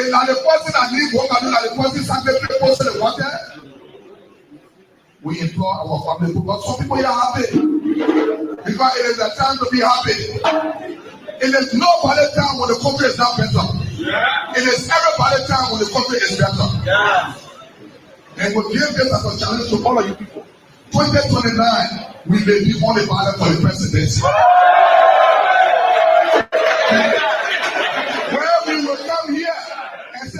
the person that leave work and the person sacrifice post the water. We implore our family because some people are happy. Because it is a time to be happy. It is no valid time when the country is not better. It is every valid time when the country is better. And we give this as a challenge to all of you people. 2029, we may be only valid for the presidency. Where we will come here and say,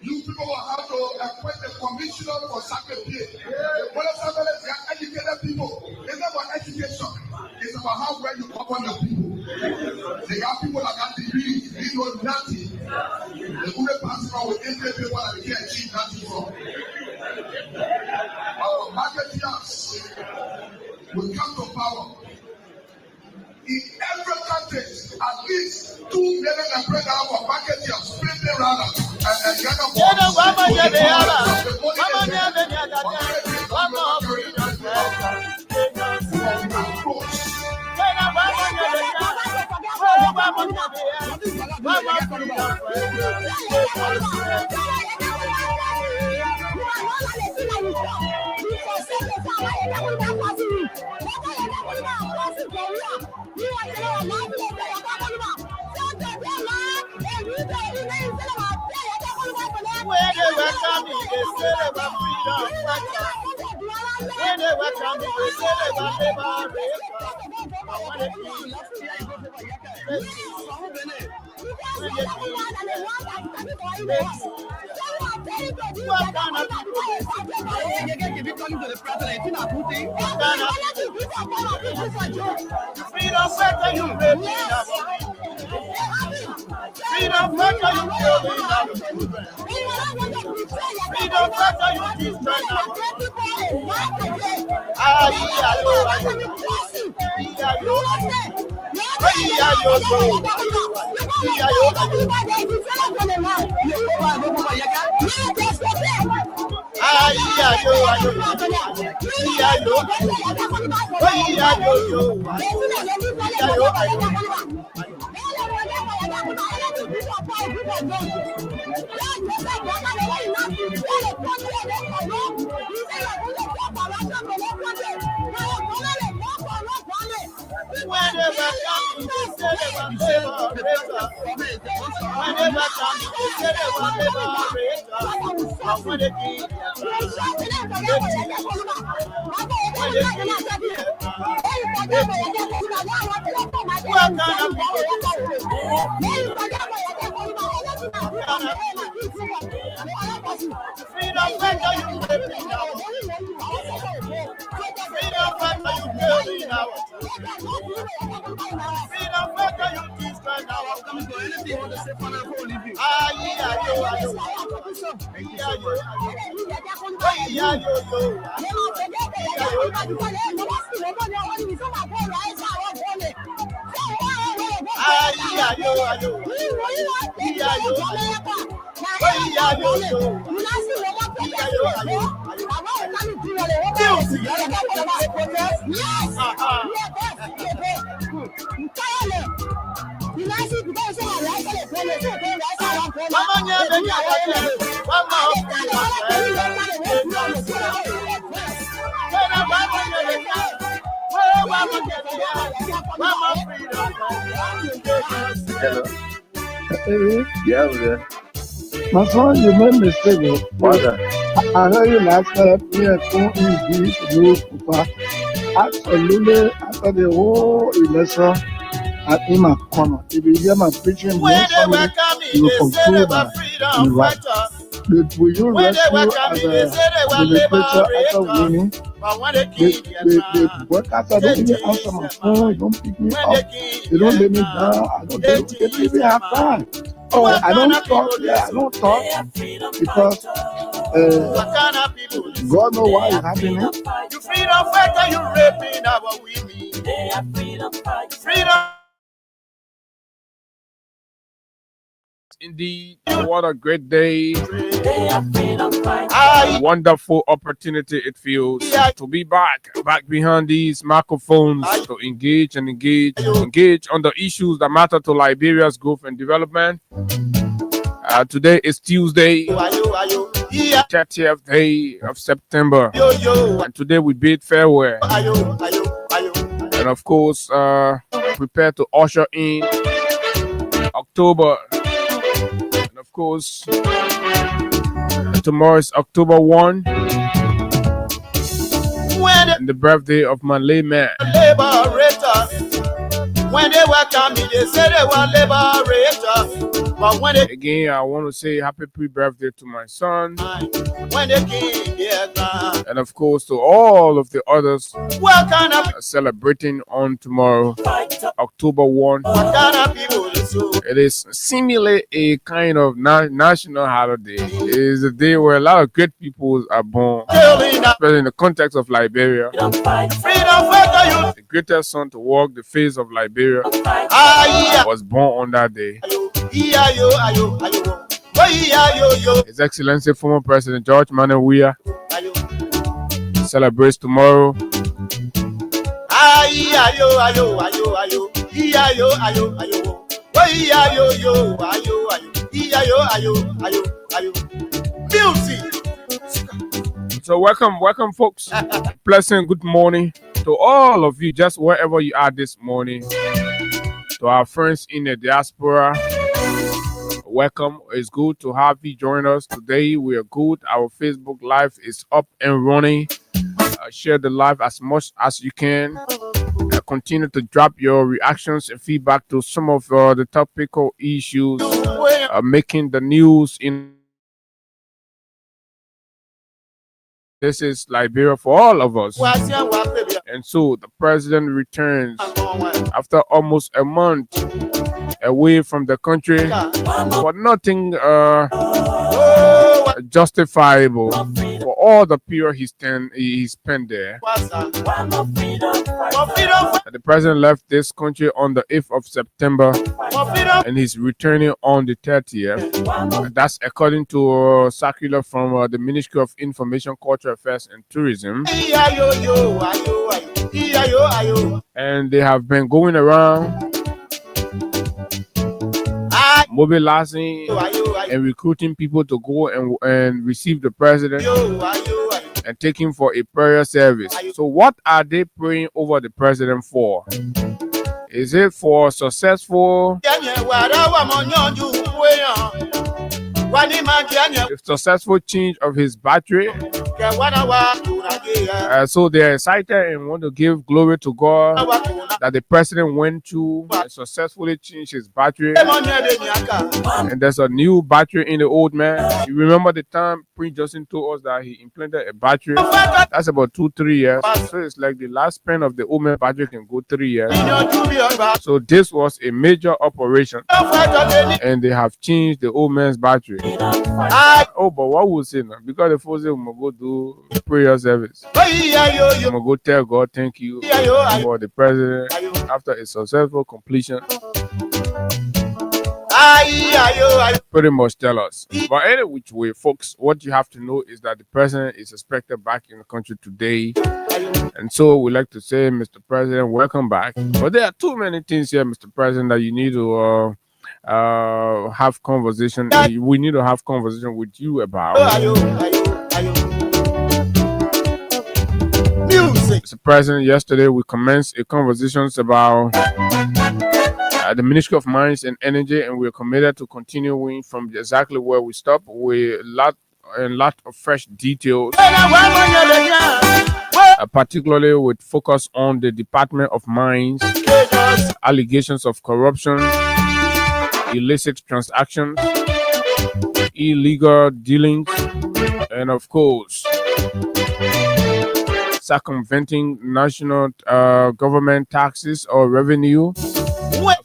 you people will have to appoint a commissioner for sacred pay. They are educated people. It's not about education. It's about how well you govern your people. They got people that got degrees. They know nothing. The only person with 8 people that they can't achieve nothing from. Our marketeers will come to power. In every country, at least 2 million and bread out of marketeers, splitting rather, and gather for Yeah. My son, you made a mistake. What's that? I heard you last time. Yeah, don't easy to do. Absolutely, after the whole election, in my corner. If you hear my preaching, you will conclude that you're right. But will you rescue as a preacher after winning? The broadcaster don't even answer my phone, don't pick me up, they don't let me down, they even have time. Oh, I don't talk because God knows why it's happening. You freedom fighter, you raping our women. Freedom. Indeed, what a great day. Wonderful opportunity it feels to be back behind these microphones to engage on the issues that matter to Liberia's growth and development. Today is Tuesday, 30th day of September, and today we bid farewell. And of course, prepare to usher in October. And of course, tomorrow is October 1, and the birthday of my late man. When they welcome me, they say they were liberator. But when they Again, I want to say happy pre-birthday to my son, when they came, and of course to all of the others what kind of celebrating on tomorrow, October 1. what kind of people is so? It is seemingly a kind of national holiday. It is a day where a lot of great people are born, Killing up especially in the context of Liberia. freedom fighter, you. The greatest son to walk the face of Liberia Ah, was born on that day. yeah, ayo, ayo, ayo. Oh, yeah, yo. His Excellency former President George Manuel Weah Ayo. celebrates tomorrow. Ah, yeah, ayo. Yeah, ayo. Oh, yeah, yo. Ayo. Yeah, ayo. Music. So welcome folks. Pleasant good morning to all of you, just wherever you are this morning. To our friends in the diaspora, welcome. It's good to have you join us today. We are good. Our Facebook Live is up and running. Share the live as much as you can. Continue to drop your reactions and feedback to some of the topical issues making the news in. This is Liberia for all of us. And so the president returns after almost a month away from the country for nothing justifiable for all the period he spent there. The president left this country on the 8th of September and he's returning on the 30th. That's according to a circular from the Ministry of Information, Culture Affairs and Tourism. And they have been going around mobilizing and recruiting people to go and receive the president and take him for a prayer service. So what are they praying over the president for? Is it for successful change of his battery? So they're excited and want to give glory to God that the president went to and successfully changed his battery. And there's a new battery in the old man. You remember the time Prince Justin told us that he implanted a battery? That's about 2-3 years. So it's like the last span of the old man battery can go 3 years. So this was a major operation. And they have changed the old man's battery. Oh, but what we'll say now? Because the folks say we go do prayer service. We go tell God thank you for the president after a successful completion. Pretty much tell us. But any which way, folks, what you have to know is that the president is expected back in the country today. And so we like to say, Mr. President, welcome back. But there are too many things here, Mr. President, that you need to have conversation. We need to have conversation with you about. Mr. President, yesterday we commenced a conversations about the Ministry of Mines and Energy, and we're committed to continuing from exactly where we stopped with a lot of fresh details, particularly with focus on the Department of Mines, allegations of corruption, illicit transactions, illegal dealings, and of course circumventing national government taxes or revenue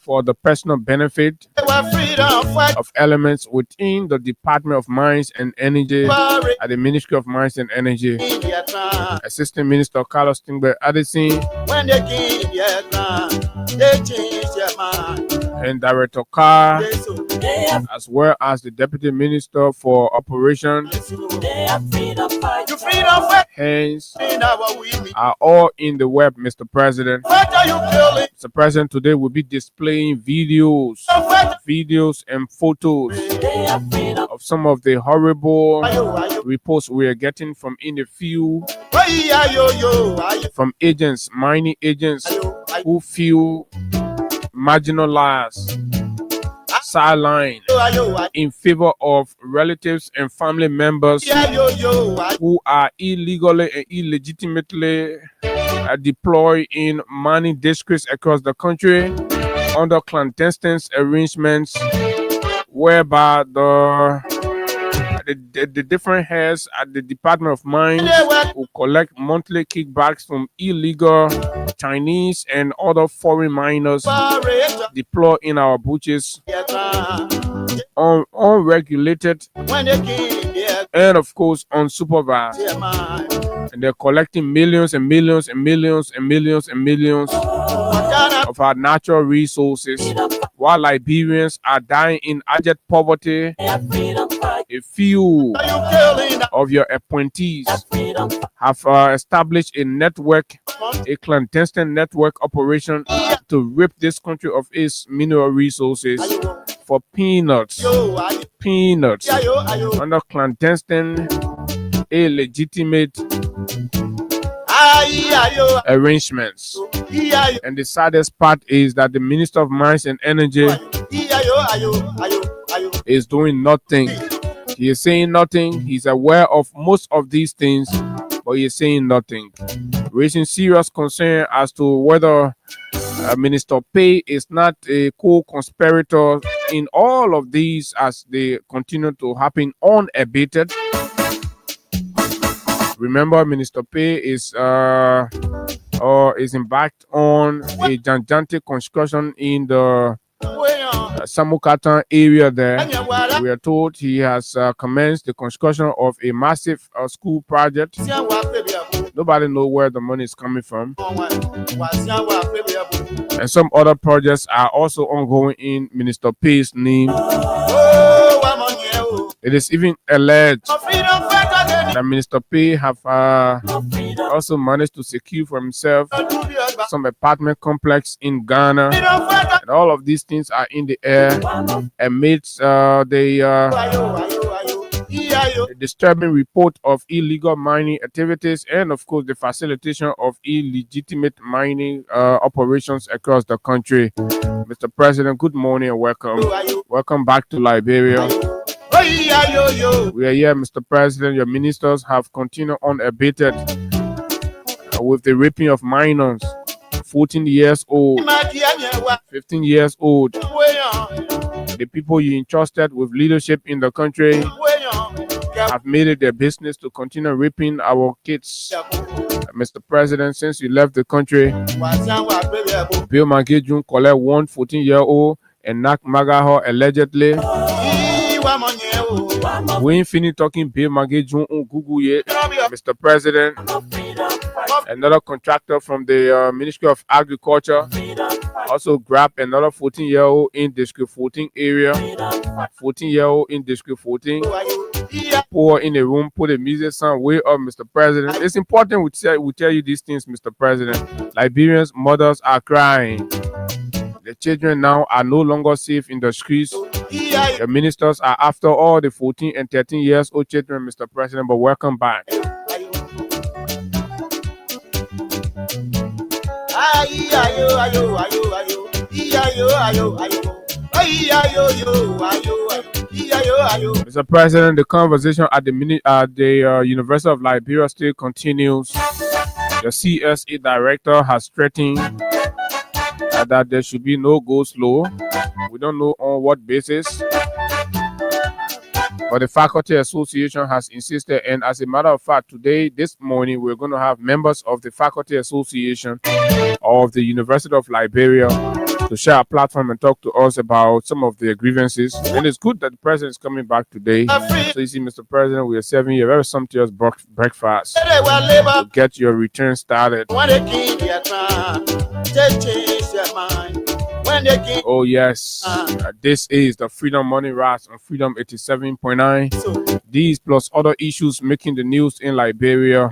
for the personal benefit of elements within the Department of Mines and Energy at the Ministry of Mines and Energy. Assistant Minister Carlos Tingbe Addison and Director Carr as well as the Deputy Minister for Operations, hence, are all in the web, Mr. President. Mr. President, today we'll be displaying videos and photos of some of the horrible reports we are getting from in the field, from agents, mining agents who feel marginalized, sidelined in favor of relatives and family members who are illegally and illegitimately deployed in mining districts across the country under clandestine arrangements whereby the different heads at the Department of Mines will collect monthly kickbacks from illegal Chinese and other foreign miners deployed in our butches, unregulated and of course unsupervised. And they're collecting millions and millions and millions and millions and millions of our natural resources, while Liberians are dying in abject poverty. A few of your appointees have established a network, a clandestine network operation to rip this country of its mineral resources for peanuts, under clandestine, illegitimate arrangements. And the saddest part is that the Minister of Mines and Energy is doing nothing. He is saying nothing. He's aware of most of these things, but he is saying nothing, raising serious concern as to whether Minister Pay is not a co-conspirator in all of these as they continue to happen unabated. Remember, Minister Pay is embarked on a gigantic construction in the Samukatan area there. We are told he has commenced the construction of a massive school project. Nobody knows where the money is coming from. And some other projects are also ongoing in Minister Pay's name. It is even alleged that Minister Pay have also managed to secure for himself some apartment complex in Ghana. And all of these things are in the air amidst the disturbing report of illegal mining activities and of course the facilitation of illegitimate mining operations across the country. Mr. President, good morning and welcome. Welcome back to Liberia. We are here, Mr. President. Your ministers have continued unabated with the raping of minors, 14 years old, 15 years old. The people you entrusted with leadership in the country have made it their business to continue raping our kids. Mr. President, since you left the country, Bill Magejun collect one 14-year-old and knock Magaho allegedly. We ain't finished talking Bill Magejun on Google yet, Mr. President. Another contractor from the Ministry of Agriculture also grabbed another 14-year-old in District 14 area. 14-year-old in District 14. Pour in a room, put a music sound way up, Mr. President. It's important we tell you these things, Mr. President. Liberians' mothers are crying. The children now are no longer safe in the streets. The ministers are after all the 14 and 13 years old children, Mr. President, but welcome back. Mr. President, the conversation at the University of Liberia still continues. The CSA director has threatened that there should be no go slow. We don't know on what basis, but the Faculty Association has insisted, and as a matter of fact, this morning, we're going to have members of the Faculty Association of the University of Liberia to share a platform and talk to us about some of their grievances. And it's good that the president is coming back today. So you see, Mr. President, we are serving you a very sumptuous breakfast to get your return started. When Oh yes, this is the Freedom Money Rise on Freedom 87.9. These plus other issues making the news in Liberia.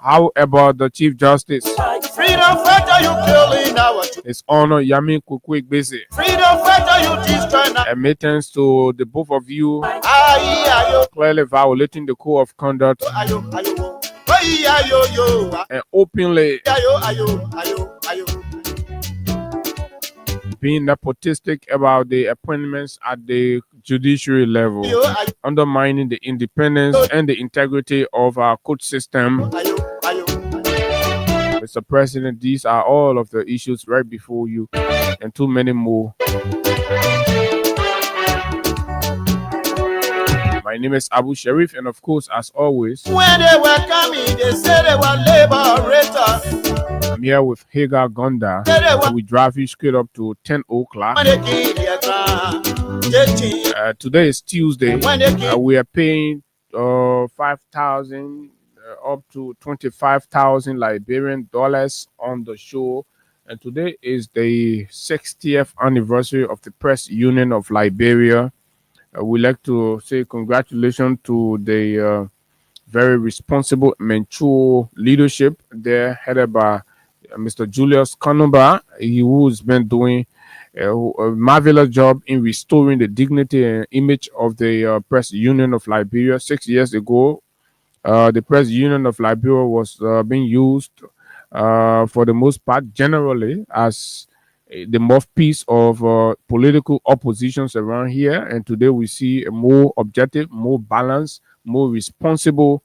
How about the Chief Justice? Freedom fighter, you killing our His Honor Yami Kukwik Bese. freedom fighter, you destroy now. Admittance to the both of you clearly violating the code of conduct and openly being nepotistic about the appointments at the judiciary level, undermining the independence and the integrity of our court system. Mr. President, these are all of the issues right before you and too many more. My name is Abu Sharif, and of course, as always, When they were coming, they said they were liberators. I'm here with Hagar Gonda. We drive you straight up to 10 o'clock. When they kill their ground, they think. Today is Tuesday. When they kill We are paying 5,000 up to 25,000 Liberian dollars on the show. And today is the 60th anniversary of the Press Union of Liberia. We'd like to say congratulations to the very responsible, mature leadership there, headed by Mr. Julius Kanumba, who's been doing a marvelous job in restoring the dignity and image of the Press Union of Liberia. 6 years ago, the Press Union of Liberia was being used for the most part generally as the mouthpiece of political oppositions around here. And today we see a more objective, more balanced, more responsible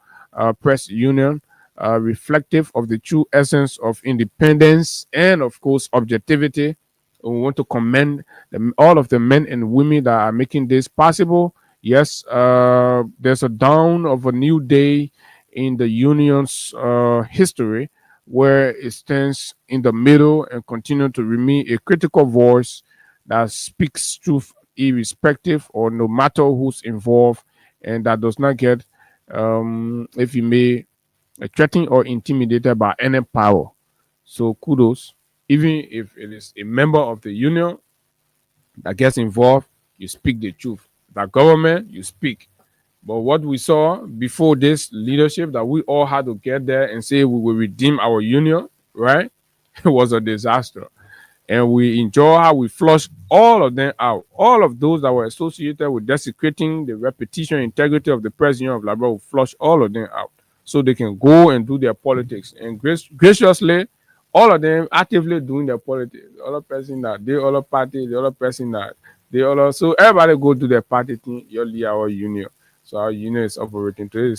press union, reflective of the true essence of independence and, of course, objectivity. We want to commend all of the men and women that are making this possible. Yes, there's a dawn of a new day in the union's history, where it stands in the middle and continue to remain a critical voice that speaks truth irrespective or no matter who's involved, and that does not get, if you may, threatened or intimidated by any power. So kudos. Even if it is a member of the union that gets involved, you speak the truth. The government, you speak. But what we saw before this leadership, that we all had to get there and say we will redeem our union, right? It was a disaster. And we enjoy how we flushed all of them out. All of those that were associated with desecrating the reputation and integrity of the Press Union of Liberia, we flush all of them out so they can go and do their politics. And graciously, all of them actively doing their politics. The other person that, the other party, the other person that, the other. So everybody go do their party thing, you'll leave our union. So our union is operating today, the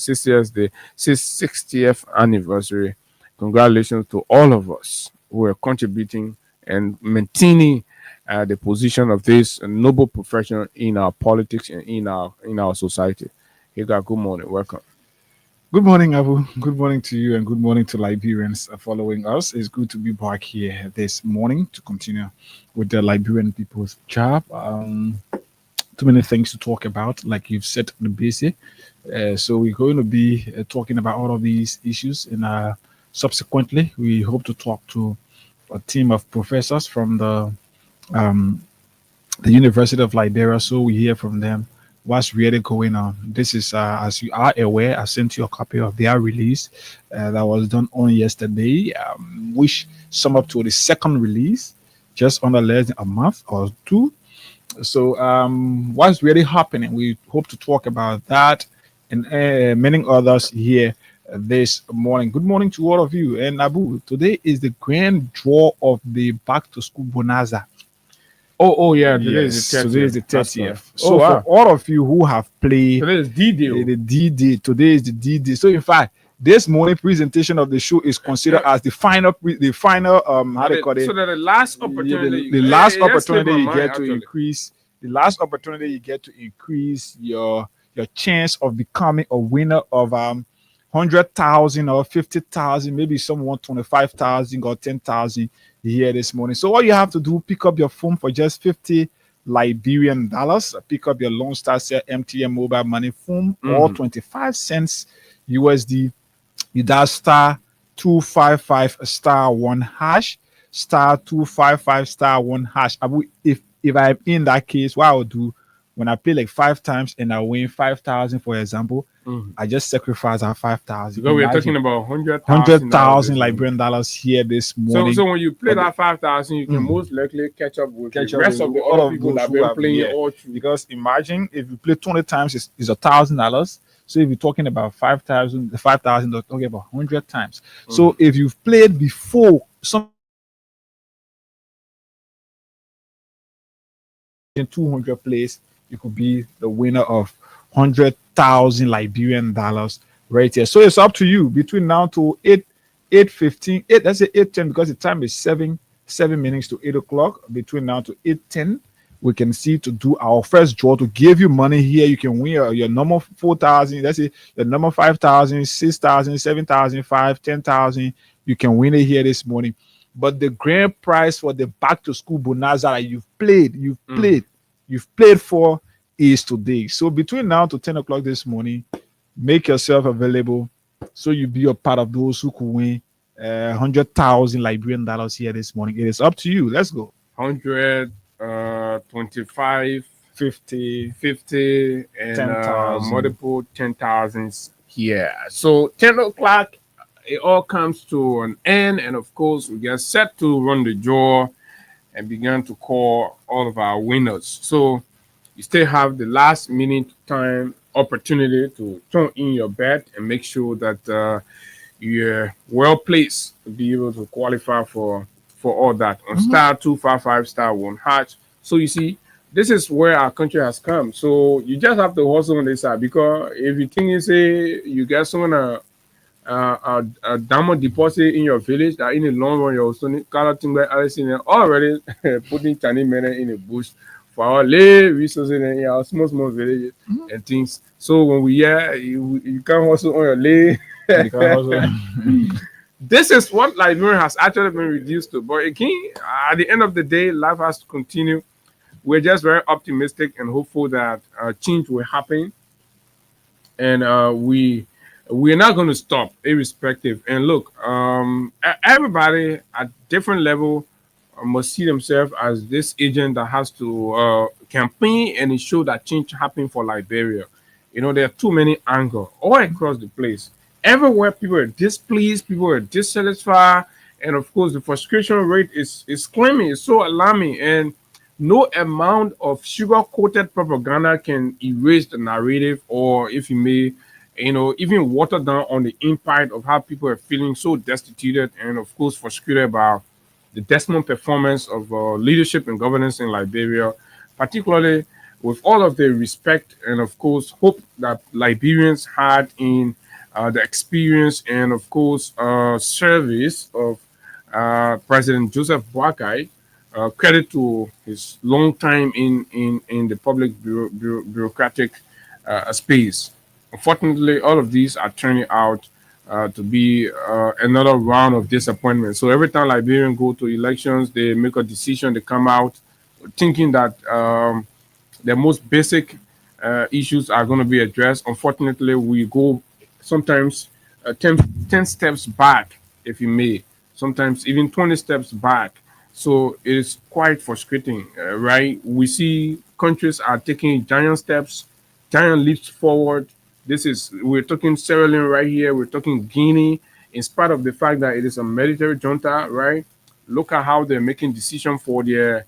60th anniversary. Congratulations to all of us who are contributing and maintaining the position of this noble profession in our politics and in our society. Hagar, good morning. Welcome. Good morning, Abu. Good morning to you, and good morning to Liberians following us. It's good to be back here this morning to continue with the Liberian people's job. Too many things to talk about, like you've said, the basic. So we're going to be talking about all of these issues, and subsequently, we hope to talk to a team of professors from the University of Liberia, so we hear from them what's really going on. This is, as you are aware, I sent you a copy of their release that was done on yesterday, which sum up to the second release, just under less than a month or two. So what's really happening? We hope to talk about that and many others here this morning. Good morning to all of you. And Abu, today is the grand draw of the back to school bonanza. Oh yeah, today Yes, is the 30th. today is the 30th. That's So right. for all of you who have played Today is D-Day. the D-Day, today is the D-Day. So in fact, this morning presentation of the show is considered as the final how they call it? So that the last opportunity, The last it just slipped opportunity my you mind, get to actually. increase. The last opportunity you get to increase your chance of becoming a winner of 100,000 or 50,000, maybe someone 25,000 or 10,000 here this morning. So all you have to do, pick up your phone for just 50 Liberian dollars. Pick up your Lone Star Cell MTN mobile money phone or 25 cents USD. You dial star 255 star 1 hash, star 255 star 1 hash. If I'm in that case, what I would do when I play like 5 times and I win 5,000, for example, I just sacrifice that 5,000. Because we're talking about 100,000 Liberian dollars here this morning. So when you play that 5,000, you can most likely catch up with the rest of the other people that have been playing all through. Because imagine if you play 20 times, it's $1,000. So if you're talking about 5,000, the 5,000, you're talking about 100 times. So if you've played before some 200 plays, you could be the winner of 100,000 Liberian dollars right here. So it's up to you between now to 8:15. Let's say 8:10 because the time is 7 minutes to 8 o'clock. Between now to 8:10, we can see to do our first draw to give you money here. You can win your number 4,000. Let's say your number 5,000, 6,000, 7,000, 5,000, 10,000. You can win it here this morning. But the grand prize for the back to school bonanza that you've played for is today. So between now to 10 o'clock this morning, make yourself available so you be a part of those who could win 100,000 Liberian dollars here this morning. It is up to you. Let's go. 100, 25, 50, and 10,000. multiple 10,000s here. So 10 o'clock, it all comes to an end, and of course we get set to run the draw and begin to call all of our winners. So you still have the last minute time opportunity to turn in your bet and make sure that you're well placed to be able to qualify for all that on star 255 star 1 hash. So you see, this is where our country has come. So you just have to hustle on this side, because if you think you say you get someone a diamond deposit in your village that in the long run you're also already putting Chinese men in the bush for our lay resources in our small villages and things. So when we hear you can't hustle on your lay. This is what Liberia has actually been reduced to. But again, at the end of the day, life has to continue. We're just very optimistic and hopeful that change will happen, and we're not going to stop, irrespective. And look, everybody at different level must see themselves as this agent that has to campaign and ensure that change happens for Liberia. You know, there are too many angles all across the place. Everywhere people are displeased, people are dissatisfied, and of course the frustration rate is climbing. It's so alarming, and no amount of sugar-coated propaganda can erase the narrative, or if you may, even water down on the impact of how people are feeling so destituted and of course frustrated about the dismal performance of leadership and governance in Liberia, particularly with all of the respect and of course hope that Liberians had in the experience and of course service of President Joseph Boakai. Credit to his long time in the public bureaucratic space. Unfortunately, all of these are turning out to be another round of disappointment. So every time Liberians go to elections, they make a decision, they come out thinking that the most basic issues are going to be addressed. Unfortunately, we go sometimes 10 steps back, if you may, sometimes even 20 steps back. So it is quite frustrating, right? We see countries are taking giant steps, giant leaps forward. We're talking Sierra Leone right here. We're talking Guinea, in spite of the fact that it is a military junta, right? Look at how they're making decisions for their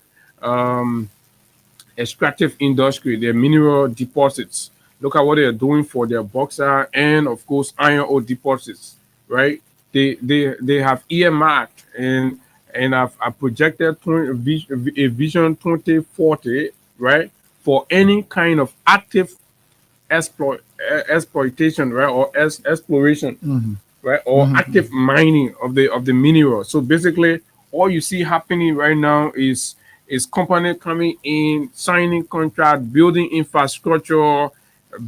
extractive industry, their mineral deposits. Look at what they are doing for their bauxite and, of course, iron ore deposits, right? They have earmarked and have projected a vision 2040, right, for any kind of active exploitation, right, or exploration, right, or active mining of the mineral. So basically, all you see happening right now is company coming in, signing contract, building infrastructure,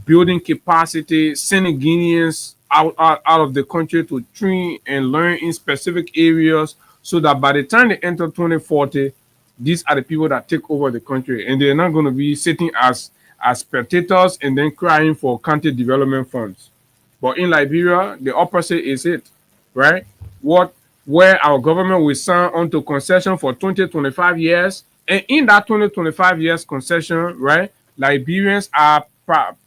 building capacity, sending Guineans out of the country to train and learn in specific areas, so that by the time they enter 2040, these are the people that take over the country, and they're not going to be sitting as spectators and then crying for county development funds. But in Liberia, the opposite is it, right? where our government will sign onto concession for 20-25 years. And in that 20-25 years concession, right, Liberians are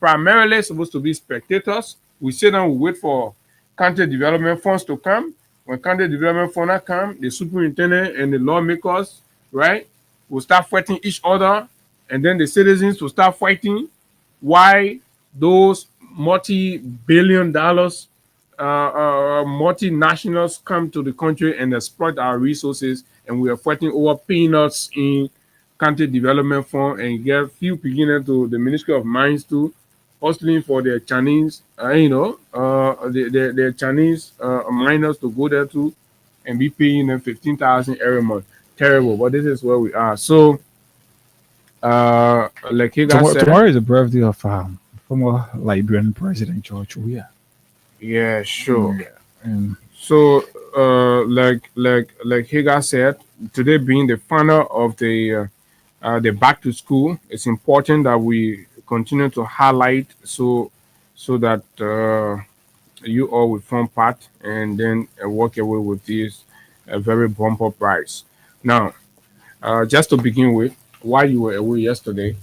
primarily supposed to be spectators. We sit down, we wait for county development funds to come. When county development funds come, the superintendent and the lawmakers, right, will start fighting each other, and then the citizens will start fighting why those multi-billion dollars multinationals come to the country and exploit our resources, and we are fighting over peanuts in county development fund, and get few beginners to the Ministry of Mines too, hustling for their Chinese, their Chinese miners to go there too, and be paying them 15,000 every month. Terrible, but this is where we are. So, like he said, tomorrow is the birthday of former Liberian President George Weah. Yeah, sure. Yeah. And so, like Hagar said, today being the final of the back to school, it's important that we continue to highlight so that you all will form part and then walk away with this very bumper prize. Now, just to begin with, while you were away yesterday,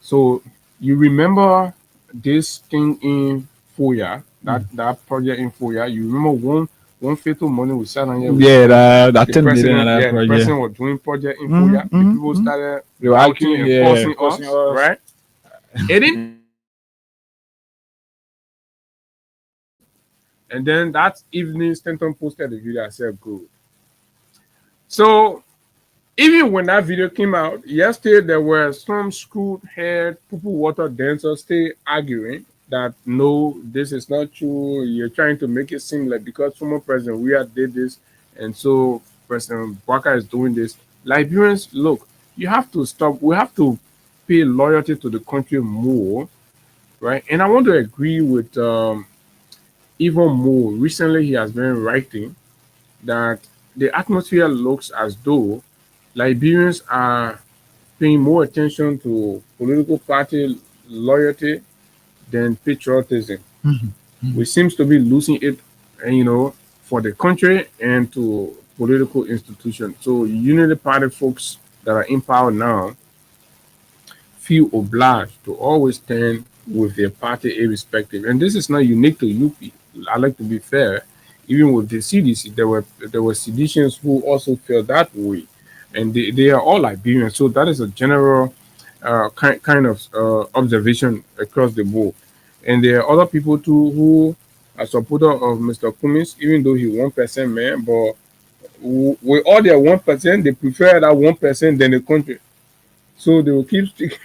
so you remember this thing in Foya, that project in Foya. You remember one fatal morning we sat on here. yeah, that The 10 million the project. president was doing project in Foya. The people started They were arguing and arguing, forcing yeah, us, right? It didn't. And then that evening, Stanton posted the video. I said, "Good." So even when that video came out yesterday, there were some screwed-head, poo-poo water dancers still arguing that no, this is not true. You're trying to make it seem like because former President Weah did this, and so President Bwaka is doing this. Liberians, look, you have to stop. We have to pay loyalty to the country more, right? And I want to agree with even more. Recently, he has been writing that the atmosphere looks as though Liberians are paying more attention to political party loyalty than patriotism. We seems to be losing it, for the country and to political institutions. So Unity Party folks that are in power now feel obliged to always stand with their party irrespective. And this is not unique to UP. I like to be fair. Even with the CDC, there were seditionists who also felt that way. And they are all Liberians. So that is a general kind of observation across the board. And there are other people too who are supporters of Mr. Cummings, even though he's 1% man, but with all their 1%, they prefer that 1% than the country. So they will keep sticking.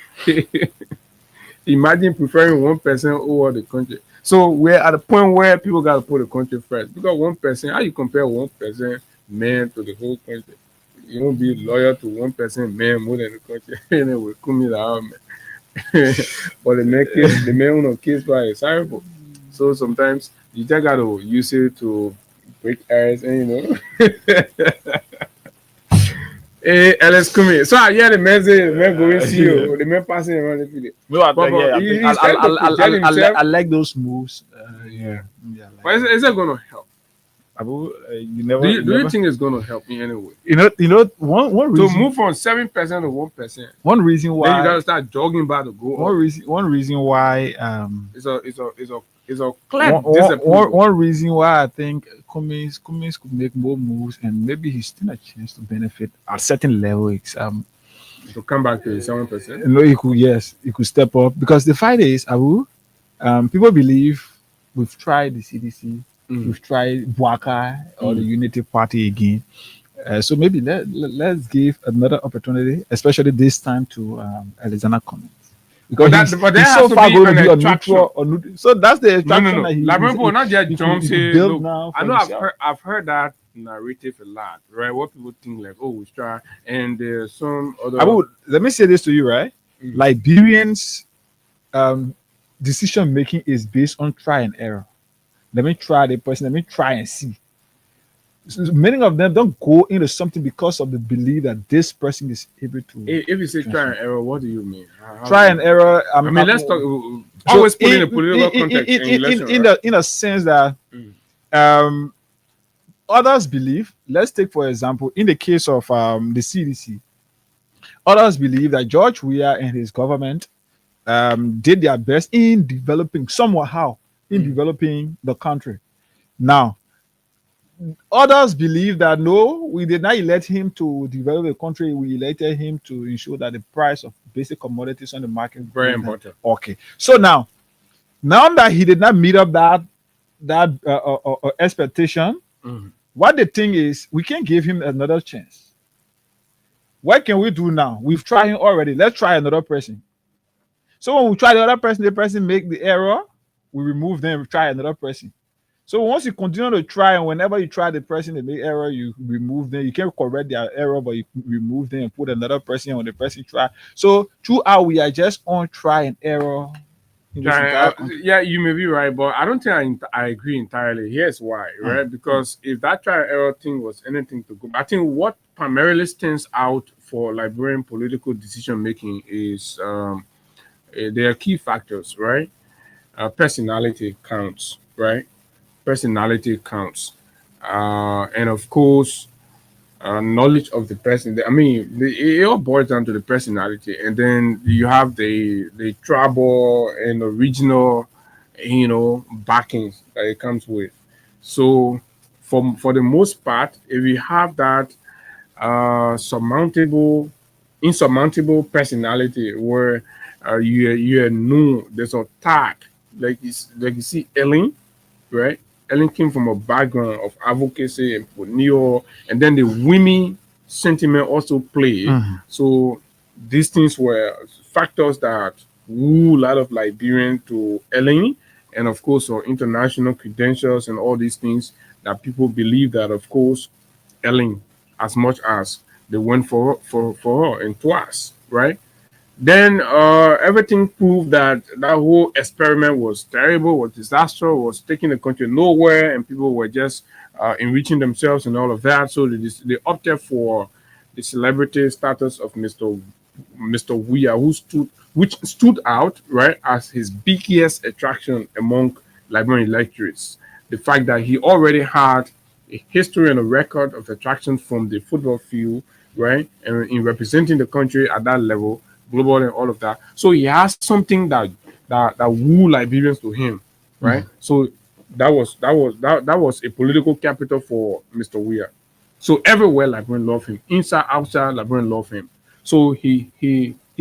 Imagine preferring 1% over the country. So we're at a point where people got to put the country first. Because 1%, how you compare 1% man to the whole country? You won't be loyal to 1% man more than the country. Anyway, Cummings out, man. But the man who kiss by is horrible. So sometimes you just got to use it to break ice, and Hey, Alex Cummings. So I hear the man say, the man going see you, the man passing around the video. I like those moves. But is that going to help? You never. Do you think it's going to help me anyway? One reason to move from 7% to 1%. One reason why then you gotta start jogging by the goal. One reason why it's a clear one reason why I think Cummings could make more moves and maybe he's still a chance to benefit at certain level. To come back to 7%. No, he could step up because the fact is, people believe we've tried the CDC. We've tried Bwaka or the Unity Party again. So maybe let's give another opportunity, especially this time to Alexander Cummings. Because he's so far going to be a neutral. So that's the attraction. No. Not just jump say, look, I know I've heard that narrative a lot, right? What people think like, oh, we try, and there's some other. Let me say this to you, right? Liberians' decision making is based on try and error. Let me try the person. Let me try and see. So many of them don't go into something because of the belief that this person is able to. If you say try and error, what do you mean? Try and error. Let's talk. Always put in a political context in a sense that others believe, let's take for example, in the case of the CDC, others believe that George Weah and his government did their best in developing somehow in developing the country. Now, others believe that no, we did not elect him to develop the country. We elected him to ensure that the price of basic commodities on the market Very important. Okay, so now that he did not meet up that expectation, what the thing is, we can give him another chance. What can we do now? We've tried him already. Let's try another person. So when we try the other person, the person make the error, we remove them, we try another person. So once you continue to try, and whenever you try the person that make error, you remove them. You can't correct their error, but you remove them and put another person on the person try. So throughout, we are just on try and error. Yeah, you may be right, but I don't think I agree entirely. Here's why, right? Because if that trial and error thing was anything to go, I think what primarily stands out for Liberian political decision making is there are key factors, right? Personality counts, right? Personality counts, and of course, knowledge of the person. I mean, it all boils down to the personality, and then you have the tribal and original, backings that it comes with. So, for the most part, if you have that insurmountable personality where you know there's a tag, like you see Ellen, right? Ellen came from a background of advocacy and neo, and then the women sentiment also played. So these things were factors that woo a lot of Liberians to Ellen, and of course, our international credentials and all these things that people believe that, of course, Ellen, as much as they went for her and twice, right? Then everything proved that whole experiment was terrible, was disastrous, was taking the country nowhere, and people were just enriching themselves and all of that. So they opted for the celebrity status of Mr. Weah, which stood out, right, as his biggest attraction among Liberian electorates. The fact that he already had a history and a record of attraction from the football field, right, and in representing the country at that level, global and all of that. So he has something that woo Liberians to him, right? So that was a political capital for Mr. Weah. So everywhere Liberians love him, inside, outside, Liberians love him. So he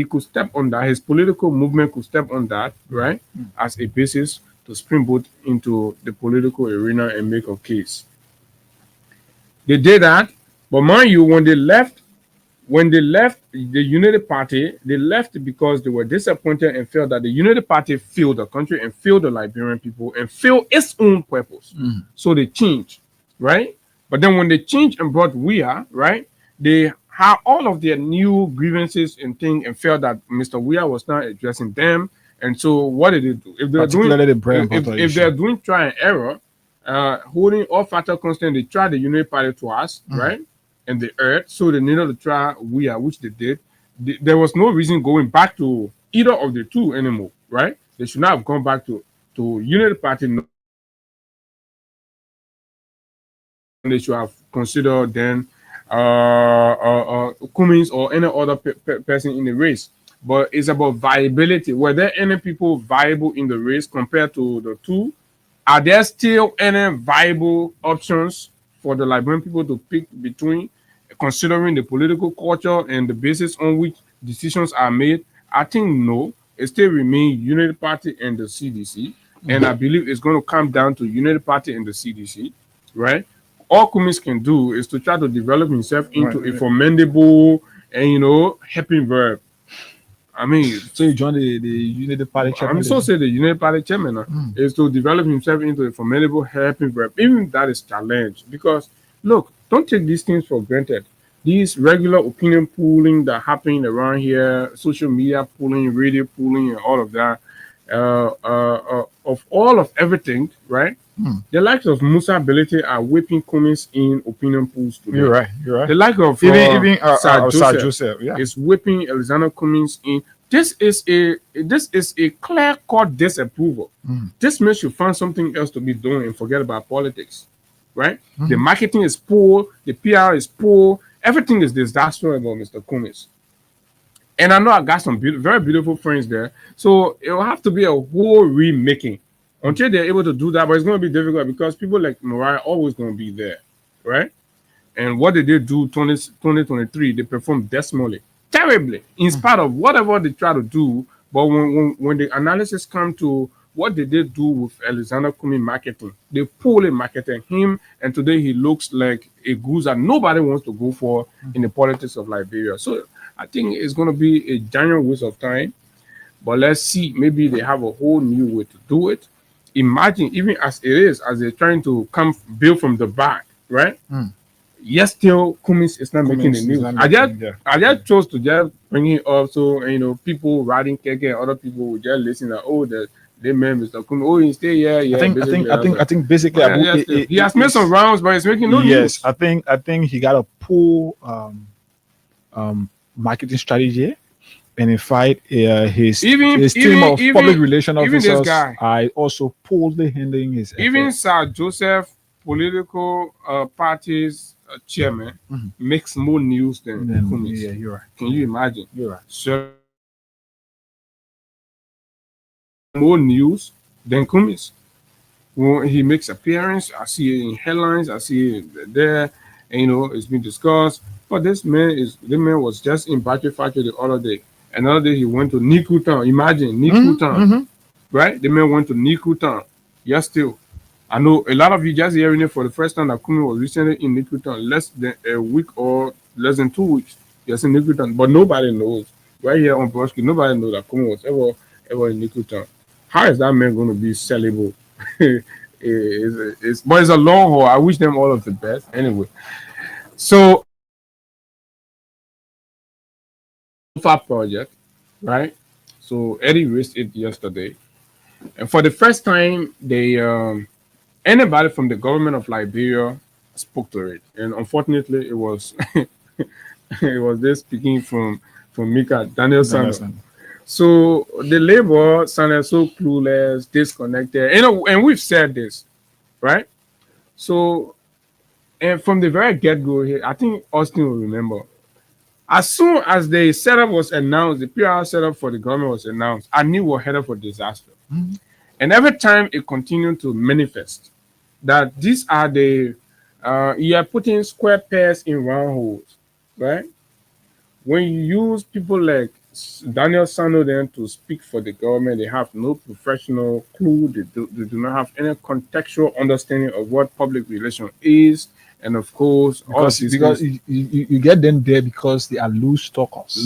could step on that. His political movement could step on that, right, as a basis to springboard into the political arena and make a case. They did that, but mind you, when they left the United Party, they left because they were disappointed and felt that the United Party failed the country and failed the Liberian people and failed its own purpose. So they changed, right? But then when they changed and brought Weah, right, they had all of their new grievances and things and felt that Mr. Weah was not addressing them. And so what did they do? If they're doing try and error, holding all factor constant, they tried the United Party twice, right? And the earth, so they needed to try Weah, which they did. There was no reason going back to either of the two anymore, right? They should not have gone back to United Party. They should have considered then Cummings or any other person in the race. But it's about viability. Were there any people viable in the race compared to the two? Are there still any viable options for the Liberian people to pick between, considering the political culture and the basis on which decisions are made? I think no. It still remains United Party and the CDC. And I believe it's going to come down to United Party and the CDC, right? All Cummings can do is to try to develop himself into a formidable and, helping verb. I mean, so you joined the United Party chairman. I'm so say the United Party chairman is to develop himself into a formidable helping verb. Even that is challenged because look, don't take these things for granted. These regular opinion polling that happening around here, social media polling, radio polling, and all of that, of all of everything, right? The likes of Musa Belete are whipping Cummings in opinion polls today. You're right. The like of even Sir Joseph, is whipping Alexander Cummings in. This is a clear-cut disapproval. This makes you find something else to be doing and forget about politics. right? The marketing is poor, the PR is poor, everything is disastrous about Mr. Kumis. And I know I got some very beautiful friends there. So it will have to be a whole remaking until they're able to do that. But it's going to be difficult because people like Mariah are always going to be there, right? And what did they do 2023? They performed dismally, terribly, in spite of whatever they try to do. But when the analysis come to what did they do with Alexander Kumi marketing, they poorly marketed him, and today he looks like a goose that nobody wants to go for in the politics of Liberia. So I think it's going to be a giant waste of time. But let's see, maybe they have a whole new way to do it. Imagine, even as it is, as they're trying to build from the back, right? Yes, still Kumis is not making the news. I just chose to just bring it up so people riding KK and other people will just listen that they met Mr. Kumis. Oh, he stay here. Yeah, I think basically he has made some rounds, but it's making no news. Yes, I think he got a poor marketing strategy. And in fact, his team of public relation officers are also poorly handling his efforts. Even Sir Joseph, political parties chairman, makes more news than Kumis. Yeah, you're right. Can you imagine? You're right. So, more news than Kumis. When he makes appearance, I see it in headlines, I see it there, and it's been discussed. But this man was just in Battery Factory the other day. Another day he went to Niku Town. Imagine Niku Town, right? The man went to Niku Town. Yes, still. I know a lot of you just hearing it for the first time that Kumi was recently in Niku Town, less than a week or less than 2 weeks. Yes, in Niku Town, but nobody knows. Right here on Brodsky, nobody knows that Kumi was ever in Niku Town. How is that man going to be sellable? But it's a long haul. I wish them all of the best. Anyway, so project, right? So Eddie raised it yesterday, and for the first time, they anybody from the government of Liberia spoke to it, and unfortunately, it was it was this speaking from Mika Daniel Sanders. So the labor sounded so clueless, disconnected, and we've said this, right? So, and from the very get-go here, I think Austin will remember. As soon as the setup was announced, the PR setup for the government was announced, I knew we were headed for disaster. And every time it continued to manifest that these are you are putting square pegs in round holes, right? When you use people like Daniel Sano then to speak for the government, they have no professional clue. They do not have any contextual understanding of what public relations is. And of course, because you get them there because they are loose talkers.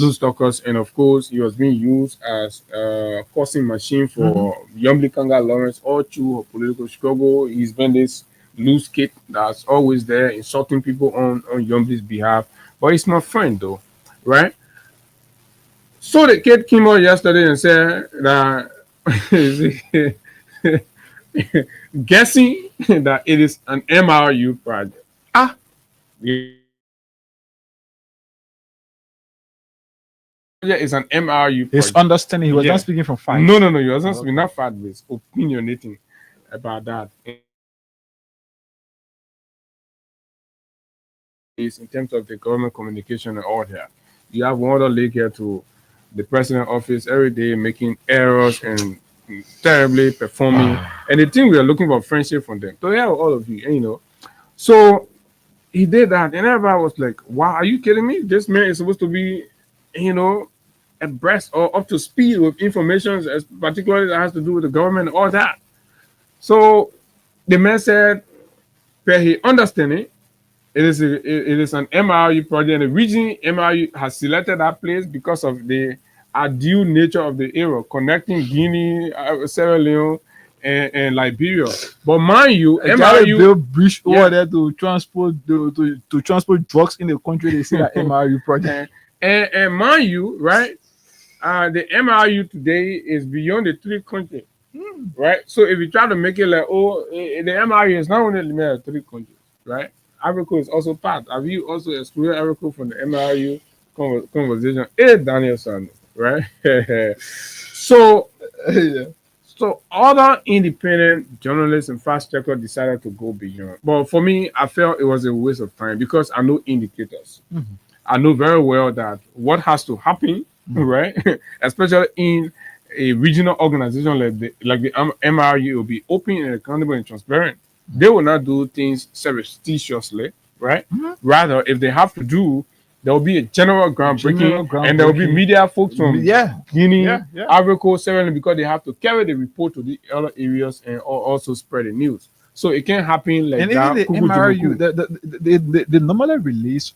And of course, he was being used as a forcing machine for Yomli Kanga Lawrence all through her political struggle. He's been this loose kid that's always there insulting people on Yomli's behalf. But he's my friend though, right? So the kid came out yesterday and said that guessing that it is an MRU project. Yeah, it's an MRU project. His understanding, he was not speaking from fact. No, he was not speaking, not fact-based, opinionating about that. Is in terms of the government communication and all that. You have one other link here to the president's office every day making errors and terribly performing. And the thing we are looking for friendship from them. So yeah, all of you, So he did that, and everybody was like, wow, are you kidding me? This man is supposed to be, abreast or up to speed with information, particularly that has to do with the government and all that. So the man said, per his understanding, it is an MRU project, and the region MRU has selected that place because of the ideal nature of the area, connecting Guinea, Sierra Leone, and Liberia. But mind you, MRU build bridge over there to transport to transport drugs in the country. They say that MRU project. And mind you, right? The MRU today is beyond the 3 countries, right? So if you try to make it like, the MRU is not only limited to 3 countries, right? Africa is also part. Have you also excluded Africa from the MRU conversation? It's Daniel Sanders, right? So So other independent journalists and fact checkers decided to go beyond. But for me, I felt it was a waste of time because I know indicators. I know very well that what has to happen, right? Especially in a regional organization like the MRU will be open and accountable and transparent. They will not do things surreptitiously, right? Rather, if they have to do, there will be a general groundbreaking, and there will be media folks from Guinea, Ivory Coast, Sierra Leone, because they have to carry the report to the other areas and also spread the news. So it can happen like And that. even the MRU, they normally release,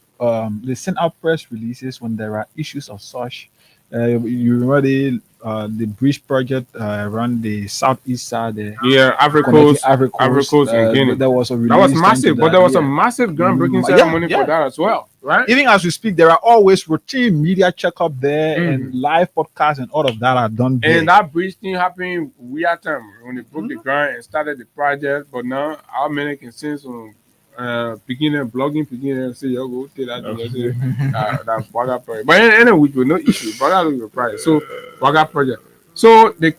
they send out press releases when there are issues of such. You remember the bridge project around the southeast side there. Yeah, Ivory Coast, and Guinea. There was a release. That was massive, but there was a yeah. massive groundbreaking ceremony for that as well, right? Even as we speak, there are always routine media checkup there, and live podcasts and all of that are done there. And that bridge thing happened weird time when they broke the ground and started the project. But now our many can see some beginner blogging, beginner say you go take that that Waga project. But anyway, with no issue, Waga look your price. So Waga project. So the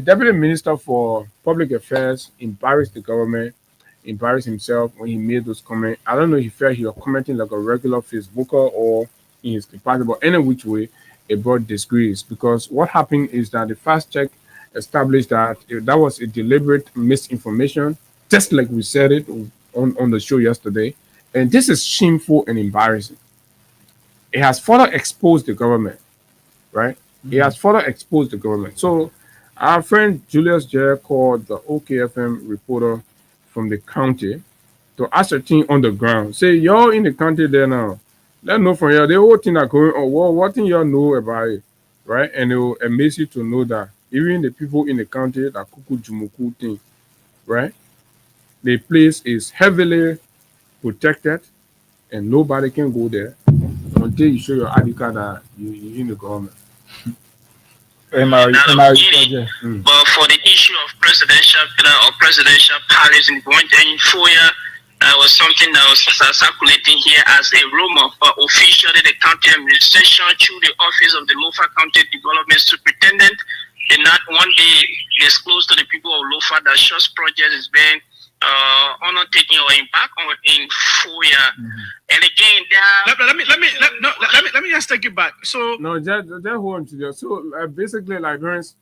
deputy minister for public affairs embarrassed the government, embarrassed himself when he made those comments. I don't know if he felt he was commenting like a regular Facebooker or in his department, but any which way it brought disgrace, because what happened is that the fast check established that that was a deliberate misinformation, just like we said it on the show yesterday. And this is shameful and embarrassing. It has further exposed the government, right? It has further exposed the government. So our friend Julius Jer called the OKFM reporter from the county to ascertain on the ground. Say, y'all in the county there now. Let know from y'all. The whole thing that going on. Well, what thing y'all know about it, right? And it will amaze you to know that even the people in the county, that Kuku Jumuku thing, right? The place is heavily protected and nobody can go there until you show your ID card that you're in the government. MRU project. But for the issue of presidential pillar or presidential palace in Foya, was something that was circulating here as a rumor, but officially the county administration through the office of the Lofa County Development Superintendent did not one day disclose to the people of Lofa that such project is being undertaking or embark on in Foya. And again, let me just take it back. So no, just hold on to that. So basically, Liberians.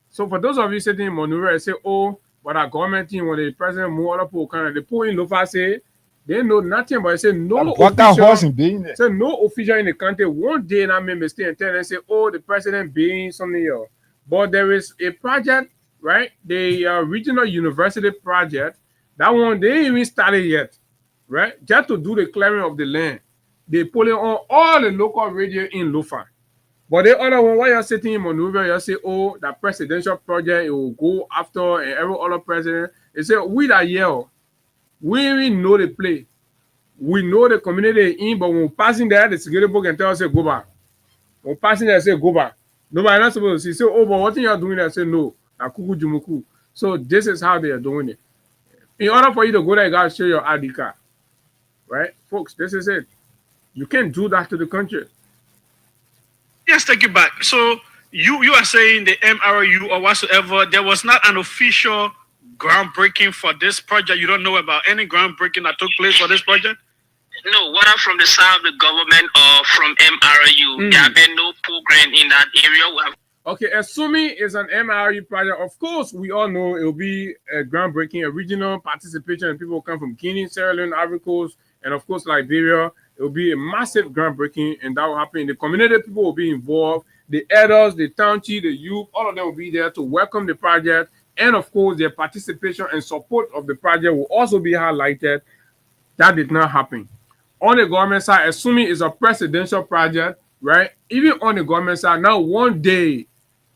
So for those of you sitting in Monrovia, say, oh, but our government team when the president move other people kind of the people in Lofa say they know nothing, but they say no official. Say no official in the country one day and I made mistake and tell them say, oh, the president being something else. But there is a project, right? The regional university project. That one they ain't even started yet, right? Just to do the clearing of the land. They put it on all the local radio in Lofa. But the other one, while you're sitting in Monrovia, you say, oh, that presidential project, it will go after and every other president. They say, we that yell, we even know the play. We know the community in, but when we're passing there, the security book can tell us, say, go back. When we're passing there, say, go back. Nobody not supposed to say, oh, but what are you doing there? Say, no. Kuku Jumuku. So this is how they are doing it. In order for you to go there, you got to show your ID card. Right? Folks, this is it. You can't do that to the country. Yes, take it back. So you are saying the MRU or whatsoever, there was not an official groundbreaking for this project. You don't know about any groundbreaking that took place for this project? No, whether from the side of the government or from MRU, there have been no program in that area. Okay, assuming it's an MRU project, of course, we all know it will be a groundbreaking, a regional participation, and people will come from Guinea, Sierra Leone, Ivory Coast, and of course, Liberia. It will be a massive groundbreaking, and that will happen. The community people will be involved. The elders, the township, the youth, all of them will be there to welcome the project. And of course, their participation and support of the project will also be highlighted. That did not happen. On the government side, assuming it's a presidential project, right? Even on the government side, now one day,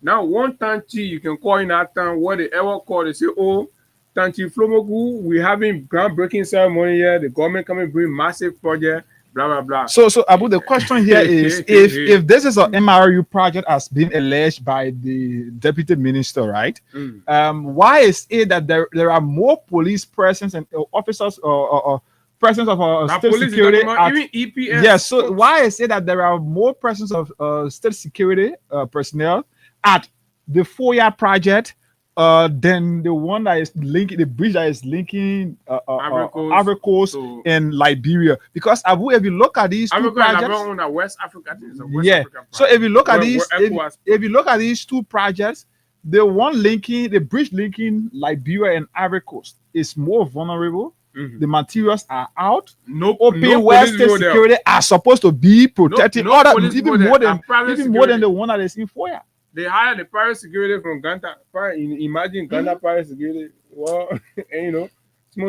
now one township you can call in that town, what they ever call, they say, oh, Township Flomogu, we're having groundbreaking ceremony here. The government coming bring massive project. Blah blah blah. So Abu, the question here is if this is an MRU project as being alleged by the deputy minister, right? Why is it that there are more police presence and officers or presence of state security? Even EPS. Yes. So why is it that there are more presence of state security personnel at the Foya project, then the one that is linking the bridge that is linking Ivory Coast and Liberia. Because Abu, if you look at these two projects, West Africa, West yeah. African So if you look at Where- these, where if you look at these two projects, the one linking the bridge linking Liberia and Ivory Coast is more vulnerable. Mhm. The materials are out. No Open no where police state go there. security are supposed to be protecting no other, police go even there, more than and private even more than security. the one that is in Foya. They hire the private security from Ghana. Imagine Ghana private security. Well, and you know,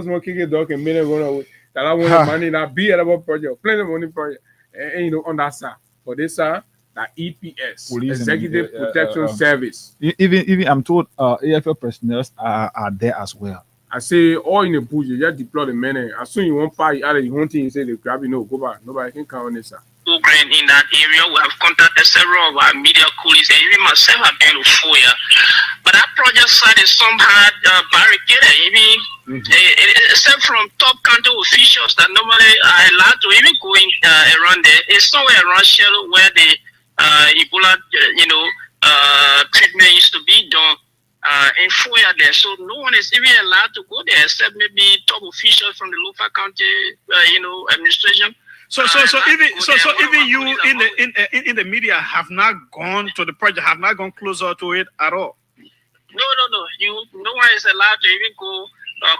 small kick dog and million run away. That I want money that be about project, plenty of money project, and you know on that side. For this side, that EPS, Police and Executive Protection Service. Even I'm told AFL personnel are there as well. I say all in the bush, you just deploy the men. As soon as you want party out of the hunting, you say they grab you. No, go back. Nobody can count on this side. Program in that area. We have contacted several of our media colleagues, and even myself have been to Foya. But that project site is somehow barricaded, even except from top county officials that normally are allowed to even go in around there. It's somewhere around Shell where the Ebola, treatment used to be done. In Foya there, so no one is even allowed to go there except maybe top officials from the local county, administration. So even you in the media have not gone to the project, have not gone closer to it at all. No. No one is allowed to even go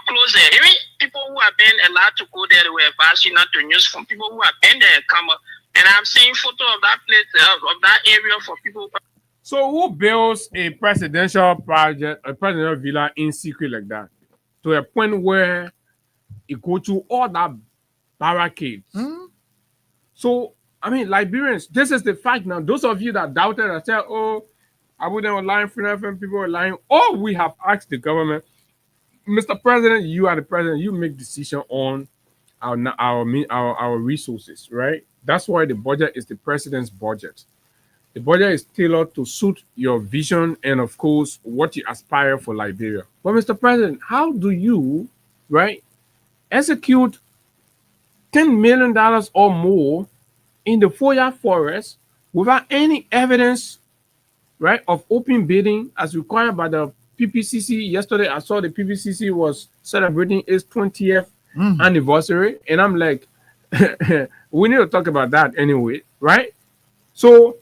closer. Even people who have been allowed to go there, they were advised not to use. From people who have been there, come up, and I'm seeing photo of that place, of that area for people. So who builds a presidential project, a presidential villa in secret like that, to a point where it go to all that barricades? So I mean, Liberians, this is the fact now. Those of you that doubted and said, "Oh, I wouldn't lying, people are lying." All we have asked the government, Mr. President, you are the president. You make decision on our resources, right? That's why the budget is the president's budget. The budget is tailored to suit your vision and, of course, what you aspire for Liberia. But, Mr. President, how do you, right, execute $10 million or more in the Foya forest without any evidence, right, of open bidding as required by the PPCC? Yesterday, I saw the PPCC was celebrating its 20th anniversary, and I'm like, we need to talk about that anyway, right? So,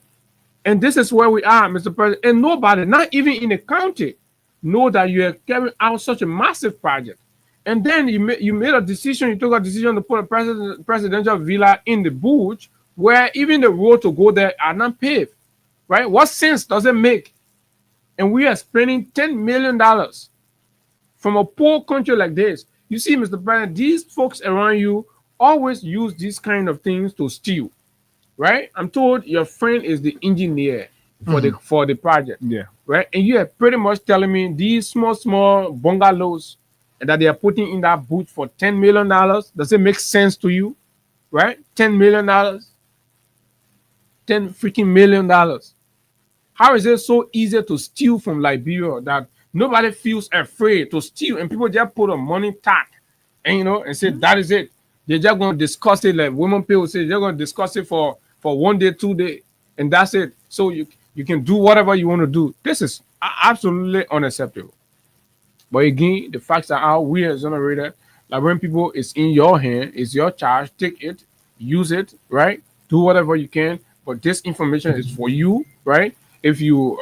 and this is where we are, Mr. President. And nobody, not even in the county, know that you are carrying out such a massive project. And then you made a decision, you took a decision to put a presidential villa in the bush where even the road to go there are not paved, right? What sense does it make? And we are spending $10 million from a poor country like this. You see, Mr. President, these folks around you always use these kind of things to steal. Right, I'm told your friend is the engineer for the project. Yeah, right, and you are pretty much telling me these small bungalows that they are putting in that booth for $10 million. Does it make sense to you? Right, $10 million, $10 freaking million. How is it so easy to steal from Liberia that nobody feels afraid to steal, and people just put a money tag, and and say that is it. They're just going to discuss it like women people say. They're going to discuss it for 1 day, 2 days, and that's it. So you can do whatever you want to do. This is absolutely unacceptable. But again, the facts are out. We as Exonerated Liberian people, it's in your hand. It's your charge. Take it, use it, right? Do whatever you can. But this information is for you, right? If you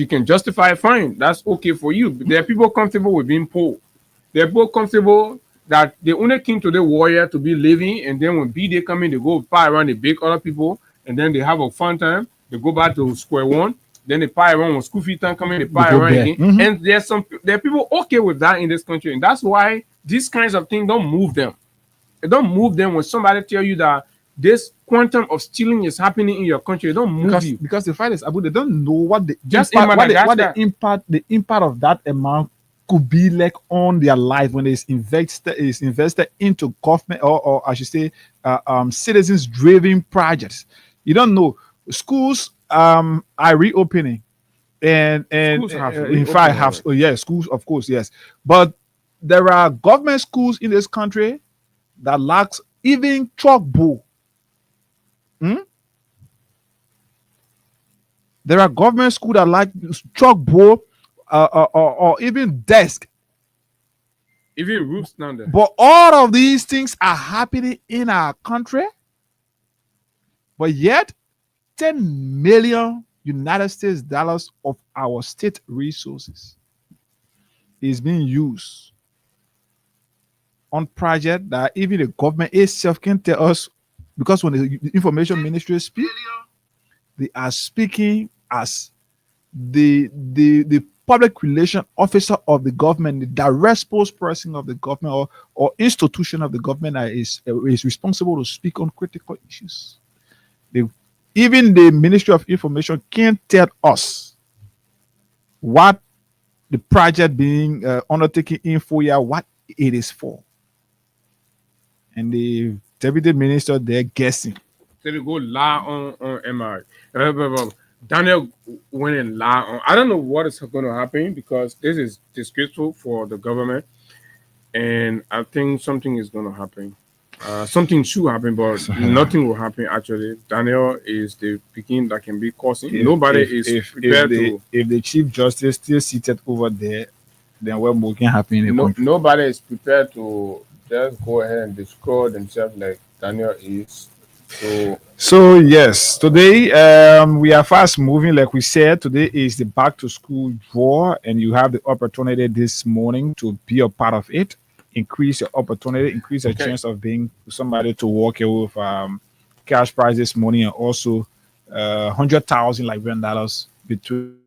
can justify it, fine. That's okay for you. But there are people comfortable with being poor. There are people comfortable that they only came to the warrior to be living, and then when B-Day come in, they go pie around, they bake other people, and then they have a fun time. They go back to square one. Then they pie around when school fee time come in, they pie around again. And there are people okay with that in this country, and that's why these kinds of things don't move them. It don't move them when somebody tell you that this quantum of stealing is happening in your country. It don't move you because the fact is, Abu, they don't know what the impact of that amount could be like on their life when it's invested into government or I should say citizens driven projects. You don't know. Schools are reopening and in fact have schools, of course, yes, but there are government schools in this country that lacks even chalkboard. There are government schools that like chalkboard or even desk. Even roofs down there. But all of these things are happening in our country. But yet, 10 million United States dollars of our state resources is being used on projects that even the government itself can tell us, because when the information ministry speak, they are speaking as the public relation officer of the government, the direct spokesperson of the government or institution of the government that is responsible to speak on critical issues. Even the Ministry of Information can't tell us what the project being undertaken in FOIA, what it is for. And the deputy minister, they're guessing. So they go lie on MRI. Daniel went and lie on. I don't know what is going to happen because this is disgraceful for the government. And I think something is going to happen. Something should happen, but nothing will happen actually. Daniel is the beginning that can be causing. Nobody is prepared to. If the Chief Justice still seated over there, then what more can happen in the country? Nobody is prepared to just go ahead and destroy themselves like Daniel is. So yes, today we are fast moving. Like we said, today is the back to school draw, and you have the opportunity this morning to be a part of it. Increase your opportunity, increase your chance of being somebody to walk away with cash prize this morning, and also 100,000 Liberian dollars between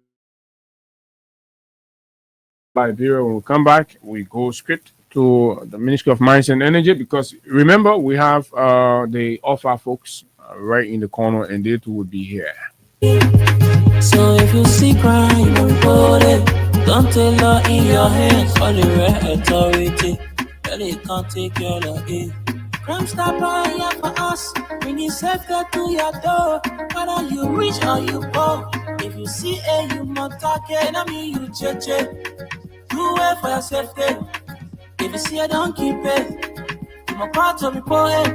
Liberia. When we come back, we go straight to the Ministry of Mines and Energy, because remember we have the offer folks right in the corner, and they too will be here. So if you see crime, report it. Don't take law in your hands, all the right authority. They can't take your law in. Crime Stopper here for us, bringing safety to your door. Whether you rich or you poor, if you see a human talking, I mean you check. Do it for your safety. If you see it, don't keep it. I'm a part of report it.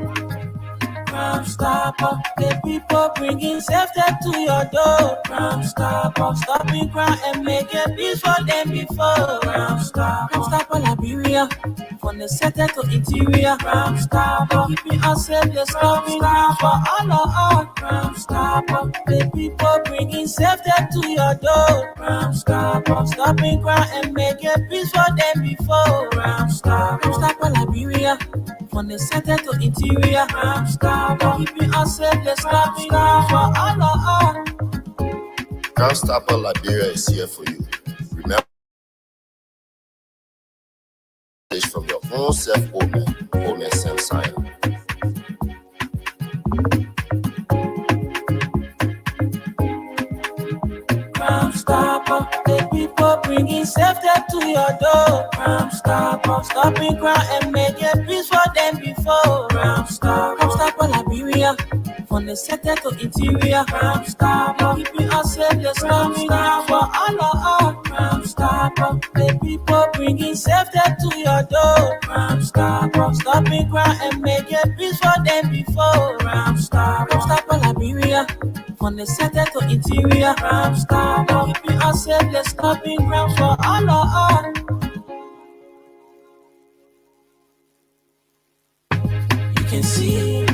Crime Stopper, the people bringing safety to your door. Crime Stopper, stopping crime and making peace for them before. Crime Stopper Liberia, from the center to interior. Crime Stopper, keeping us safe, the stopping crime for all of us. Crime Stopper, the people bringing safety to your door. Crime Stopper, stopping crime and making peace for them before. Crime Stopper Liberia, from the center to interior. Crime Stopper, keeping us safe, the stopping crime for all of us. Crime Stopper Liberia is here for you. Remember, from your own self-owned self-sign. Crime Stopper, the people bringing safety to your door. Crime Stopper, stopping crime and making peace for them before. Crime Stopper Liberia, from the center to interior. Crime Stopper, keeping us safe, the stopping crime for all of us. Crime Stopper, the people bringing safety to your door. Crime Stopper, stopping crime and making peace for them before. Crime Stopper Liberia, from the center to interior. Crime Stopper, keeping us safe, the stopping crime for all of us. You can see,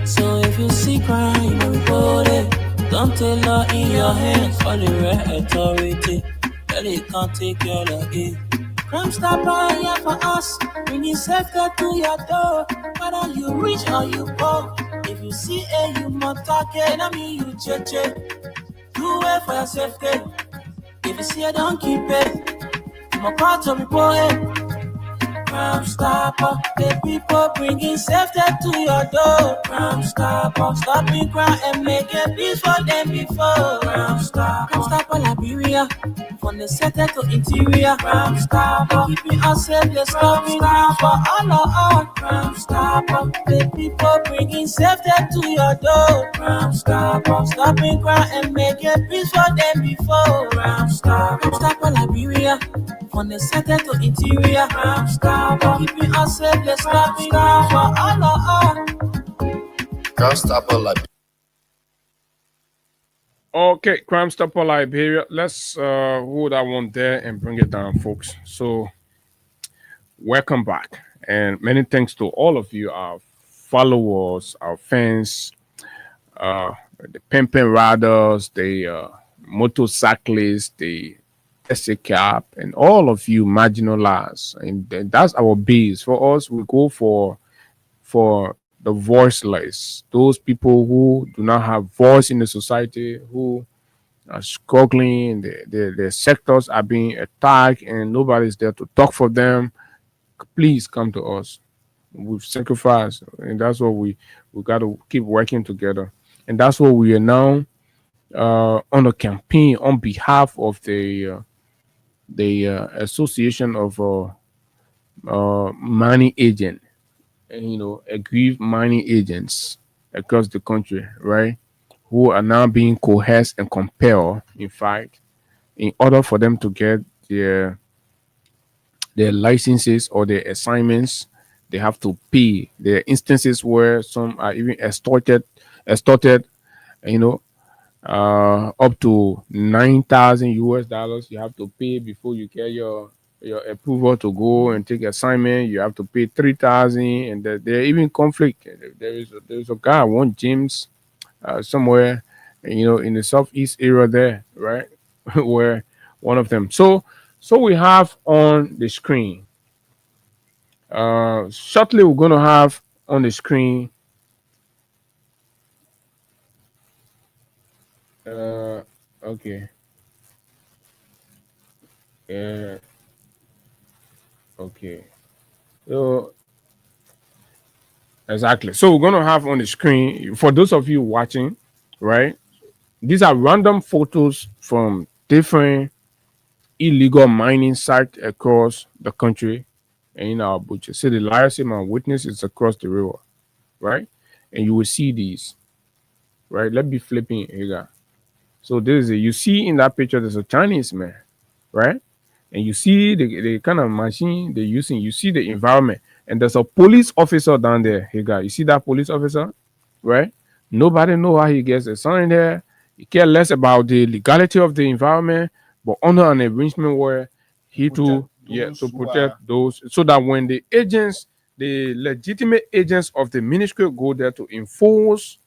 so if you see crime, report it. Don't take law in your hands, all the right authority. They can't take your law in. Crime Stopper here for us, bringing safety to your door. Whether you rich or you poor, if you see a human talking, I mean you check. Do it for your safety. If you see it, don't keep it. I'm a part of report it. Crime Stopper, the people bringing safety to your door. Crime Stopper, stopping crime and making peace for them before. Crime Stopper Liberia, from the center to interior. Crime Stopper, keeping us safe, the stopping crime for all of us. Crime Stopper, the people bringing safety to your door. Crime Stopper, stopping crime and making peace for them before. Crime Stopper Liberia, from the center to interior. Crime Stopper, keeping us safe, the stopping crime for all of us. Crime Stopper Liberia. Okay, Crime Stopper Liberia. Let's hold that one there and bring it down, folks. So, welcome back, and many thanks to all of you, our followers, our fans, the pimping riders, the motorcyclists, the SACAP, and all of you marginalized. And that's our base. For us, we go for the voiceless, those people who do not have voice in the society, who are struggling, their sectors are being attacked, and nobody's there to talk for them. Please come to us. We've sacrificed, and that's what we got to keep working together. And that's what we are now on a campaign on behalf of the Association of Mining Agent, aggrieved mining agents across the country, right? Who are now being coerced and compelled, in fact, in order for them to get their licenses or their assignments, they have to pay. There are instances where some are even extorted, up to $9,000 you have to pay before you get your approval to go and take assignment. You have to pay $3,000, and there are even conflict. There's a guy, one James, somewhere, in the southeast area there, right, where one of them. So we have on the screen. Shortly, we're going to have on the screen. Okay. Okay. So exactly. So we're gonna have on the screen for those of you watching, right? These are random photos from different illegal mining sites across the country and in our butcher. See the Liasim witness is across the river, right? And you will see these, right? Let's be flipping here. So you see in that picture, there's a Chinese man, right? And you see the kind of machine they're using. You see the environment, and there's a police officer down there. Hey, guy, you see that police officer, right? Nobody know how he gets assigned there. He care less about the legality of the environment, but under an arrangement where he to protect those, so that when the agents, the legitimate agents of the ministry go there to enforce,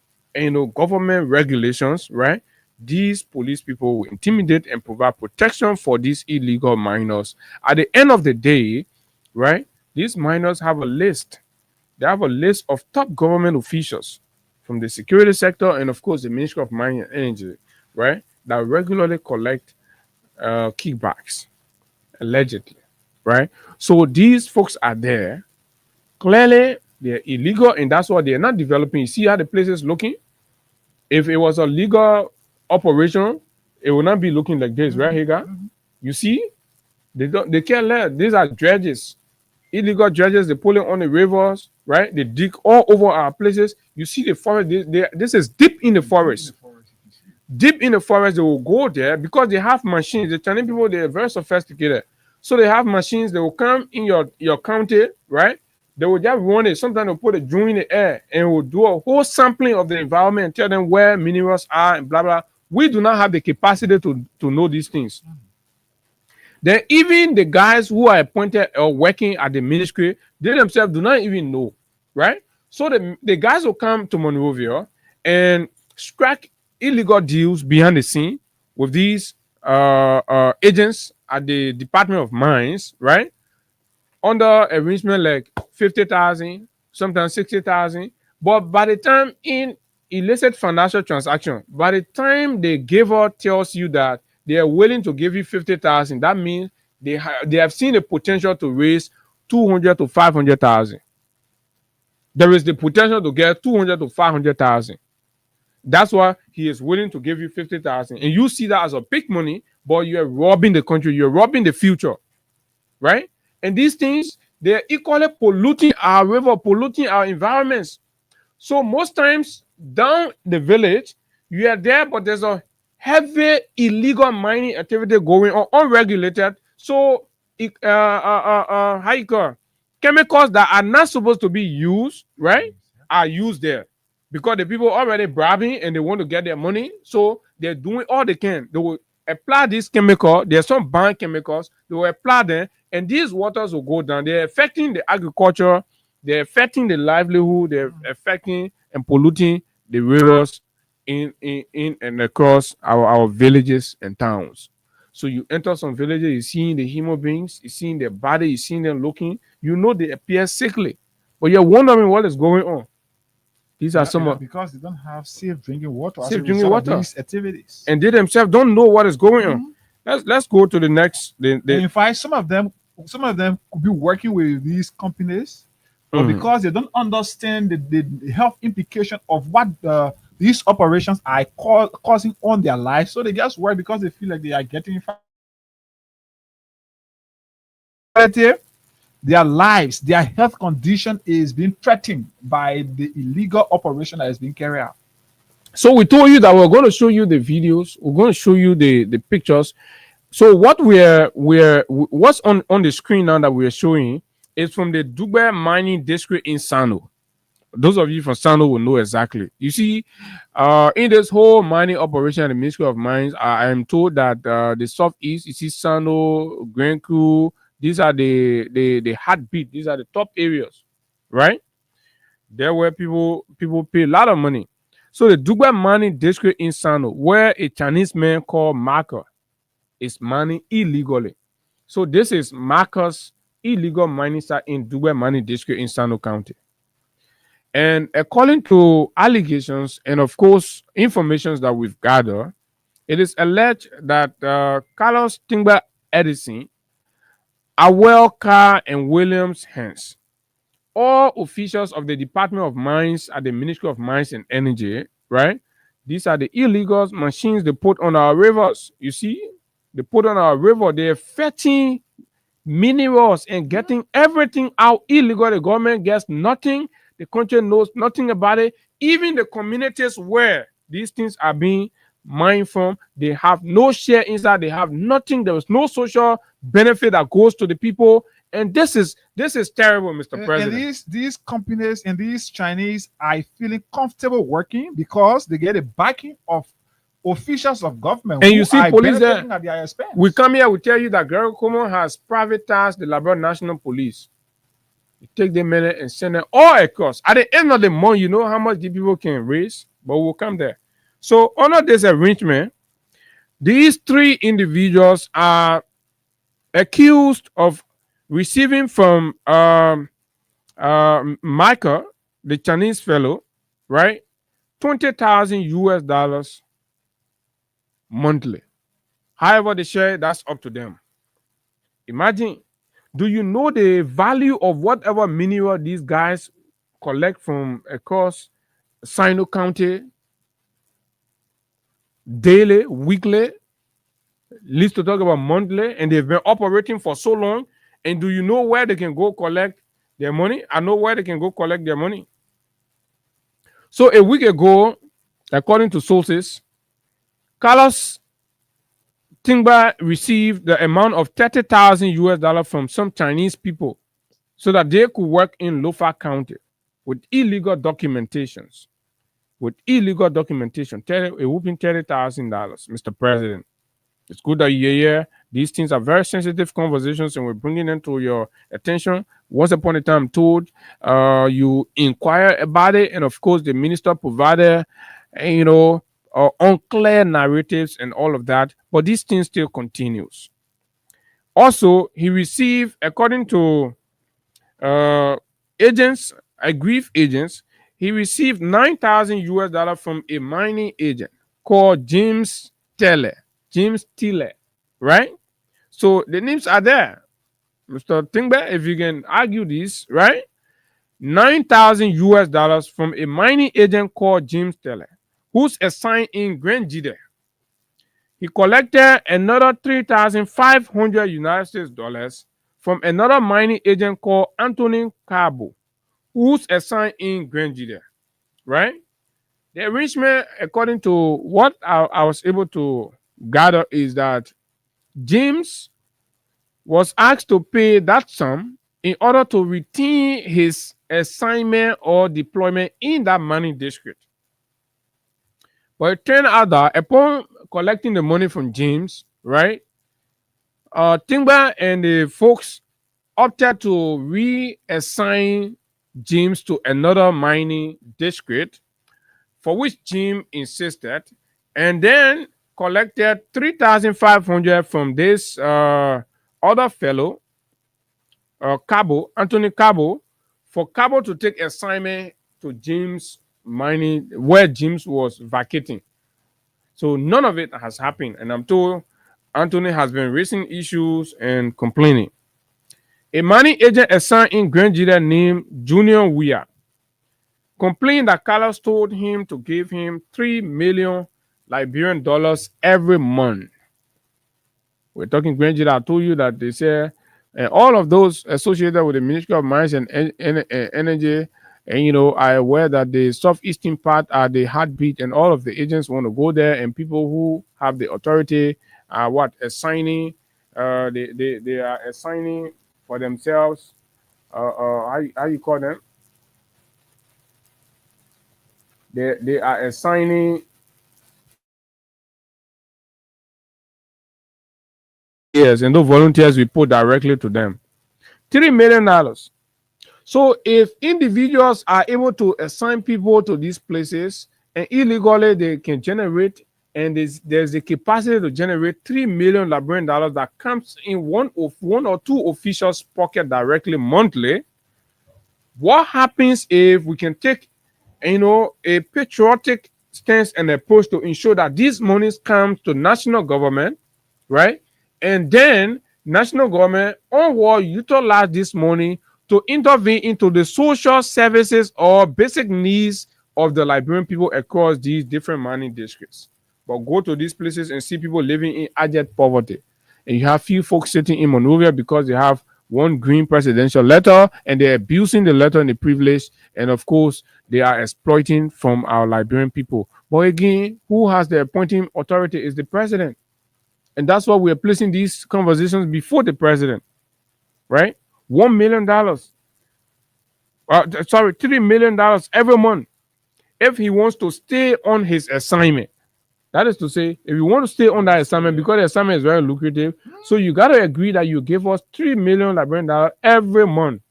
government regulations, right? These police people will intimidate and provide protection for these illegal miners. At the end of the day, right, these miners have a list. They have a list of top government officials from the security sector and, of course, the Ministry of Mining and Energy, right, that regularly collect kickbacks, allegedly, right? So these folks are there. Clearly, they're illegal, and that's why they're not developing. You see how the place is looking? If it was a legal operation, it will not be looking like this, right, Hagar? You see, they care less. These are dredges, illegal dredges. They pull it on the rivers, right? They dig all over our places. You see the forest. This is deep in the forest. Deep in the forest, they will go there because they have machines. The Chinese people, they are very sophisticated, so they have machines. They will come in your county, right? They will just run it. Sometimes they'll put a drone in the air and will do a whole sampling of the environment and tell them where minerals are and blah blah. We do not have the capacity to know these things. Then even the guys who are appointed or working at the ministry, they themselves do not even know, right? So the guys will come to Monrovia and strike illegal deals behind the scene with these agents at the Department of Mines, right? Under arrangement like 50,000, sometimes 60,000. But by the time in illicit financial transaction, by the time the giver tells you that they are willing to give you 50,000, that means they have seen the potential to raise 200 to 500,000. There is the potential to get 200 to 500,000. That's why he is willing to give you 50,000, and you see that as a big money, but you are robbing the country. You're robbing the future, right? And these things, they're equally polluting our river, polluting our environments. So most times down the village, you are there, but there's a heavy illegal mining activity going on, unregulated. So chemicals that are not supposed to be used, right, are used there. because the people already bribing and they want to get their money. So they're doing all they can. They will apply this chemical. There's some banned chemicals. They will apply them, and these waters will go down. They're affecting the agriculture. They're affecting the livelihood. They're affecting and polluting the rivers in and across our villages and towns. So you enter some villages, you're seeing the human beings, you're seeing their body, you're seeing them looking. You know they appear sickly, but you're wondering what is going on. These are some of because they don't have safe drinking water. Safe drinking water. These activities, and they themselves don't know what is going on. Let's go to the next. In fact, some of them could be working with these companies, but because they don't understand the health implication of what these operations are causing on their lives, so they just work because they feel like they are getting their lives, their health condition is being threatened by the illegal operation that is being carried out. So we told you that we're going to show you the videos, we're going to show you the pictures. So what what's on the screen now that we're showing is from the Dubai mining district in Sano. Those of you from Sano will know exactly. You see, in this whole mining operation at the Ministry of Mines, I am told that the southeast, you see Sano, Grand Crew, these are the heartbeat. These are the top areas, right? There where people pay a lot of money. So the Dubai mining district in Sano, where a Chinese man called Marker is mining illegally. So this is Marker's illegal mining site in Dubai mining district in Sano County. And according to allegations and of course information that we've gathered, it is alleged that Carlos Tingba Edison, Awel Carr, and Williams Hens, all officials of the Department of Mines at the Ministry of Mines and Energy, right? These are the illegal machines they put on our rivers. You see, they put on our river. They're fetching minerals and getting everything out illegal. The government gets nothing. The country knows nothing about it. Even the communities where these things are being mined from, they have no share inside. They have nothing. There is no social benefit that goes to the people. And this is terrible, Mr. President. And these companies and these Chinese are feeling comfortable working because they get a backing of officials of government. And you see police there. At their expense. We come here, we tell you that Gregory Cuomo has privatized the Liberia National Police. You take the money and send them all across. At the end of the month, you know how much the people can raise, but we'll come there. So under this arrangement, these three individuals are accused of receiving from Michael, the Chinese fellow, right, $20,000 monthly. However they share, that's up to them. Imagine, do you know the value of whatever mineral these guys collect from across Sino County daily, weekly, least to talk about monthly, and they've been operating for so long? And do you know where they can go collect their money? I know where they can go collect their money. So a week ago, according to sources, Carlos Tingba received the amount of $30,000 from some Chinese people so that they could work in Lofa County with illegal documentations. With illegal documentation, a whooping $30,000, Mr. President. It's good that you're here. These things are very sensitive conversations, and we're bringing them to your attention. Once upon a time, told you inquire about it, and of course, the minister provided, unclear narratives and all of that. But this thing still continues. Also, he received, according to agents, aggrieved agents, he received $9,000 from a mining agent called James Tiller, right? So the names are there. Mr. Tingba, if you can argue this, right? $9,000 from a mining agent called James Tiller, who's assigned in Grand Jide. He collected another $3,500 United States dollars from another mining agent called Anthony Cabo, who's assigned in Grand Jide, right? The arrangement, according to what I was able to gather, is that James was asked to pay that sum in order to retain his assignment or deployment in that mining district. But it turned out that upon collecting the money from James, right, Tingba and the folks opted to reassign James to another mining district, for which Jim insisted, and then collected 3,500 from this other fellow, Cabo, Anthony Cabo, for Cabo to take assignment to James mining where James was vacating. So none of it has happened, and I'm told Anthony has been raising issues and complaining. A mining agent assigned in Grand Jira named Junior Weir complained that Carlos told him to give him $3 million Liberian dollars every month. We're talking Grand Jira. I told you that they say all of those associated with the Ministry of Mines and Energy, and are aware that the southeastern part are the heartbeat, and all of the agents want to go there, and people who have the authority are assigning. They are assigning for themselves. How you call them? They are assigning. Yes, and those volunteers we put directly to them. $3 million. So if individuals are able to assign people to these places and illegally they can generate, and there's the capacity to generate $3 million Liberian dollars that comes in one or two officials' pocket directly monthly, what happens if we can take a patriotic stance and approach to ensure that these monies come to national government, right? And then national government will utilize this money to intervene into the social services or basic needs of the Liberian people across these different mining districts. But go to these places and see people living in abject poverty. And you have few folks sitting in Monrovia because they have one green presidential letter and they're abusing the letter and the privilege. And of course, they are exploiting from our Liberian people. But again, who has the appointing authority is the president. And that's why we're placing these conversations before the president, right? $1 million. $3 million every month if he wants to stay on his assignment. That is to say, if you want to stay on that assignment, because the assignment is very lucrative, so you got to agree that you give us $3 million Liberian dollars every month.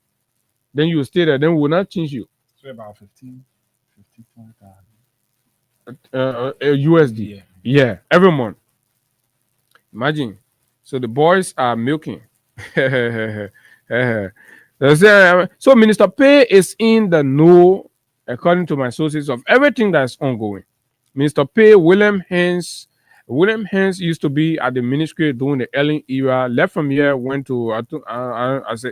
Then you stay there. Then we will not change you. So about 54,000 USD. Yeah, every month. Imagine. So the boys are milking. So Minister Pay is in the know, according to my sources, of everything that's ongoing. Minister Pay, William Hens used to be at the ministry during the Ellen era, left from here, went to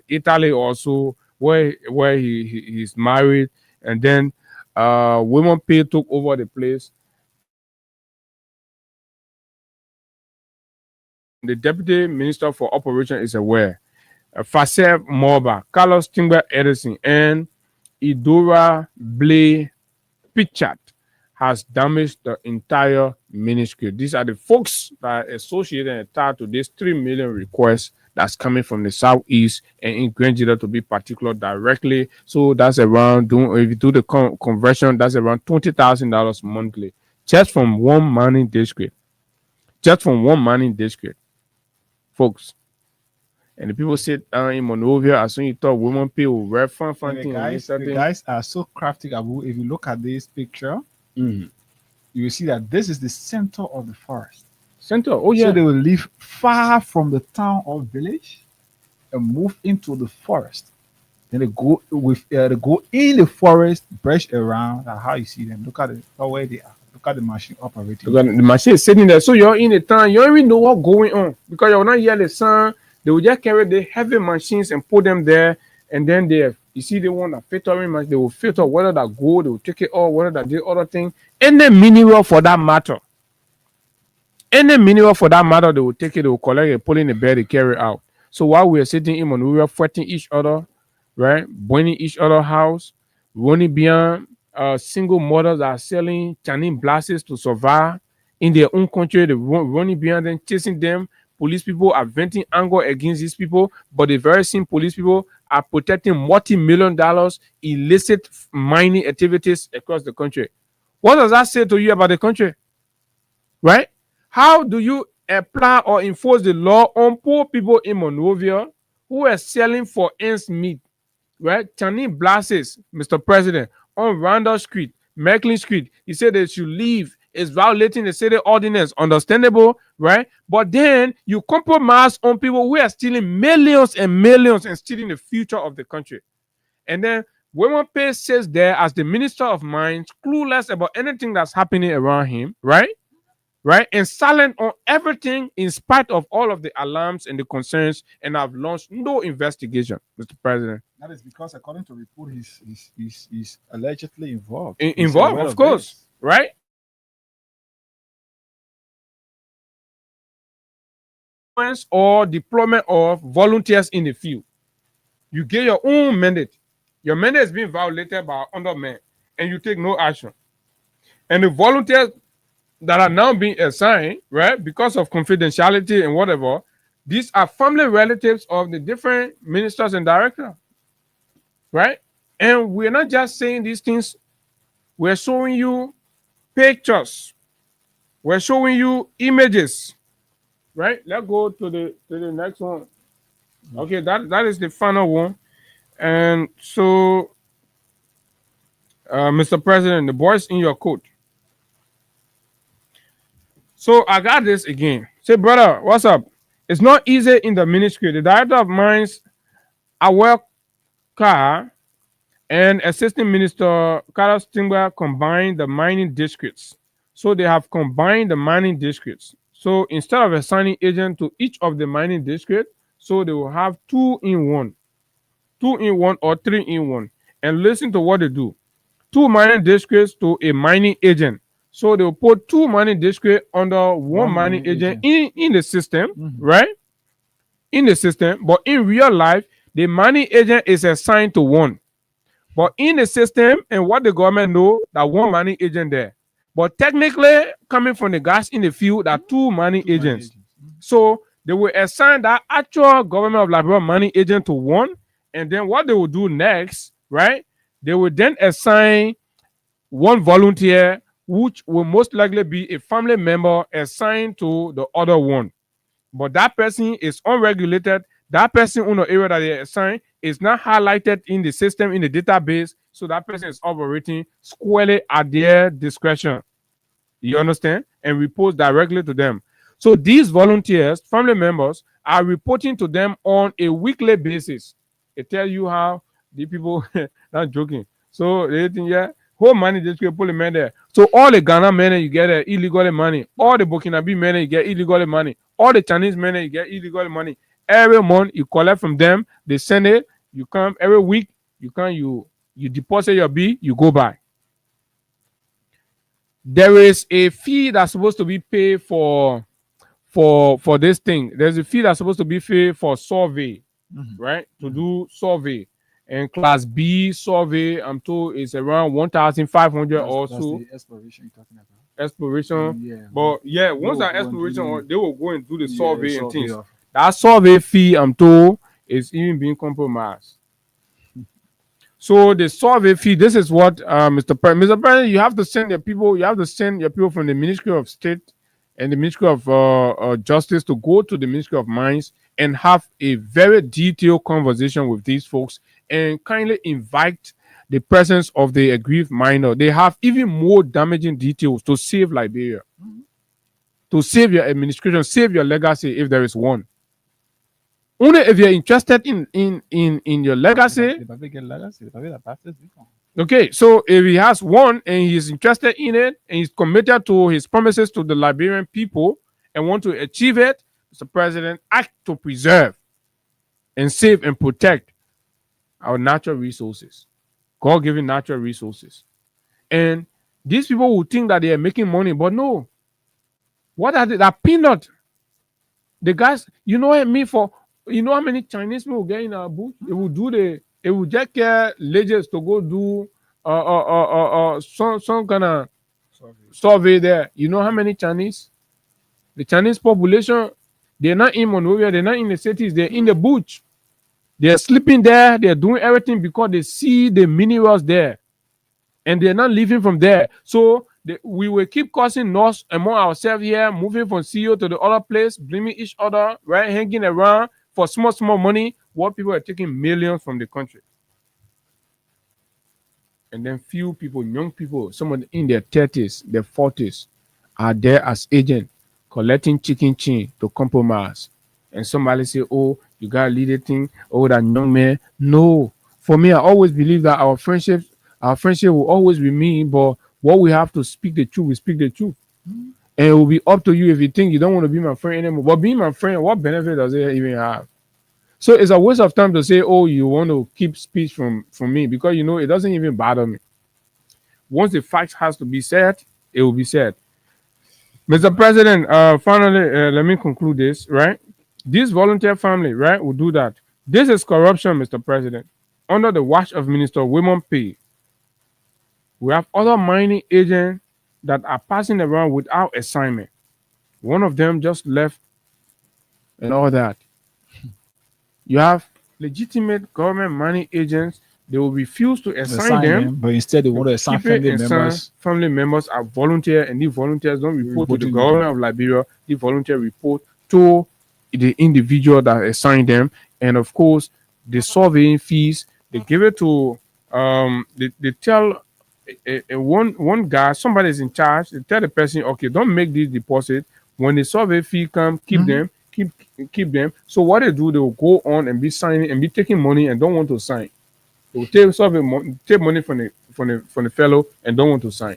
Italy also, where he's married, and then William Pay took over the place. The Deputy Minister for Operation is aware. Fasev Morba, Carlos Tingba Edison, and Idora Blay Pichat has damaged the entire ministry. These are the folks that are associated and tied to this 3 million request that's coming from the southeast and in Grand Jira, to be particular, directly. So that's around, if you do the conversion, that's around $20,000 monthly, just from one mining district. Just from one mining district, folks. And the people sit down in Monrovia, as soon as you thought women pay will wear fun thing. The guys are so crafty, Abu. If you look at this picture, you will see that this is the center of the forest. Center, oh yeah. So they will live far from the town or village and move into the forest. Then they go in the forest, brush around. That's how you see them. Look at where they are. Look at the machine operating. The machine is sitting there. So you're in the town, you don't even know what's going on because you're not hear the sound. They will just carry the heavy machines and put them there, and then you see the one that filtering machine, they will filter whether that gold, they will take it off, whether that the other thing, any mineral for that matter. Any mineral for that matter, they will take it, they will collect it, put in the bed, they carry out. So while we are sitting in Monrovia, fighting each other, right, burning each other house, running beyond single mothers are selling Chinese blasts to survive in their own country, they running behind them, chasing them, police people are venting anger against these people, but the very same police people are protecting multi-million dollars illicit mining activities across the country. What does that say to you about the country? Right? How do you apply or enforce the law on poor people in Monrovia who are selling for ends meat? Right? Channing Blasses, Mr. President, on Randall Street, Macklin Street, he said they should leave. It's violating the city ordinance. Understandable, right? But then you compromise on people who are stealing millions and millions and stealing the future of the country. And then Wayman Pace says there as the Minister of Mines, clueless about anything that's happening around him, right? Right? And silent on everything in spite of all of the alarms and the concerns, and have launched no investigation, Mr. President. That is because, according to report, he's allegedly involved. Involved, of course, right? Or deployment of volunteers in the field. You get your own mandate. Your mandate is being violated by undermen, and you take no action. And the volunteers that are now being assigned, right, because of confidentiality and whatever, these are family relatives of the different ministers and directors, right? And we're not just saying these things, we're showing you pictures, we're showing you images, right? Let's go to the next one. Okay, that is the final one. And so, Mr. President, the boys in your coat. So I got this again. Say, brother, what's up? It's not easy in the ministry. The director of mines, Awel Carr, and Assistant Minister Carlos Timber combined the mining districts. So they have combined the mining districts. So instead of assigning agent to each of the mining districts, so they will have 2 in 1. 2 in 1 or 3 in 1. And listen to what they do. 2 mining districts to a mining agent. So they will put 2 mining districts under one mining agent in the system, right? In the system. But in real life, the mining agent is assigned to 1. But in the system, and what the government know, that 1 mining agent there. But technically, coming from the guys in the field, there are 2 mining agents. So they will assign that actual government of Liberia mining agent to 1. And then what they will do next, right? They will then assign 1 volunteer, which will most likely be a family member assigned to the other 1. But that person is unregulated. That person in the area that they assign is not highlighted in the system, in the database. So that person is operating squarely at their discretion. You understand? And reports directly to them. So these volunteers, family members, are reporting to them on a weekly basis. They tell you how the people, not joking. So they think, yeah, whole money just put the men there. So all the Ghana men you get illegal money. All the Burkinabe men you get illegal money. All the Chinese men you get illegal money. Every month you collect from them, they send it. You come every week. You come, you deposit your bill. You go by. There is a fee that's supposed to be paid for this thing. There's a fee that's supposed to be paid for survey, right? To do survey. And class B survey, I'm told, is around 1,500 or so. The exploration you're talking about. Exploration. Yeah. But yeah, once that exploration, they will go and do the survey and things. Of. That survey fee, I'm told, is even being compromised. So the survey fee, this is what Mr. President, you have to send your people, from the Ministry of State and the Ministry of Justice to go to the Ministry of Mines and have a very detailed conversation with these folks and kindly invite the presence of the aggrieved minor. They have even more damaging details to save Liberia, to save your administration, save your legacy if there is one. Only if you're interested in your legacy. Okay, so if he has one and he's interested in it and he's committed to his promises to the Liberian people and want to achieve it, Mr. President, act to preserve and save and protect our natural resources, God-given natural resources. And these people will think that they are making money, but no. What are they? That peanut. The guys, you know what I mean? You know how many Chinese people get in our booth? They will just get legends to go do some kind of survey there. You know how many Chinese? The Chinese population They're not in Monrovia. They're not in the cities. They're in the bush. They're sleeping there. They're doing everything because they see the minerals there, and they're not leaving from there. So we will keep causing loss among ourselves here, moving from CEO to the other place, blaming each other, right, hanging around for small money, while people are taking millions from the country. And then few people, young people, someone in their 30s, their 40s, are there as agents collecting chicken chin to compromise. And somebody say, oh, you got to lead a thing, oh, that young man. No. For me, I always believe that our friendship will always remain, but what we have to speak the truth, we speak the truth. And it will be up to you if you think you don't want to be my friend anymore. But being my friend, what benefit does it even have? So it's a waste of time to say, oh, you want to keep speech from me, because you know it doesn't even bother me. Once the fact has to be said, it will be said. Mr. President, finally, let me conclude this, right? This volunteer family, right, will do that. This is corruption, Mr. President. Under the watch of Minister Wilmon P., we have other mining agents that are passing around without assignment. One of them just left and all that. You have legitimate government mining agents. They will refuse to assign them, but instead they want to assign family members. Family members are volunteer, and these volunteers don't report to the government of Liberia. The volunteer report to the individual that assigned them, and of course, the surveying fees they give it to. They tell one guy, somebody is in charge. They tell the person, okay, don't make this deposit. When the survey fee come, keep them. Keep them. So what they do, they will go on and be signing and be taking money and don't want to sign. They will take money from the fellow and don't want to sign.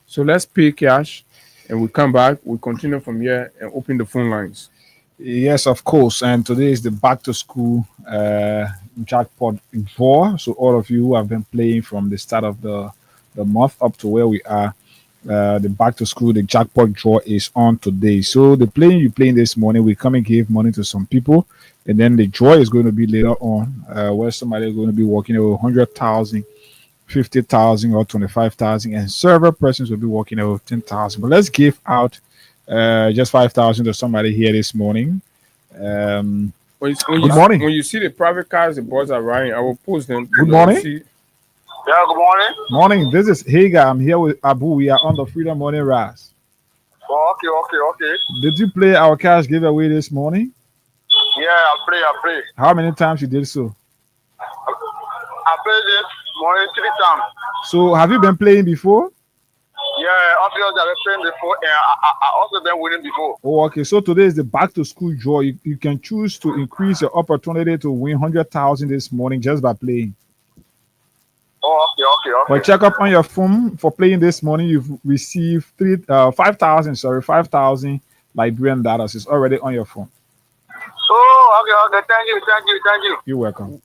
So let's pay cash, and we come back. We continue from here and open the phone lines. Yes, of course. And today is the back to school jackpot draw. So all of you who have been playing from the start of the month up to where we are, the back to school, the jackpot draw is on today. So the playing you playing this morning, we come and give money to some people, and then the draw is going to be later on, where somebody is going to be walking over 100,000, 50,000, or 25,000, and several persons will be walking over 10,000. But let's give out just 5,000 to somebody here this morning. Good morning. When you see the private cars the boys are riding, I will post them. Good morning. Yeah, good morning. Morning. This is Hagar. I'm here with Abu. We are on the Freedom Morning Rise. Oh, okay. Did you play our cash giveaway this morning? Yeah, I play. How many times you did so? I played this morning 3 times. So have you been playing before? Yeah, obviously I've been playing before, and I also been winning before. Oh, okay. So today is the back to school draw. You can choose to increase your opportunity to win 100,000 this morning just by playing. Oh, okay. But check up on your phone for playing this morning. You've received 5,000 Liberian dollars. It's already on your phone. Oh, okay. Thank you. You're welcome.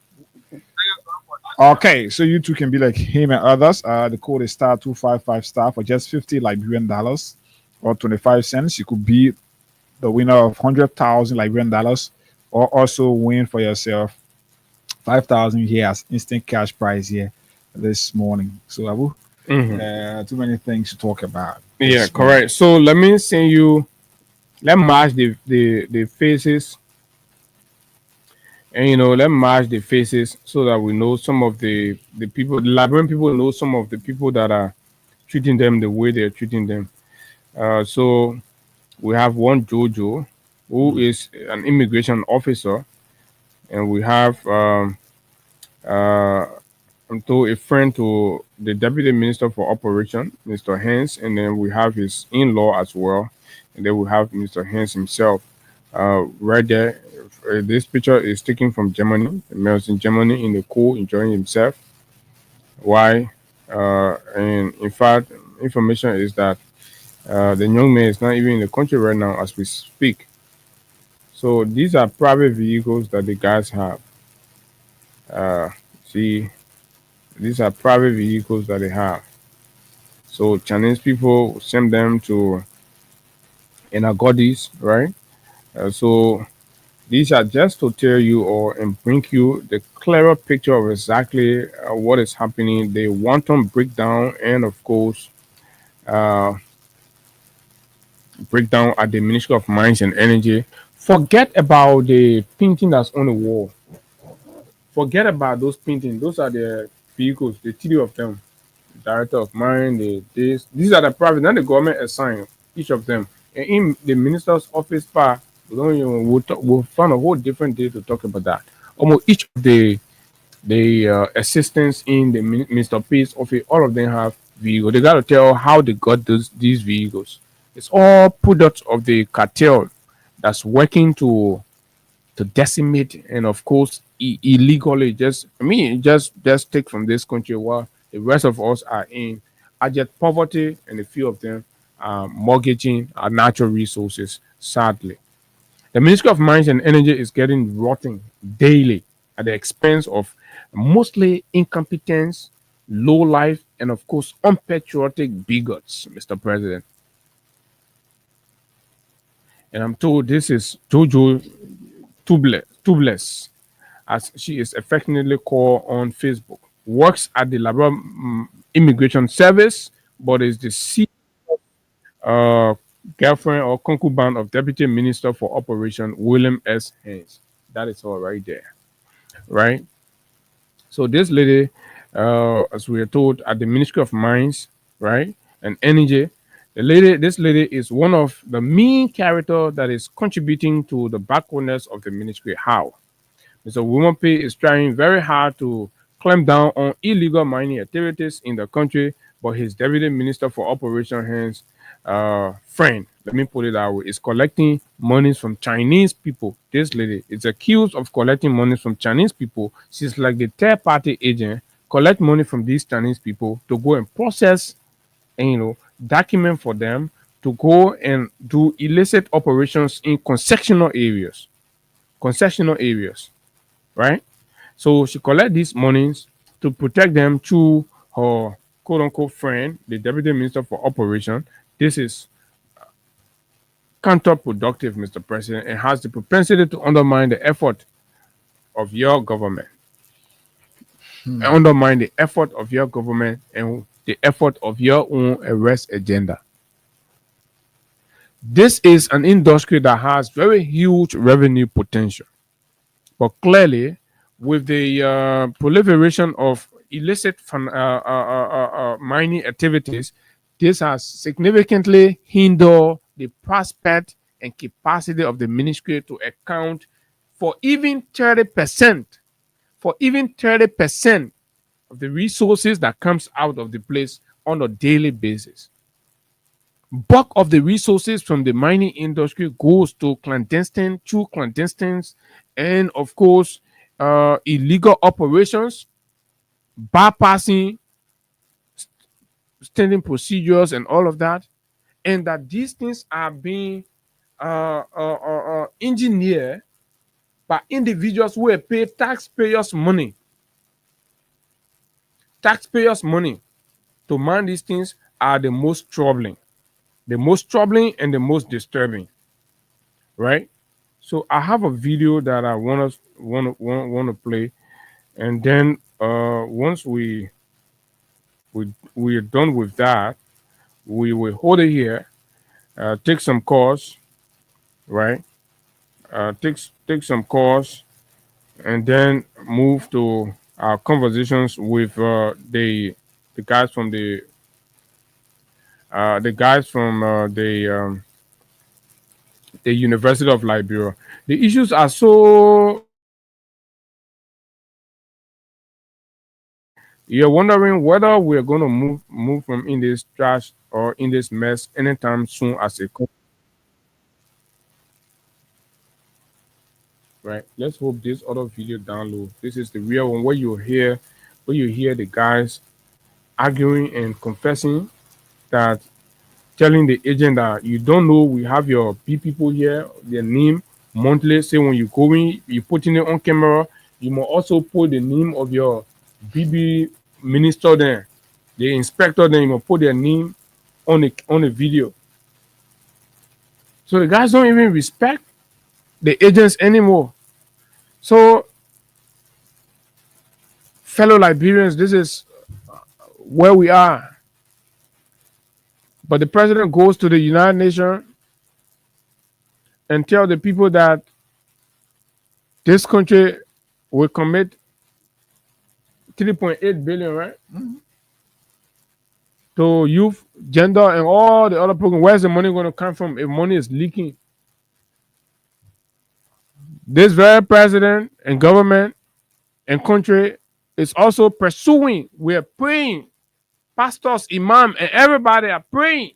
Okay, so you too can be like him and others. The code is *255* for just 50 Liberian dollars or 25 cents. You could be the winner of 100,000 Liberian dollars, or also win for yourself 5,000 here as instant cash prize here this morning. So Abu, too many things to talk about. Yeah, correct. So let me send you. Let's match the faces, and let's match the faces so that we know some of the people. The Liberian people know some of the people that are treating them the way they're treating them. So we have one Jojo, who is an immigration officer, and we have a friend to the Deputy Minister for Operation, Mr. Hens, and then we have his in-law as well, and then we have Mr. Hens himself. Right there, this picture is taken from Germany. The man is in Germany in the cool, enjoying himself. Why? And in fact, information is that the young man is not even in the country right now as we speak. So these are private vehicles that the guys have. See, these are private vehicles that they have. So Chinese people send them to Inagodis, right? So these are just to tell you and bring you the clearer picture of exactly what is happening, the wanton breakdown, and of course, breakdown at the Ministry of Mines and Energy Forget about the painting that's on the wall. Forget about those paintings. Those are the vehicles, the three of them. The director of mine, these are the private, not the government assigned, each of them. And in the minister's office part, we'll find a whole different day to talk about that. Almost each of the assistants in the Mr. P's office, all of them have vehicles. They got to tell how they got these vehicles. It's all products of the cartel that's working to decimate and of course illegally just take from this country while the rest of us are in abject poverty, and a few of them are mortgaging our natural resources. Sadly, the Ministry of Mines and Energy is getting rotten daily at the expense of mostly incompetence, low life, and of course unpatriotic bigots, Mr. President. And I'm told this is Jojo Tubeless, as she is affectionately called on Facebook, works at the Liberia Immigration Service, but is the girlfriend or concubine of Deputy Minister for Operation William S. Haynes. That is all right there, right? So this lady, as we are told, at the Ministry of Mines, right, and Energy, this lady is one of the main character that is contributing to the backwardness of the ministry. How? Mr. Womapi is trying very hard to clamp down on illegal mining activities in the country, but his Deputy Minister for Operation Hands friend, let me put it that way, is collecting monies from Chinese people. This lady is accused of collecting money from Chinese people. She's like the third-party agent, collect money from these Chinese people to go and process and document for them to go and do illicit operations in concessional areas, right? So she collect these monies to protect them through her quote-unquote friend, the Deputy Minister for Operation. This is counterproductive, Mr. President, and has the propensity to undermine the effort of your government. Undermine the effort of your government and the effort of your own arrest agenda. This is an industry that has very huge revenue potential, but clearly, with the proliferation of illicit mining activities, this has significantly hindered the prospect and capacity of the ministry to account for even 30%, of the resources that comes out of the place on a daily basis. Bulk of the resources from the mining industry goes to clandestines, and of course, illegal operations, bypassing standing procedures and all of that, and that these things are being engineered by individuals who are paid taxpayers' money to mine these things are the most troubling and the most disturbing, right? So I have a video that I want to play, and then once we are done with that, we will hold it here, take some calls, right? Take some calls, and then move to our conversations with the guys from the University of Liberia. The issues are so. You're wondering whether we're going to move from in this trash or in this mess anytime soon as a country. Right. Let's hope this other video download. This is the real one where you hear the guys arguing and confessing that, telling the agent that you don't know we have your B people here, their name monthly. Say when you go in, you put in it on camera. You must also put the name of your BB minister there, the inspector there. You must put their name on the video. So the guys don't even respect the agents anymore. So, fellow Liberians, this is where we are. But the president goes to the United Nations and tell the people that this country will commit 3.8 billion, right? To youth, gender, and all the other programs. Where's the money going to come from if money is leaking? This very president and government and country is also pursuing. We are praying. Pastors, imam, and everybody are praying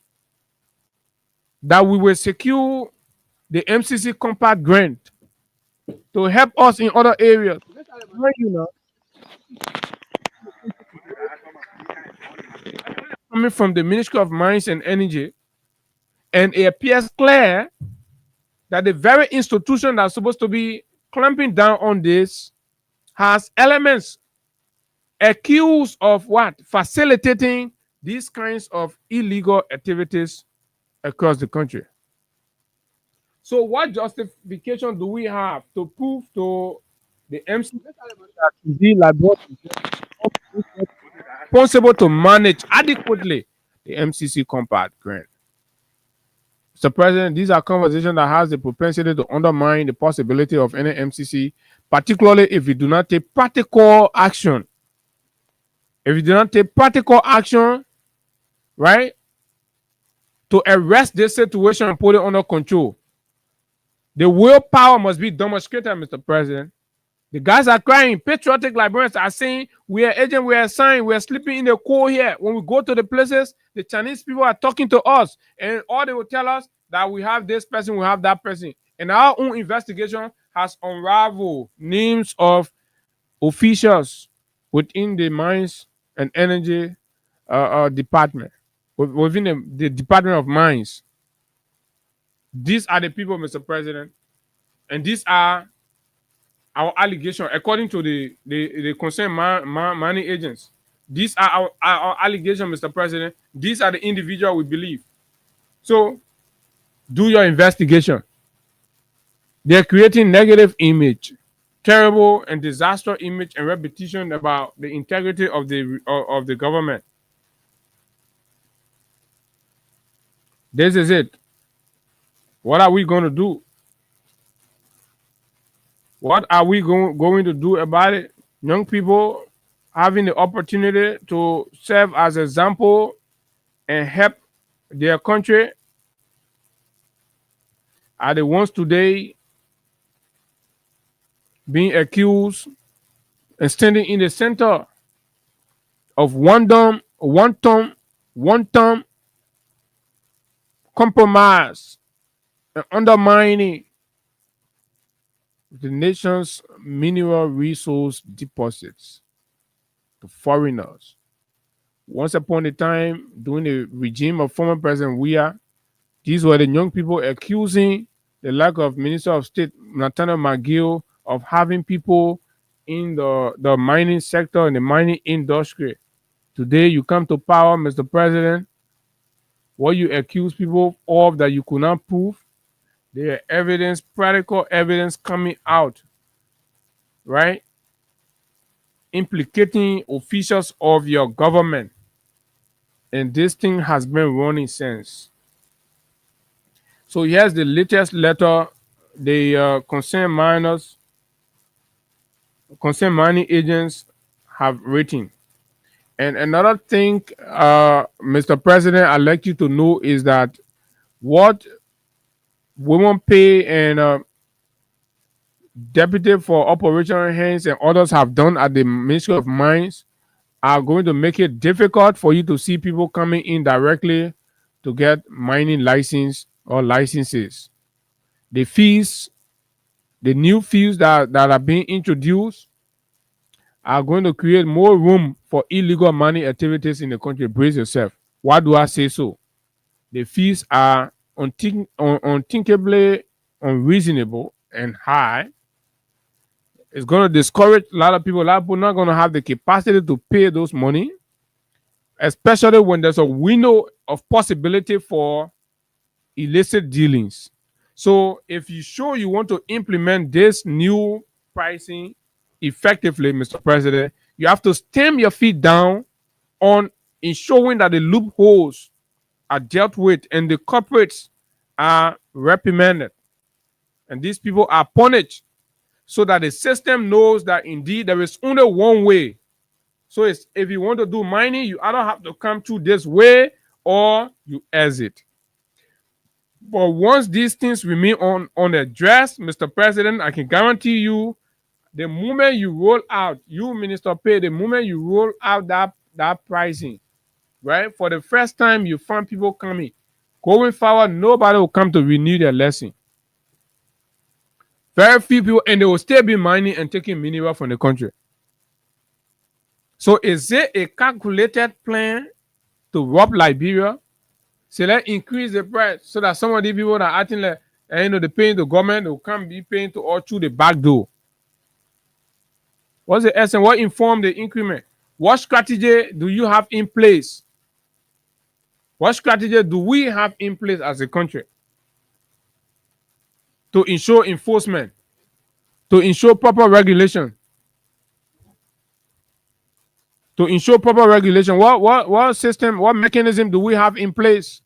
that we will secure the MCC Compact grant to help us in other areas. Coming from the Ministry of Mines and Energy, and it appears clear that the very institution that's supposed to be clamping down on this has elements accused of what? Facilitating these kinds of illegal activities across the country. So what justification do we have to prove to the MC that the laboratory is responsible to manage adequately the MCC Compact grant? Mr. President, these are conversations that has the propensity to undermine the possibility of any MCC, particularly if we do not take practical action. If we do not take practical action, right, to arrest this situation and put it under control, the willpower must be demonstrated, Mr. President. The guys are crying. Patriotic librarians are saying, we are agent, we are assigned, we are sleeping in the cold here. When we go to the places, the Chinese people are talking to us, and all they will tell us that we have this person, we have that person. And our own investigation has unraveled names of officials within the Mines and Energy department, within the Department of Mines. These are the people, Mr. President, and these are our allegations according to the concerned mining agents. These are our allegations, Mr. President. These are the individuals we believe. So do your investigation. They're creating negative image, terrible and disastrous image and reputation about the integrity of the government. This is it. What are we going to do? What are we going to do about it? Young people having the opportunity to serve as example and help their country are the ones today being accused and standing in the center of one-term compromise and undermining the nation's mineral resource deposits to foreigners. Once upon a time, during the regime of former President Weah, these were the young people accusing the lack of Minister of State Nathaniel McGill of having people in the mining sector and the mining industry. Today, you come to power, Mr. President. What you accuse people of that you could not prove, there are evidence, practical evidence coming out, right? Implicating officials of your government. And this thing has been running since. So here's the latest letter the concerned mining agents have written. And another thing, Mr. President, I'd like you to know is that what Women Pay and Deputy for Operational Hands and others have done at the Ministry of Mines are going to make it difficult for you to see people coming in directly to get mining license or licenses. The fees, the new fees that are being introduced are going to create more room for illegal mining activities in the country. Brace yourself. Why do I say so? The fees are unthinkably unreasonable and high. It's going to discourage a lot of people. A lot of people not going to have the capacity to pay those money, especially when there's a window of possibility for illicit dealings. So if you show you want to implement this new pricing effectively, Mr. President, you have to stamp your feet down on ensuring that the loopholes are dealt with and the corporates are reprimanded. And these people are punished so that the system knows that indeed there is only one way. So it's, if you want to do mining, you either have to come through this way or you exit. But once these things remain unaddressed, Mr. President, I can guarantee you, the moment you roll out, you, Minister Pay, the moment you roll out that pricing, right? For the first time, you find people coming. Going forward, nobody will come to renew their lesson. Very few people, and they will still be mining and taking mineral from the country. So is it a calculated plan to rob Liberia? So let's increase the price so that some of the people that are acting like, they're paying the government, they'll come be paying to all through the back door. What's the essence? What informed the increment? What strategy do you have in place? What strategy do we have in place as a country to ensure enforcement, to ensure proper regulation? To ensure proper regulation, what system, what mechanism do we have in place?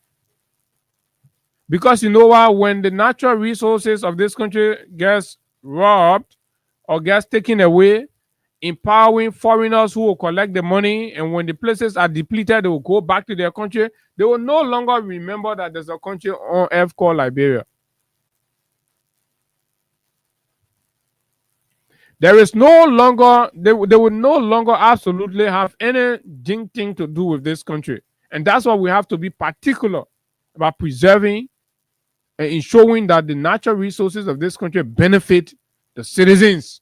Because you know what, when the natural resources of this country gets robbed or gets taken away, empowering foreigners who will collect the money, and when the places are depleted, they will go back to their country. They will no longer remember that there's a country on earth called Liberia. There is no longer, they will no longer absolutely have anything to do with this country. And that's why we have to be particular about preserving and ensuring that the natural resources of this country benefit the citizens.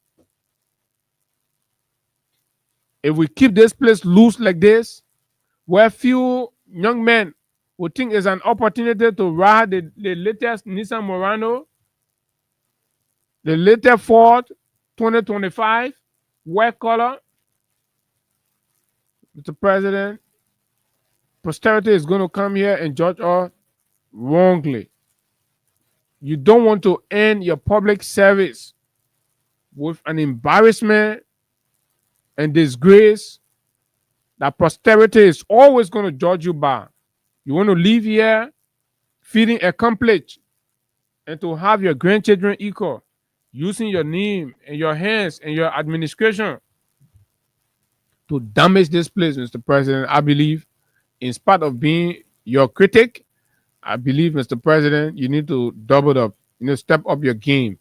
If we keep this place loose like this, where few young men would think it's an opportunity to ride the latest Nissan Murano, the latest Ford 2025, white color, Mr. President, posterity is going to come here and judge us wrongly. You don't want to end your public service with an embarrassment and disgrace that posterity is always going to judge you by. You want to live here feeling accomplished and to have your grandchildren equal, using your name and your hands and your administration to damage this place, Mr. President. I believe, in spite of being your critic, I believe, Mr. President, you need to double up, step up your game.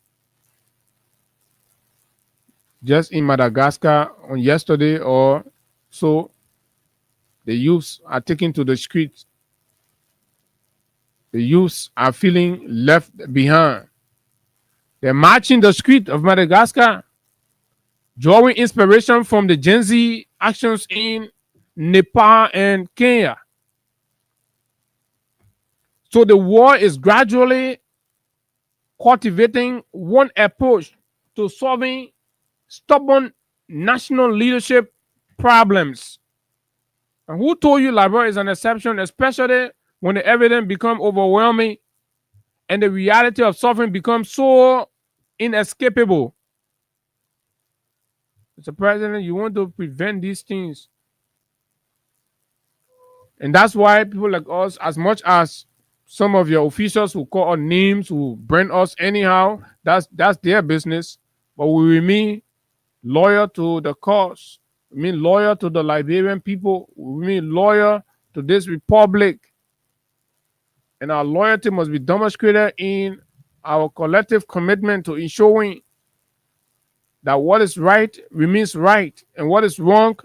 Just in Madagascar on yesterday or so, the youths are taken to the streets. The youths are feeling left behind. They're marching the street of Madagascar, drawing inspiration from the Gen Z actions in Nepal and Kenya. So the war is gradually cultivating one approach to solving stubborn national leadership problems. And who told you Liberia is an exception, especially when the evidence becomes overwhelming and the reality of suffering becomes so inescapable? Mr. President, you want to prevent these things. And that's why people like us, as much as some of your officials who call us names, who brand us anyhow, that's their business. But we remain loyal to the cause. We remain loyal to the Liberian people. We remain loyal to this republic. And our loyalty must be demonstrated in our collective commitment to ensuring that what is right remains right and what is wrong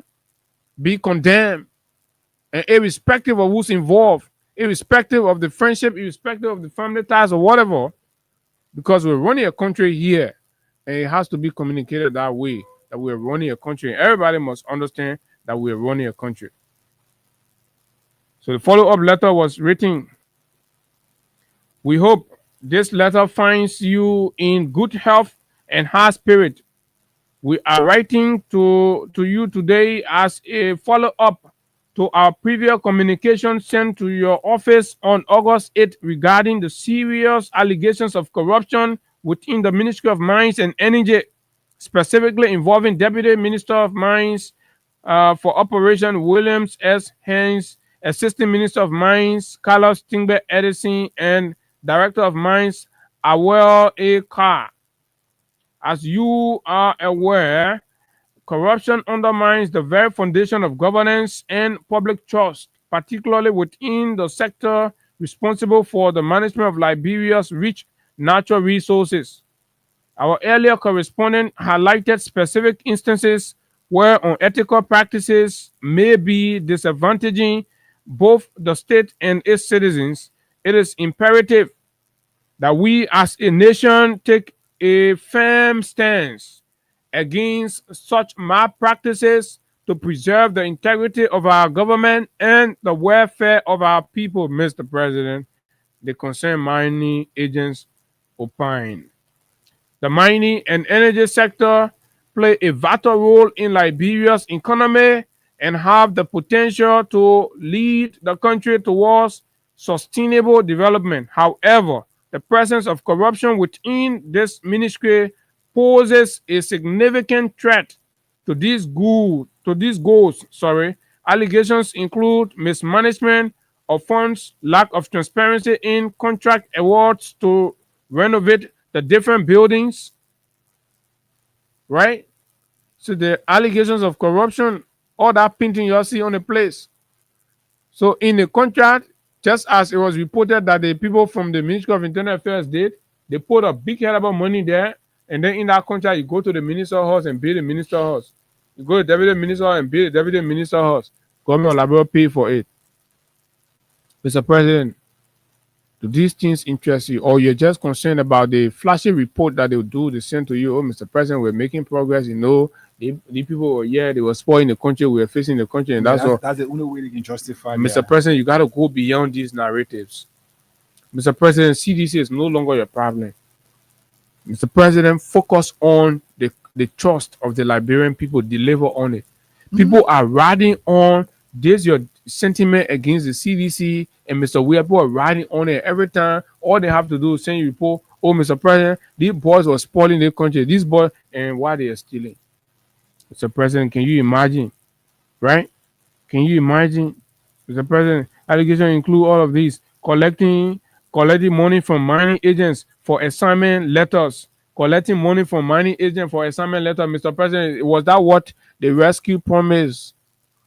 be condemned. And irrespective of who's involved, irrespective of the friendship, irrespective of the family ties or whatever, because we're running a country here and it has to be communicated that way, that we're running a country. Everybody must understand that we're running a country. So the follow-up letter was written. We hope this letter finds you in good health and high spirit. We are writing to you today as a follow-up to our previous communication sent to your office on August 8th regarding the serious allegations of corruption within the Ministry of Mines and Energy, specifically involving Deputy Minister of Mines for Operation Williams S. Haynes, Assistant Minister of Mines Carlos Tingbe Edison, and Director of Mines Awel A. Carr. As you are aware, corruption undermines the very foundation of governance and public trust, particularly within the sector responsible for the management of Liberia's rich natural resources. Our earlier correspondent highlighted specific instances where unethical practices may be disadvantaging both the state and its citizens. It is imperative that we as a nation take a firm stance against such malpractices to preserve the integrity of our government and the welfare of our people, Mr. President, the concerned mining agents opine. The mining and energy sector play a vital role in Liberia's economy and have the potential to lead the country towards sustainable development. However, the presence of corruption within this ministry poses a significant threat to these goals. Allegations include mismanagement of funds, lack of transparency in contract awards to renovate the different buildings, right? So the allegations of corruption, all that painting you see on the place. So in the contract, just as it was reported that the people from the Ministry of Internal Affairs did, they put a big head of money there, and then in that contract, you go to the minister's house and build the minister's house. You go to the deputy minister's house and build the deputy minister's house. Government of Liberia pay for it. Mr. President, do these things interest you, or you're just concerned about the flashy report that they'll do, they send to you? Oh, Mr. President, we're making progress. You know, the people were they were spoiling the country, we're facing the country, and that's all. That's the only way they can justify. Mr. President, you got to go beyond these narratives. Mr. President, CDC is no longer your problem. Mr. President, focus on the trust of the Liberian people, deliver on it. People are riding on this, your sentiment against the CDC and Mr. Weapo are riding on it every time. All they have to do is send you a report. Oh, Mr. President, these boys were spoiling the country. These boys, and why they are stealing. Mr. President, can you imagine? Right? Can you imagine? Mr. President, allegations include all of these. Collecting money from mining agents for assignment letters. Collecting money from mining agents for assignment letters. Mr. President, was that what the rescue promised?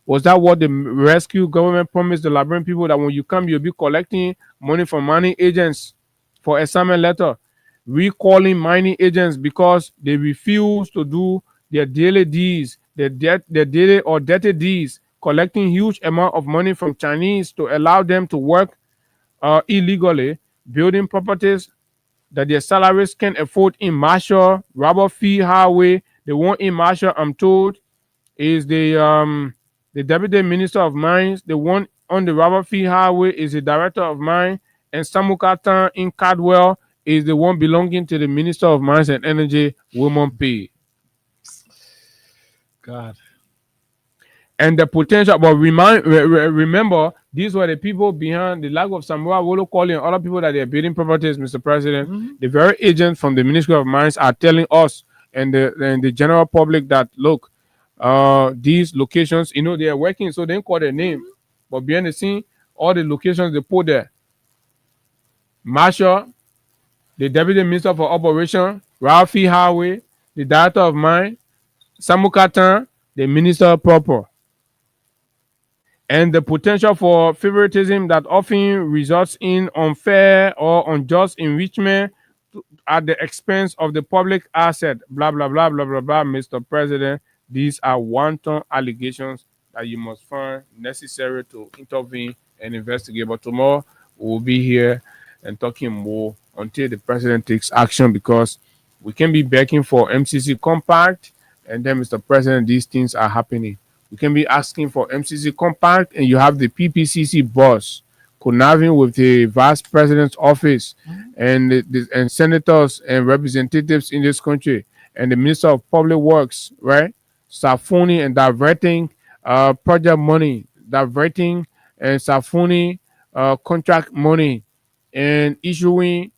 Was that what the rescue government promised the Liberian people, that when you come, you'll be collecting money from mining agents for assignment letter, recalling mining agents because they refuse to do their daily deeds, their daily or dirty deeds, collecting huge amount of money from Chinese to allow them to work illegally, building properties that their salaries can't afford in Marshall, Rubber Fee Highway. The one in Marshall, I'm told, is the Deputy Minister of Mines. The one on the Rubber Fee Highway is the Director of Mines, and Samukatan in Caldwell is the one belonging to the Minister of Mines and Energy, Wilmon P. God. And the potential, but remember, these were the people behind the lack of Samoa Wolo calling and other people that they're building properties, Mr. President. The very agents from the Ministry of Mines are telling us and the general public that, look, these locations, you know, they are working, so they didn't call their name. But behind the scene, all the locations they put there. Marshall, the Deputy Minister for Operation, Ralphie Highway, the Director of Mine, Samukatan, the Minister proper. And the potential for favoritism that often results in unfair or unjust enrichment at the expense of the public asset. Blah, blah, blah, blah, blah, blah, Mr. President. These are wanton allegations that you must find necessary to intervene and investigate. But tomorrow we'll be here and talking more until the president takes action, because we can be begging for MCC compact, and then, Mr. President, these things are happening. We can be asking for MCC compact, and you have the PPCC boss conniving with the vice president's office and and senators and representatives in this country and the Minister of Public Works, right? Safuni and diverting project money, diverting and Safuni contract money, and issuing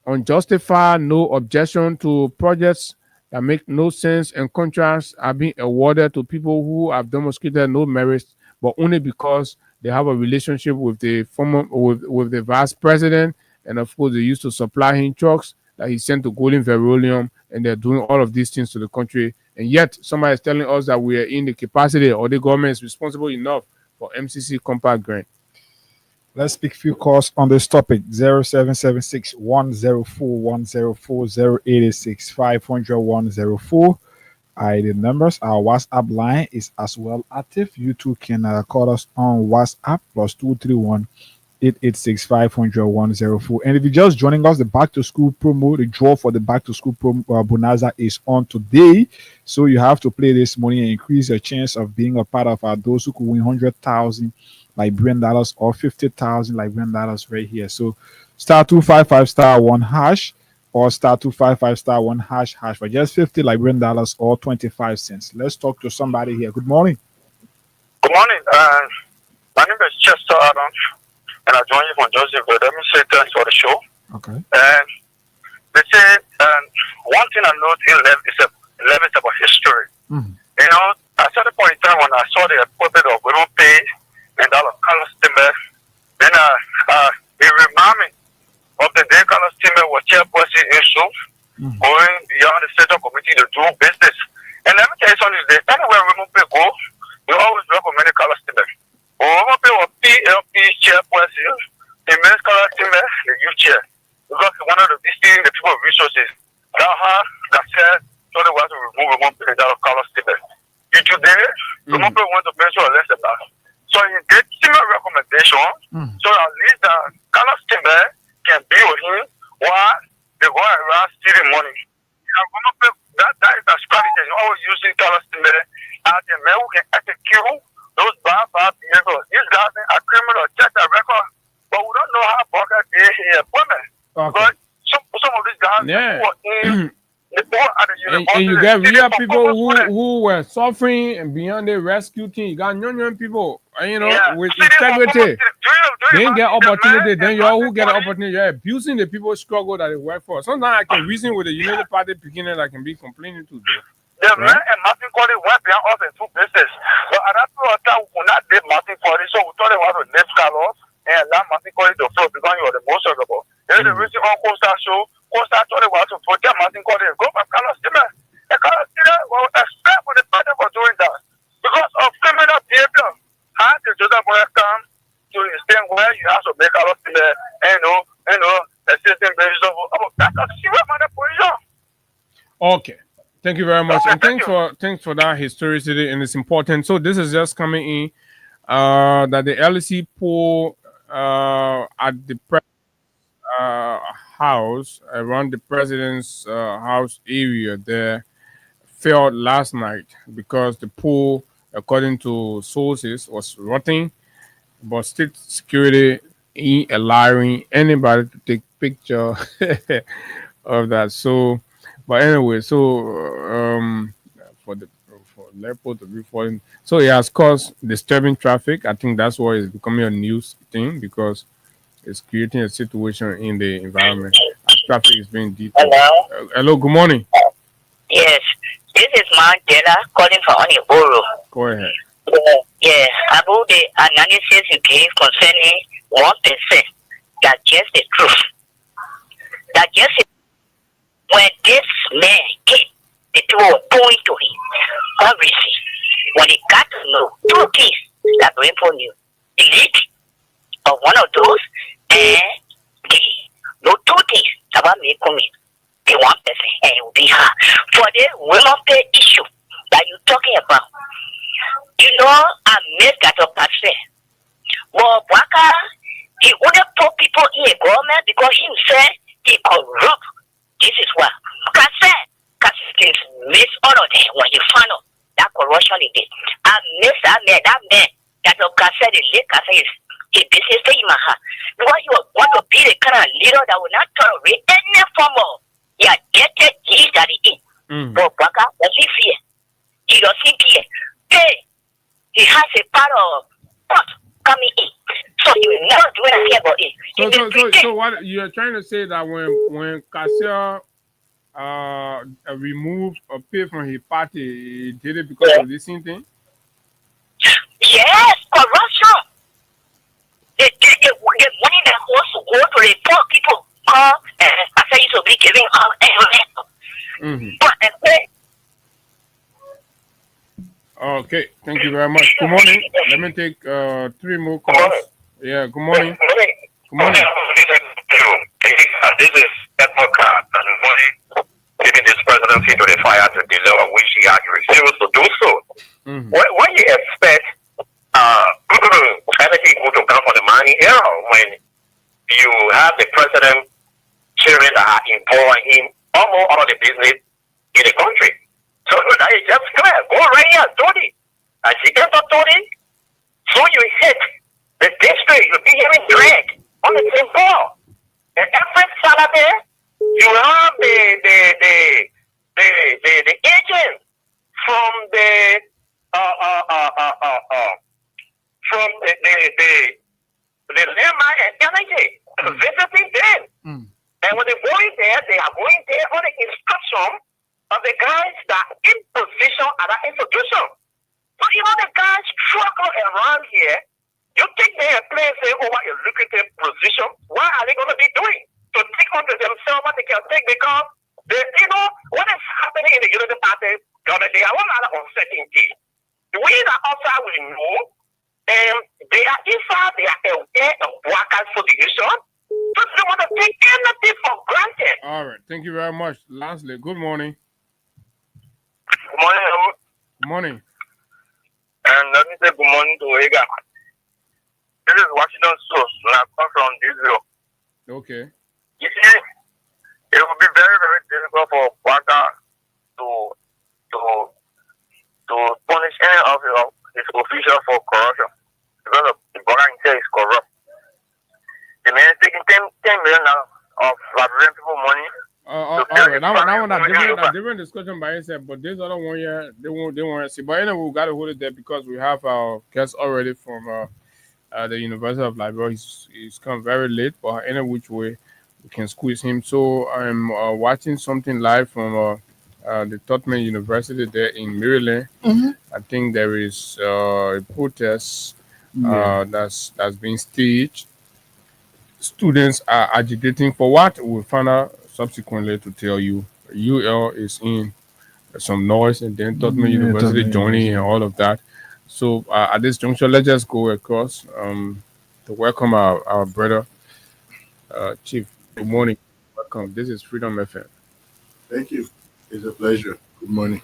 unjustified no objection to projects that make no sense, and contracts are being awarded to people who have demonstrated no merit, but only because they have a relationship with the former with the vice president And of course, they used to supply him trucks that he sent to Golden Verolium, and they're doing all of these things to the country. And yet, somebody is telling us that we are in the capacity, or the government is responsible enough for MCC compact grant. Let's speak few calls on this topic. 0776 104 104 086 500 104. The numbers. Our WhatsApp line is as well active. You too can call us on WhatsApp +231 886 500 104. And if you're just joining us, the back to school promo, the draw for the back to school promo bonanza is on today. So you have to play this money and increase your chance of being a part of those who could win 100,000 Liberian dollars or 50,000 Liberian dollars right here. So *255*1# or *255*1# for just 50 Liberian dollars or 25 cents. Let's talk to somebody here. Good morning. Good morning. My name is Chester Adams, and I join you from Joseph. Let me say thanks for the show. Okay. And they say one thing I note in life is about history. Mm-hmm. You know, at a point in time when I saw the appointment of women pay and Carlos Timber, then it reminded me of the day Carlos Timber was chairperson issue, going beyond the central committee to do business. And let me tell you something today. Anywhere women pay go, we always recommend Carlos Timber. Women pay was PLP chairperson, the men's Carlos Timber, the youth chair. Because one of the visiting the people resources. Daha, Gasset, told them to remove $1 billion Carlos Timber. You today, women pay want to mention less about it. So you get similar recommendation, so at least Carlos Timber can be with him while they go around stealing money. That is a strategy. You're always using Carlos Timber as a man who can execute those bad behaviors. These guys are criminal, check their record, but we don't know how far they here appointment. But some of these guys who are in and you get real people who were suffering and beyond the rescue team. You got young people, you know, with integrity. They didn't get opportunity. Then you all who get an opportunity, you're abusing the people struggle that they work for. Sometimes I can reason with the United Party beginning I can be complaining to them. The man and Martin Cordy went behind us in two business. But at that point of time, we could not date Martin Cordy, so we thought they wanted to lift Carlos and allow Martin Cordy to flow because he was the most vulnerable. Then the reason on Costa show, Costa thought they wanted to protect Martin Cordy and go for Carlos Timber. And Carlos Timber was expect with the party for doing that. Because of criminal behavior, how did Joseph Boy come to extent where you have to make Carlos Timber and assistant basis of that's a serious matter position. Okay. Thank you very much. And thanks for that historicity, and it's important. So this is just coming in that the LEC poll at the house around the president's house area there failed last night because the poll, according to sources, was rotten, but state security ain't allowing anybody to take picture of that. So, but anyway, so for Leopold to be falling, so it has caused disturbing traffic. I think that's why it's becoming a news thing because it's creating a situation in the environment. Traffic is being detailed. Hello. Hello. Good morning. Yes, this is Mandela calling for Oniboro. Go ahead. Yeah, about the analysis you gave concerning 1%, that's just the truth. That just when this man came, the people were going to him. Obviously, when he got to know 2 things that were for you, the lead of one of those, and the 2 things about me coming, the 1%, and it will be her. For the women pay issue that you're talking about, you know, I made that up at say. But Waka, he wouldn't put people in a government because he said he corrupt. This is what Cassidy miss all of them when you found out that corruption he did. I miss that man that said the late Cassidy is a business thing in my heart. Because you want to be the kind of leader that will not tolerate any form of get that he is. But Waka, does he fear? He doesn't fear. Hey, he has a part of what coming in. So he will never do anything about it. So what you're trying to say that when Cassia removed or paid from his party, he did it because of this thing? Yes, corruption. The money that was to go to report people call and I say you to be giving out Mhm. but Okay, thank you very much. Good morning. Let me take 3 more calls. Yeah, good morning. Good morning. This is Democrat and money giving this presidency to the fire to deliver, which he has refused to do so. Mhm. When you expect everything to come from the money era, when you have the president children that are involved in almost all of the business in the country. So that is just clear. Go right here and do it. And she gets to do it. So you hit the district, you'll be hearing drag on the same ball. And every Saturday, you have the agent from the landmark and energy visiting them. And when they go in there, they are going there on the instruction of the guys that are in position at that institution. So the guys struggle around here. You take their place over a lucrative position. What are they going to be doing? To take on to themselves what they can take because what is happening in the Unity Party, there are a lot of uncertainty. We that outside we know, and they are inside, they are aware of workers' position. So they want to take anything for granted. All right, thank you very much. Lastly, good morning. Good morning. Good morning. And let me say good morning to Ega. This is Washington Source, and I come from Israel. Okay. You see, it will be very, very difficult for Waka to punish any of his officials for corruption because the Waka himself is corrupt. The man is taking 10 million of Liberian people money. All right. Now a different discussion by itself, but this other one here, they won't see. But anyway, we got to hold it there because we have our guest already from the University of Liberia. He's come very late, but any which way we can squeeze him. So I'm watching something live from the Tubman University there in Maryland. Mhm. I think there is a protest that's being staged. Students are agitating for what? We'll find out subsequently to tell you. UL is in some noise, and then Tubman University Tubman joining and all of that. So at this juncture, let's just go across to welcome our brother, Chief. Good morning. Welcome. This is Freedom FM. Thank you. It's a pleasure. Good morning.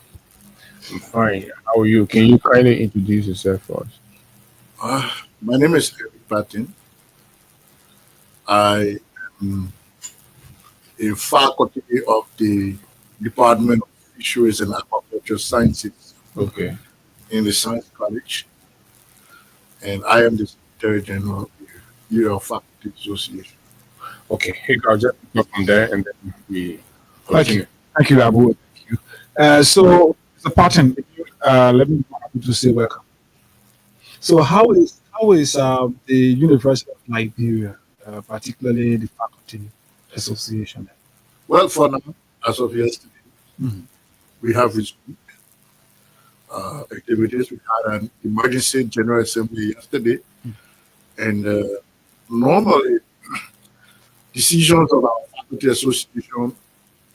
I'm fine. How are you? Can you kindly introduce yourself for us? My name is Eric Patton. I am a faculty of the Department of Fisheries and Aquaculture Sciences. Okay. In the Science College. And I am the Secretary General of the UL Faculty Association. Okay. Hey, I'll just go from there and then we continue. Thank you, Abu. Thank you. So, Mr. Patton, let me to say welcome. So, how is the University of Liberia, particularly the Faculty Association? Well, for now, as of yesterday, we have resumed activities. We had an emergency General Assembly yesterday, and normally decisions of our Faculty Association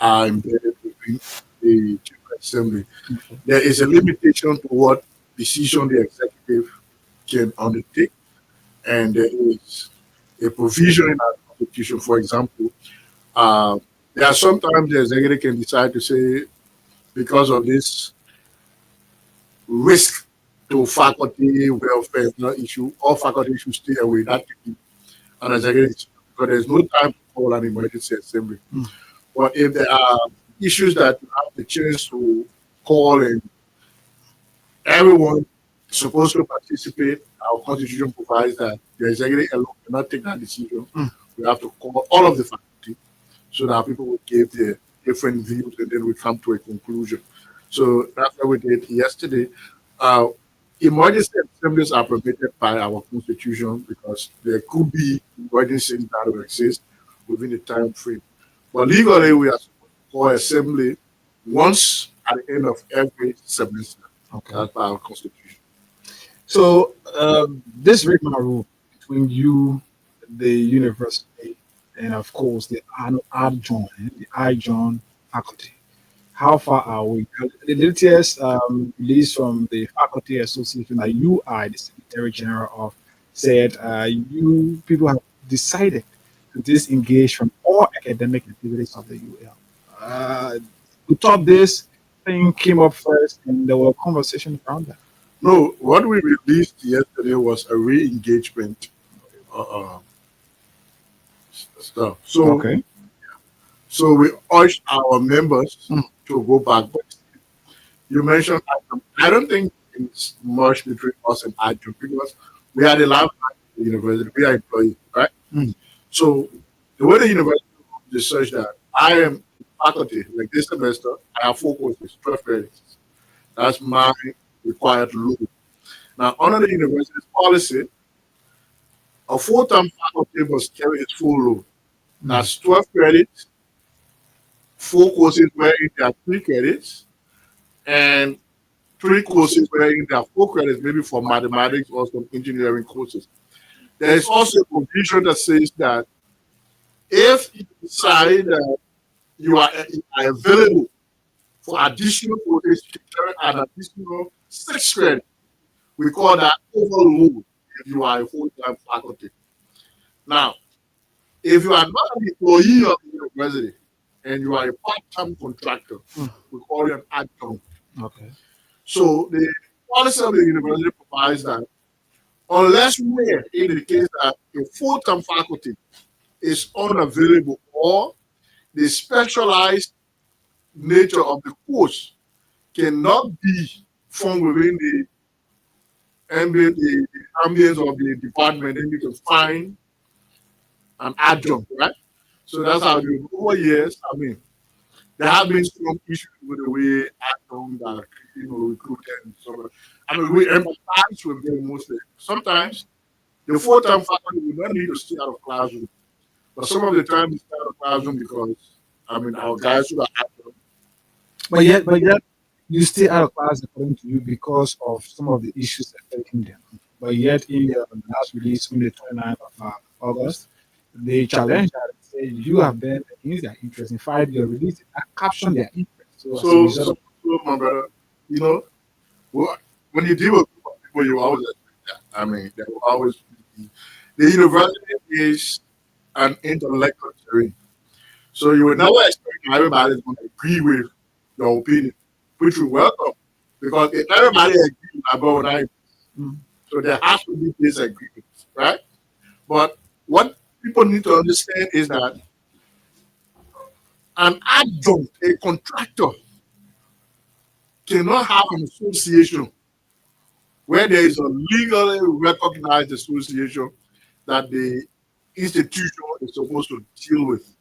are embedded within the General Assembly. There is a limitation to what decision the executive can undertake, and there is a provision in our constitution. For example, there are sometimes the executive can decide to say, because of this risk to faculty welfare is not issue, all faculty should stay away. That can be an executive, because there's no time to call an emergency assembly. But if there are issues that you have the chance to call and everyone is supposed to participate, our constitution provides that the executive alone cannot take that decision. We have to call all of the faculty so that people will give their different views and then we come to a conclusion. So that's what we did yesterday. Emergency assemblies are permitted by our constitution because there could be emergencies that will exist within the time frame. But legally, we are supposed to call assembly once at the end of every semester. Okay. That's by our constitution. So this rigmarole between you, the university, and of course the adjoint faculty. How far are we? The latest release from the Faculty Association that you are the Secretary General of said you people have decided to disengage from all academic activities of the UL. We thought this thing came up first, and there were conversations around that. No, what we released yesterday was a re-engagement stuff. So, Okay. so we urged our members to go back. But you mentioned adjunct. I don't think it's much between us and adjunct because we are the lab at the university. We are employees, right? So the way the university is such that I am faculty, like this semester, I have 4 courses, 12 credits. That's my required load. Now, under the university's policy, a full-time faculty must carry its full load. That's 12 credits, 4 courses wherein there are 3 credits, and 3 courses wherein there are 4 credits, maybe for mathematics or some engineering courses. There is also a provision that says that if you decide that you are available for additional courses to carry an additional 6 credits, we call that overload if you are a full-time faculty. Now, if you are not an employee of the university and you are a part-time contractor, we call you an adjunct. Okay. So the policy of the university provides that unless where in the case that a full-time faculty is unavailable or the specialized nature of the course cannot be found within the ambience of the department, then you can find an adjunct, right? So that's how you over years. I mean, there have been some issues with the way adjuncts are, recruited and so on. I mean, we empathize with them mostly. Sometimes the full-time faculty will not need to stay out of classroom, but some of the time we stay out of classroom because our guys who are adjuncts. But yet, you stay out of class according to you because of some of the issues affecting them. But yet, in the last release on the 29th of August, they challenged that and said you have been against their interest. In fact, your release captioned their interest. So, my brother, when you deal with people, you always expect that. I mean, there will always be. The university is an intellectual terrain. So you will never expect everybody is going to agree with your opinion, which we welcome. Because if everybody agrees about that, so there has to be disagreements, right? But what people need to understand is that an adjunct, a contractor, cannot have an association where there is a legally recognized association that the institution is supposed to deal with.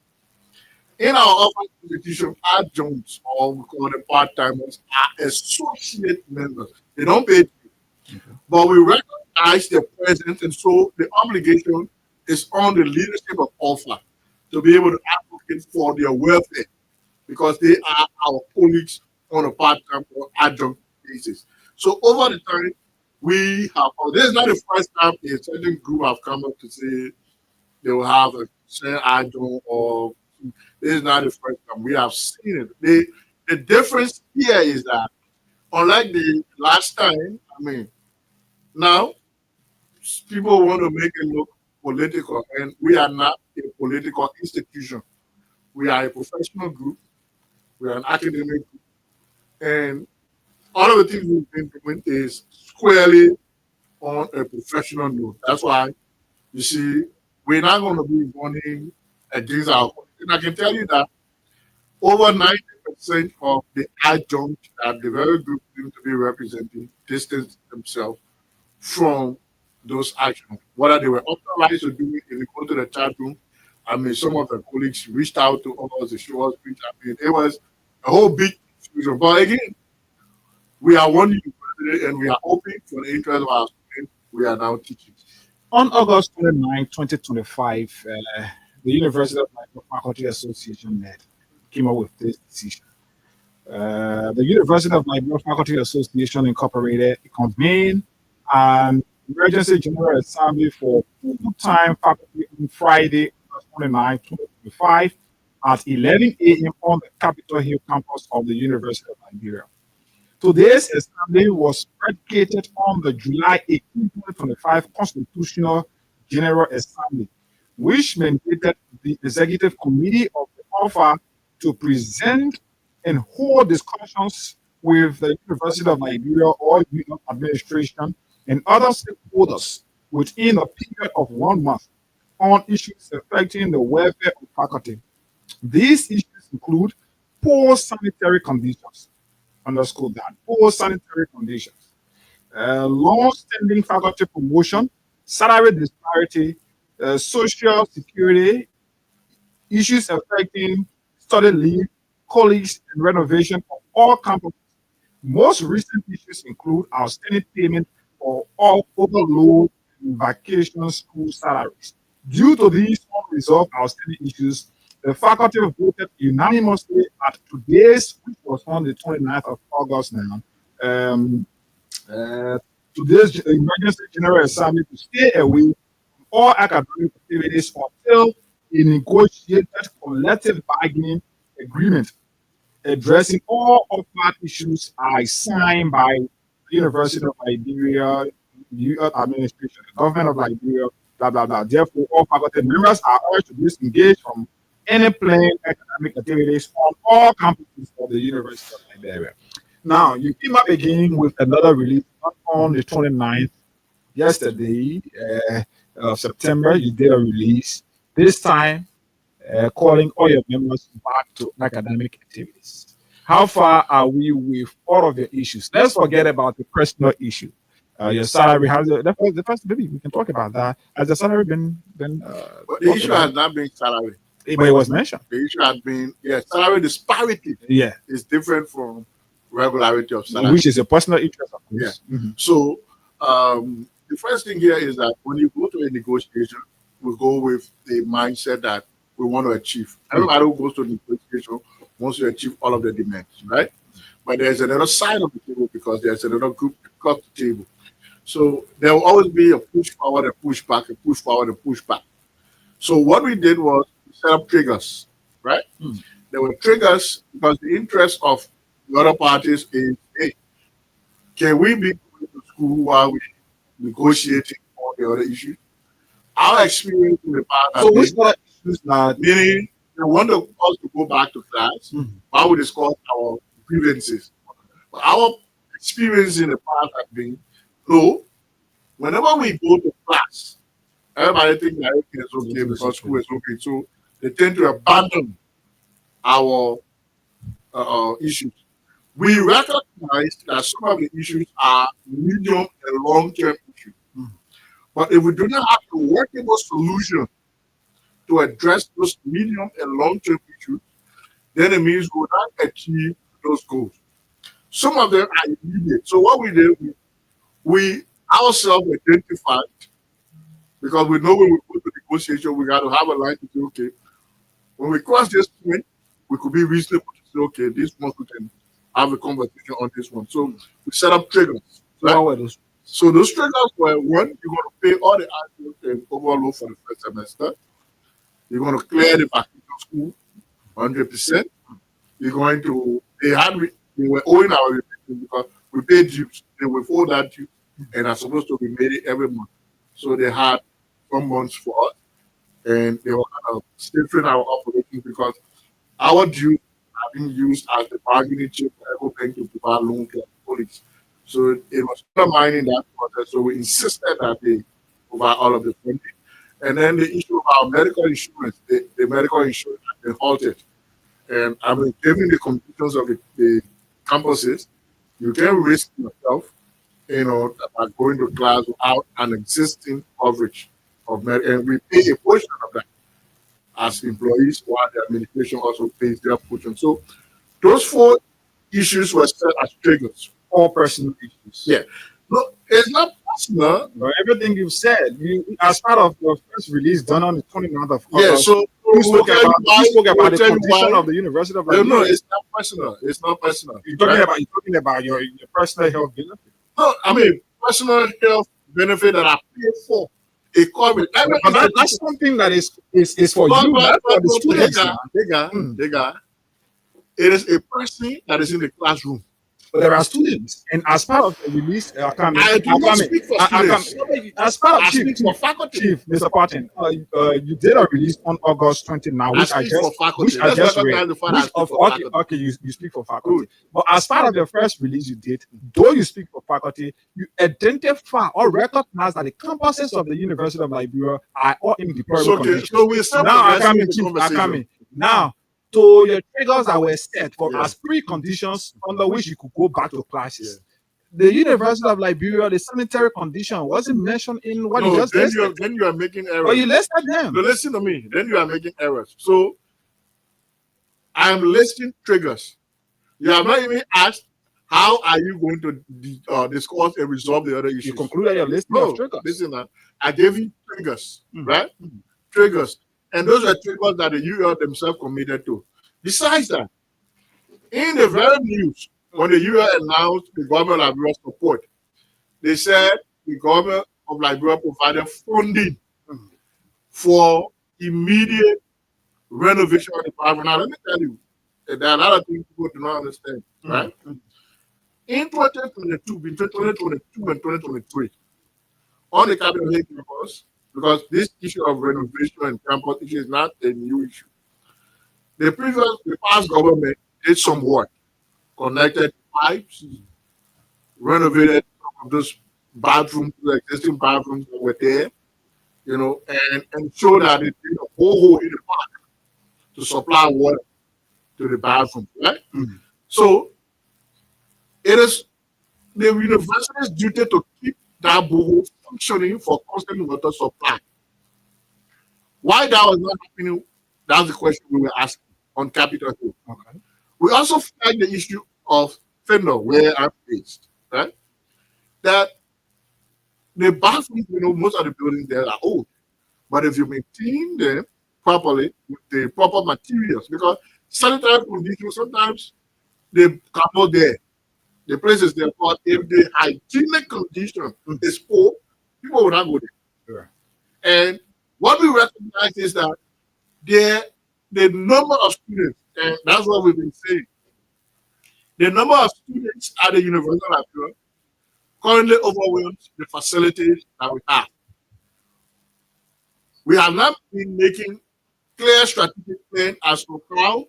In our office institution, adjuncts, or we call them part-timers, are associate members. They don't pay, but we recognize their presence, and so the obligation is on the leadership of Alpha to be able to advocate for their welfare because they are our colleagues on a part-time or adjunct basis. So over the time, we have, this is not the first time a certain group have come up to say they will have a certain adjunct, or this is not the first time. We have seen it. The difference here is that unlike the last time, now people want to make it look political, and we are not a political institution. We are a professional group. We are an academic group. And all of the things we've been doing is squarely on a professional note. That's why, you see, we're not going to be running against our colleagues. And I can tell you that over 90% of the adjuncts that the very group seem to be representing distance themselves from those actions. Whether they were authorized to do it, if you go to the chat room, some of the colleagues reached out to us to show us pictures. It was a whole big confusion. But again, we are one university and we are open for the interest of our students. We are now teaching. On August 29, 2025, the University of Nigeria Faculty Association came up with this decision. The University of Nigeria Faculty Association Incorporated convened an emergency general assembly for full-time faculty on Friday, August 29, 2025 at 11 a.m. on the Capitol Hill campus of the University of Liberia. Today's assembly was predicated on the July 18, 2025 Constitutional General Assembly, which mandated the Executive Committee of the offer to present and hold discussions with the University of Liberia or union administration and other stakeholders within a period of 1 month on issues affecting the welfare of faculty. These issues include poor sanitary conditions, underscore that, poor sanitary conditions, long-standing faculty promotion, salary disparity, social security, issues affecting study leave, college, and renovation of all campuses. Most recent issues include outstanding payment for all overload and vacation school salaries. Due to these unresolved outstanding issues, the faculty voted unanimously at today's, which was on the 29th of August now, today's Emergency General Assembly to stay away from all academic activities until a negotiated collective bargaining agreement addressing all offered issues are signed by the University of Liberia, the U.S. administration, the government of Liberia, blah, blah, blah. Therefore, all faculty members are urged to disengage from any planned academic activities on all campuses of the University of Liberia. Now, you came up again with another release on the 29th, yesterday, of September. You did a release, this time calling all your members back to academic activities. How far are we with all of your issues? Let's forget about the personal issue. Your salary, the first, maybe we can talk about that. Has the salary been But the issue has not been salary. But it was mentioned. The issue has been, salary disparity. Yeah. Is different from regularity of salary. Which is a personal interest, of course. Yeah. So the first thing here is that when you go to a negotiation, we go with the mindset that we want to achieve. Everybody who goes to negotiation wants to achieve all of the demands, right? But there's another side of the table because there's another group across the table. So there will always be a push forward, a push back, a push forward, a push back. So what we did was we set up triggers, right? There were triggers because the interest of the other parties is, hey, can we be going to school while we negotiating all the other issues? Our experience in the past So which other issues are meaning they want us to go back to class while we discuss our grievances. But our experience in the past has been, no, whenever we go to class, everybody thinks that everything is okay because school is okay. So they tend to abandon our issues. We recognize that some of the issues are medium and long-term issues. But if we do not have a workable solution to address those medium and long-term issues, then it means we will not achieve those goals. Some of them are immediate. So what we did, we ourselves identified, because we know when we go to negotiation, we got to have a line to say, okay, when we cross this point, we could be reasonable to say, okay, this one we can have a conversation on this one. So we set up triggers. Right? So those triggers were, one, you're going to pay all the annual and overload for the first semester. You're going to clear the vacation school 100%. You're going to, they were owing our retention because we paid dues. They withhold that due and are supposed to be made every month. So they had some months for us and they were kind of stifling our operations because our dues are being used as the bargaining chip for everything to provide loan to the police. So it was undermining that process. So we insisted that they provide all of the funding. And then the issue of our medical insurance, the medical insurance has been halted. And I mean, given the conditions of the campuses, you can risk yourself, by going to class without an existing coverage of medical. And we pay a portion of that as employees, while the administration also pays their portion. So those 4 issues were set as triggers. all personal issues? Yeah. No, it's not personal. But everything you've said, as part of your first release done on the 29th of August, Yeah, so you spoke about the condition why. of the University of Liberia. No, it's not personal. It's not personal. You're talking about your personal health benefit. No, I mean personal health benefit that I paid for. a COVID. That's something that is for you, not for the students. It is a person that is in the classroom. But there are students, and as part of the release, I do not speak for students. As part of I speak for faculty. Chief, Mr. Parton, you did a release on August 29, which I just read. Okay, you speak for faculty. Good. But as part of the first release you did, though you speak for faculty, you identify or recognize that the campuses of the University of Liberia are all in deplorable conditions. So we now, to your triggers that were set for as preconditions under which you could go back to classes. The University of Liberia, the sanitary condition wasn't mentioned in what you just listed. Then you are making errors. But you listed them. No, listen to me. Then you are making errors. So I am listing triggers. You have not even asked how are you going to discuss and resolve the other issues. You concluded your listing of triggers. Listen, I gave you triggers, right? Triggers. And those are triggers that the UL themselves committed to. Besides that, in the very news, when the UL announced the government of Liberia support, they said the government of Liberia provided funding for immediate renovation of the bathroom. Now, let me tell you, there are a lot of things people do not understand, right? In 2022, between 2022 and 2023, on the Capitol Hill campus, because this issue of renovation and campus issue is not a new issue. The past government did some work, connected pipes, renovated some of those bathrooms, the existing bathrooms that were there, and showed that they did a whole in the park to supply water to the bathroom, right? So it is the university's duty to keep that borehole functioning for constant water supply. Why that was not happening, that's the question we were asking on Capitol Hill. Okay. We also flagged the issue of Fender, where I'm based, right? That the bathrooms, most of the buildings there are old. But if you maintain them properly with the proper materials, because sanitary conditions, sometimes they come out there. The place is there, but if the hygienic condition is poor, people will not go there. Sure. And what we recognize is that the number of students, and that's what we've been saying, the number of students at the University of Liberia currently overwhelms the facilities that we have. We have not been making clear strategic plan as to how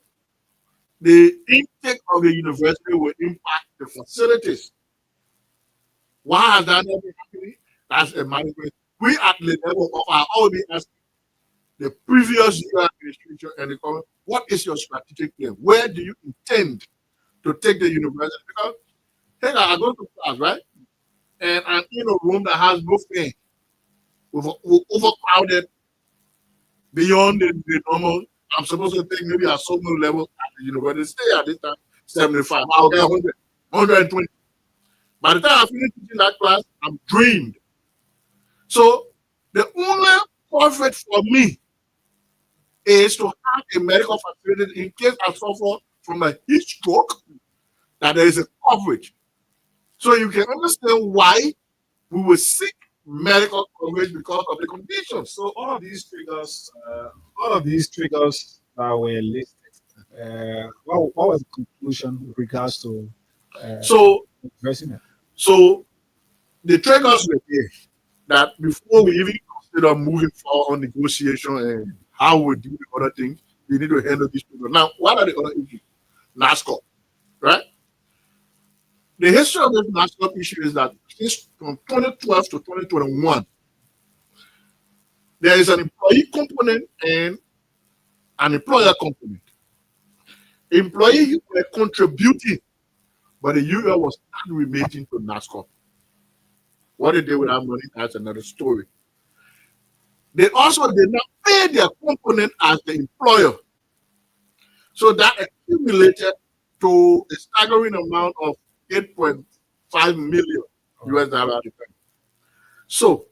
the intake of the university will impact the facilities. Why has that not been happening? That's a management. We at the level of our OB asking the previous year administration and the government, what is your strategic plan? Where do you intend to take the university? Because hey, I go to class, right? And I'm in a room that has no fan. We're overcrowded beyond the normal. I'm supposed to take maybe a social level at the university. Stay at this time 75. I'll get 100, 120. By the time I finish teaching that class, I'm drained. So the only profit for me is to have a medical facility in case I suffer from a heat stroke, that there is a coverage. So you can understand why we will seek medical coverage because of the conditions. So all of these triggers that were listed, what was the conclusion with regards to addressing it? So the triggers were there that before we even consider moving forward on negotiation and how we do the other things, we need to handle these triggers. Now, what are the other issues? NASCOP, right? The history of this NASCOP issue is that since from 2012 to 2021, there is an employee component and an employer component. Employees were contributing, but the UL was not remitting to NASCOP. What they did with that money, that's another story. They also did not pay their component as the employer. So that accumulated to a staggering amount of 8.5 million US dollars. So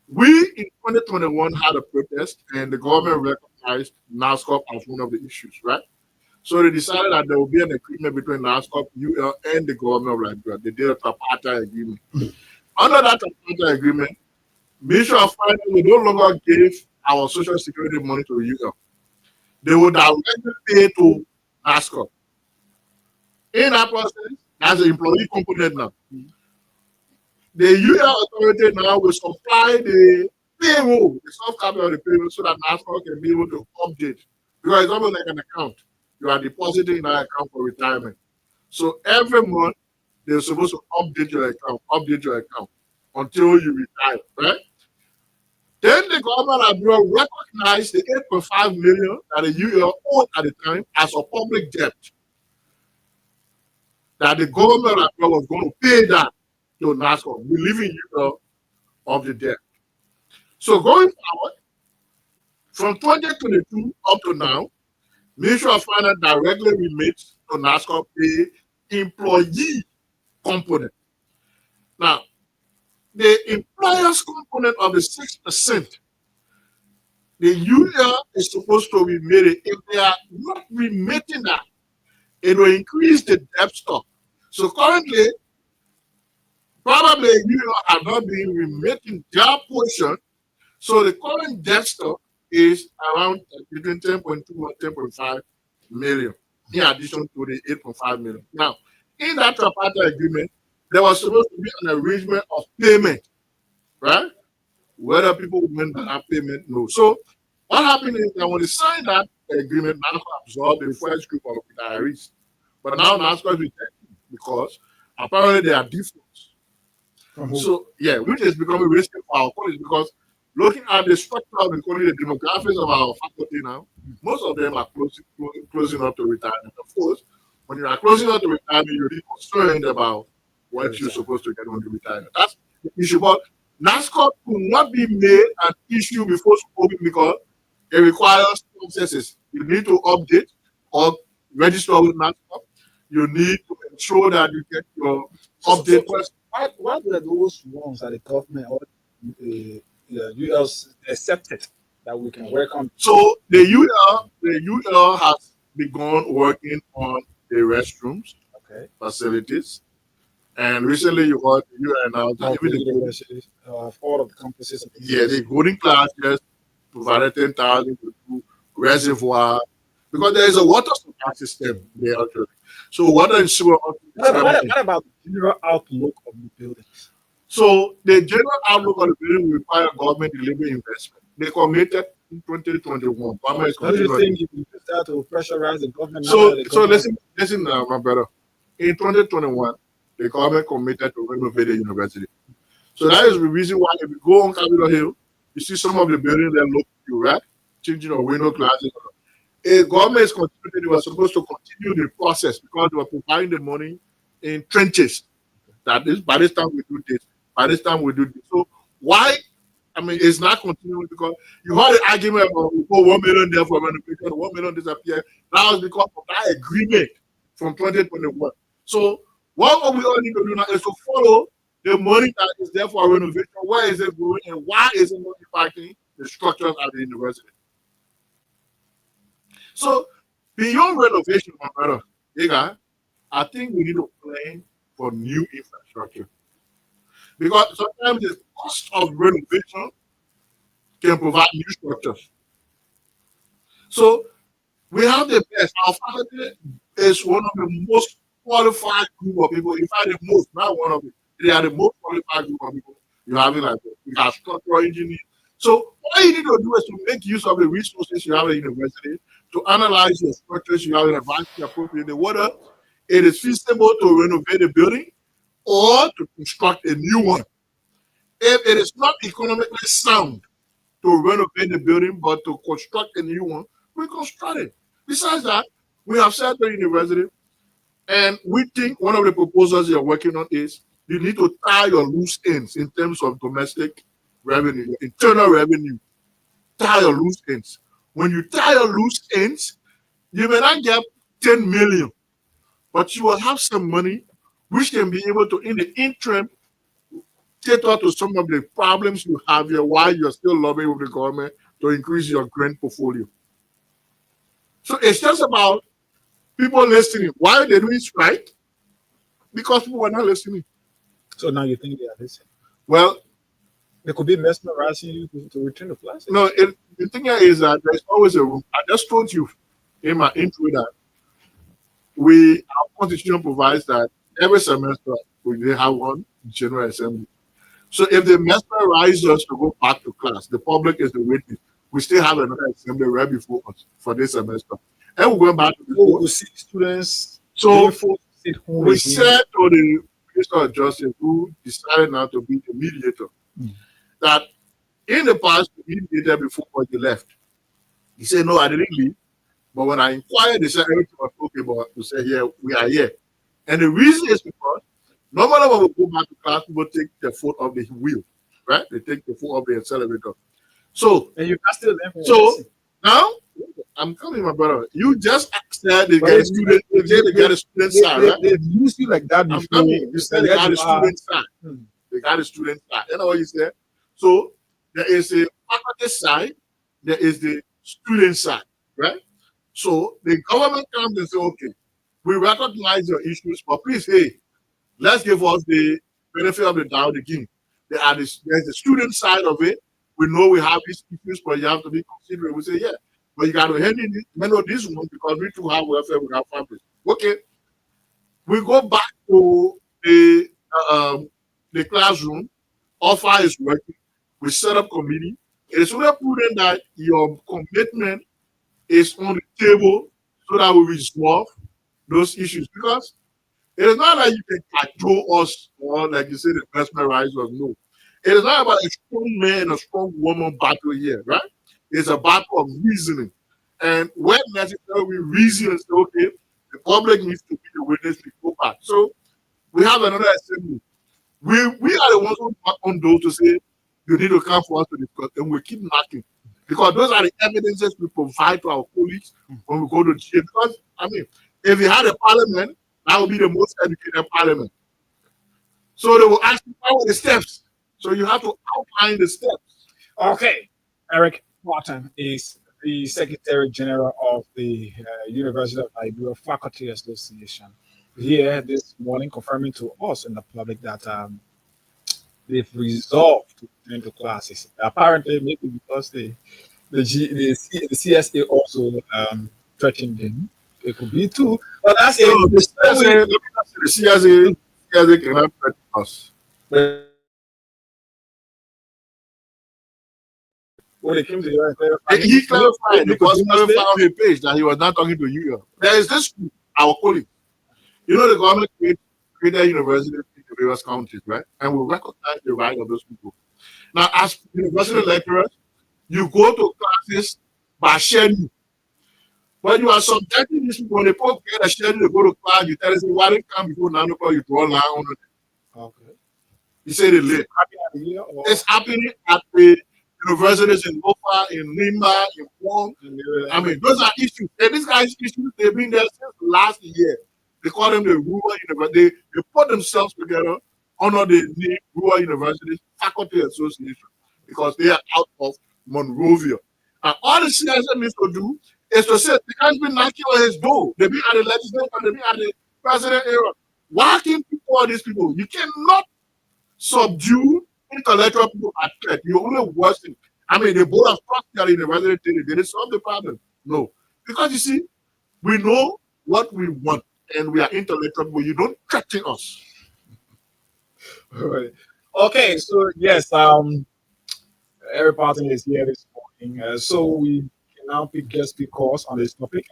we in 2021 had a protest and the government recognized NASCOP as one of the issues, right? So they decided that there will be an agreement between NASCOP, UL, and the government of Liberia. They did a tripartite agreement. Under that tripartite agreement, Ministry of Finance will no longer give our social security money to UL. They will directly pay to NASCO. In that process, as an employee component now, the UL authority now will supply the payroll, the soft copy of the payroll, so that NASCO can be able to update. Because it's almost like an account. You are depositing in that account for retirement. So every month, they're supposed to update your account until you retire, right? Then the government will recognize the 8.5 million that the UL owed at the time as a public debt. That the government was going to pay that to NASCO, relieving UL of the debt. So going forward, from 2022 up to now, Ministry of Finance directly remits to NASCO pay employee component. Now, the employer's component of the 6%, the UL is supposed to remit it. If they are not remitting that, it will increase the debt stock. So currently, probably UL have not been remitting their portion. So the current debt stock is around between 10.2 and 10.5 million, in addition to the 8.5 million. Now, in that tripartite agreement, there was supposed to be an arrangement of payment, right? Whether people went by that payment, no. So what happened is that when they signed that agreement, NASCO absorbed the first group of retirees. But now NASCO is rejecting because apparently they are defaults. So, yeah, which is becoming risky for our colleagues because looking at the structure of the colleague, the demographics of our faculty now, most of them are closing up to retirement. Of course, when you are closing up to retirement, you're really concerned about what you're supposed to get on the retirement. That's the issue. But NASCO could not be made an issue before scoping because it requires processes. You need to update or register with NASCO. You need to ensure that you get your update. What were those ones that the government or the UL accepted that we can work on? So the UL has begun working on the restrooms, facilities, and recently you heard the UL announced that even the all of the campuses. The golden class just provided 10,000 to do reservoir because there is a water supply system there actually. So water and sewer. What about the general outlook of the buildings? So the general outlook of the building will require government delivery investment. They committed in 2021. What do you think you can start to pressurize the government? So listen, my brother. In 2021, the government committed to renovate the university. So that is the reason why if you go on Capitol Hill, you see some of the buildings that look right, changing of window classes. A government is continuing, they were supposed to continue the process because they were providing the money in trenches. That is, by this time we do this, by this time we do this. So why? I mean, it's not continuing because you heard the argument about we put 1 million there for renovation, 1 million disappear. That was because of that agreement from 2021. So what we all need to do now is to follow the money that is there for renovation. Where is it going and why is it not impacting the structures at the university? So beyond renovation, my brother, I think we need to plan for new infrastructure. Because sometimes the cost of renovation can provide new structures. So we have the best. Our faculty is one of the most qualified group of people. In fact, the most, not one of them. They are the most qualified group of people. You have it like that. We have structural engineers. So what you need to do is to make use of the resources you have at university, to analyze your structures you have in advance appropriately, whether it is feasible to renovate a building or to construct a new one. If it is not economically sound to renovate the building but to construct a new one, we construct it. Besides that, we have said to the university, and we think one of the proposals you're working on is you need to tie your loose ends in terms of domestic revenue, internal revenue. Tie your loose ends. When you tie your loose ends, you may not get 10 million, but you will have some money which can be able to, in the interim, cater to some of the problems you have here while you're still lobbying with the government to increase your grant portfolio. So it's just about people listening. Why are they doing strike? Because people are not listening. So now you think they are listening? Well, They could be mesmerizing you to return to class. No, the thing here is that there's always a room. I just told you in my intro that our constitution provides that every semester we have one general assembly. So if they mesmerize us to go back to class, the public is the witness. We still have another assembly right before us for this semester. And we're going back to the we see students. So we said to the Minister of Justice, who decided now to be the mediator, that in the past, the mediator before you left, he said, no, I didn't leave. But when I inquired, they said everything was okay, but to say, yeah, we are here. And the reason is because normally when we go back to class, people take the foot off the wheel, right? They take the foot off the accelerator. So, and you can still now, I'm coming, my brother. You just said they got a student, they got a student side, right? They used you like that before. You said they got a student side. They got a student side. You know what you said? So there is a faculty side, there is the student side, right? So the government comes and say, okay, we recognize your issues, but please, hey, let's give us the benefit of the doubt again. There's the student side of it. We know we have these issues, but you have to be considerate. We say, yeah, but you got to handle this one because we too have welfare, we have families. Okay. We go back to the classroom. Offer is working. We set up committee. It is really important that your commitment is on the table so that we resolve those issues. Because it is not like you can control us or, like you said, mesmerize us. No. It is not about a strong man and a strong woman battle here, right? It's a battle of reasoning. And when necessary, we reason and say, okay, the public needs to be the witness before back. So we have another assembly. We are the ones who knock on doors to say, you need to come for us to discuss, and we keep knocking. Because those are the evidences we provide to our colleagues when we go to jail. Because, I mean, if we had a parliament, that would be the most educated parliament. So they will ask you, what are the steps? So you have to outline the steps. Okay. Eric Martin is the Secretary General of the University of Liberia Faculty Association. Here this morning confirming to us and the public that they've resolved to return to classes. Apparently, maybe because the CSA also threatened them. It could be too. But that's it. The CSA cannot threaten us. When it came to your he clarified because he clarified on his page that he was not talking to you. There is this our colleague. You know the government created universities in the various counties, right? And we recognize the right of those people. Now, as university lecturers, you go to classes by schedule. When you are subjecting these people, when they get a schedule to go to class, you tell them, why didn't come before 9 o'clock, you draw a line on it. Okay. You say they late. It's happening at the universities in Lofa, in Limba, in Wong. I mean, those are issues. And these guys' issues, they've been there since last year. They call them the rural university. They put themselves together under the name Rural Universities Faculty Association because they are out of Monrovia. And all the CSM needs to do is to say, they can't be knocking on his door. They be at the legislature, they be at the president era. Why can't you call these people? You cannot subdue intellectual people at threat. You only worsen. I mean, the board of trustees at the university, they didn't solve the problem. No. Because you see, we know what we want and we are intellectual, but you don't threaten us. Right. Okay, so yes, Eric Martin is here this morning. So we can now pick guest speakers on this topic.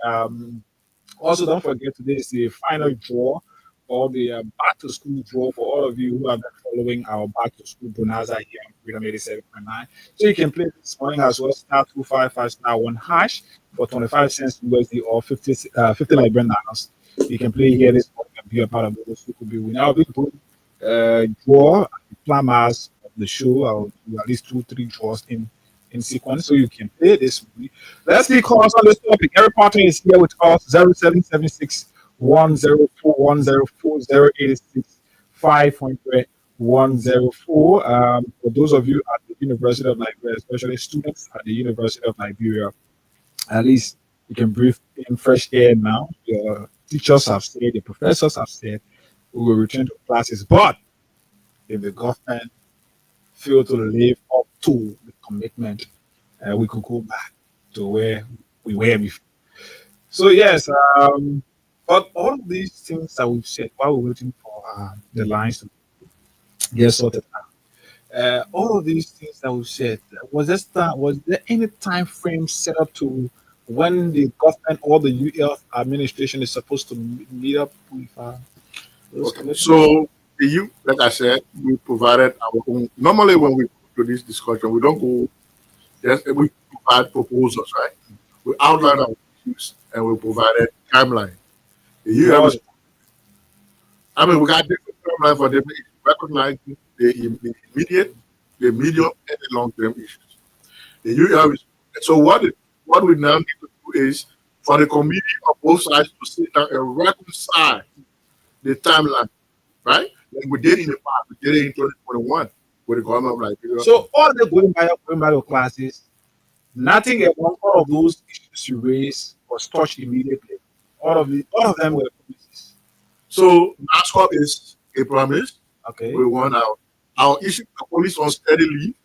Also, don't forget today is the final draw or the back to school draw for all of you who have been following our back to school bonanza here on Freedom 87.9. So you can play this morning as well, star 255 star 1 hash for 25 cents USD or 50 Liberian dollars. You can play here this morning and be a part of those who could be winning. I'll be putting draw plumbers of the show. I'll do at least 2-3 draws in sequence so you can play this movie. Let's be calls on this topic. Eric Potter is here with us 0776 104 104 086 500 104. For those of you at the University of Liberia, especially students at the University of Liberia, at least you can breathe in fresh air now. Your teachers have said, the professors have said, we will return to classes. But if the government fail to live up to the commitment, we could go back to where we were before. So yes, but all of these things that we've said while we're waiting for the lines to get sorted out, all of these things that we've said, was there any time frame set up to when the government or the UL administration is supposed to meet up with those Okay. commitments? So like I said, we provided our own. Normally, when we go to this discussion, we don't go. Yes, we provide proposals, right? We outline our issues and we provided timeline. The UL is- I mean, we got different timeline for different issues, recognizing the immediate, the medium, and the long-term issues. The UL is- so what we now need to do is for the committee of both sides to sit down and reconcile the timeline, right? Like we did in the past, we did it in 2021 with the government of Liberia. So all the going by the classes, nothing among all of those issues you raised was touched immediately. All of them were promises. So NASCOP is a promise. Okay. We want our issues, the police on steady leave.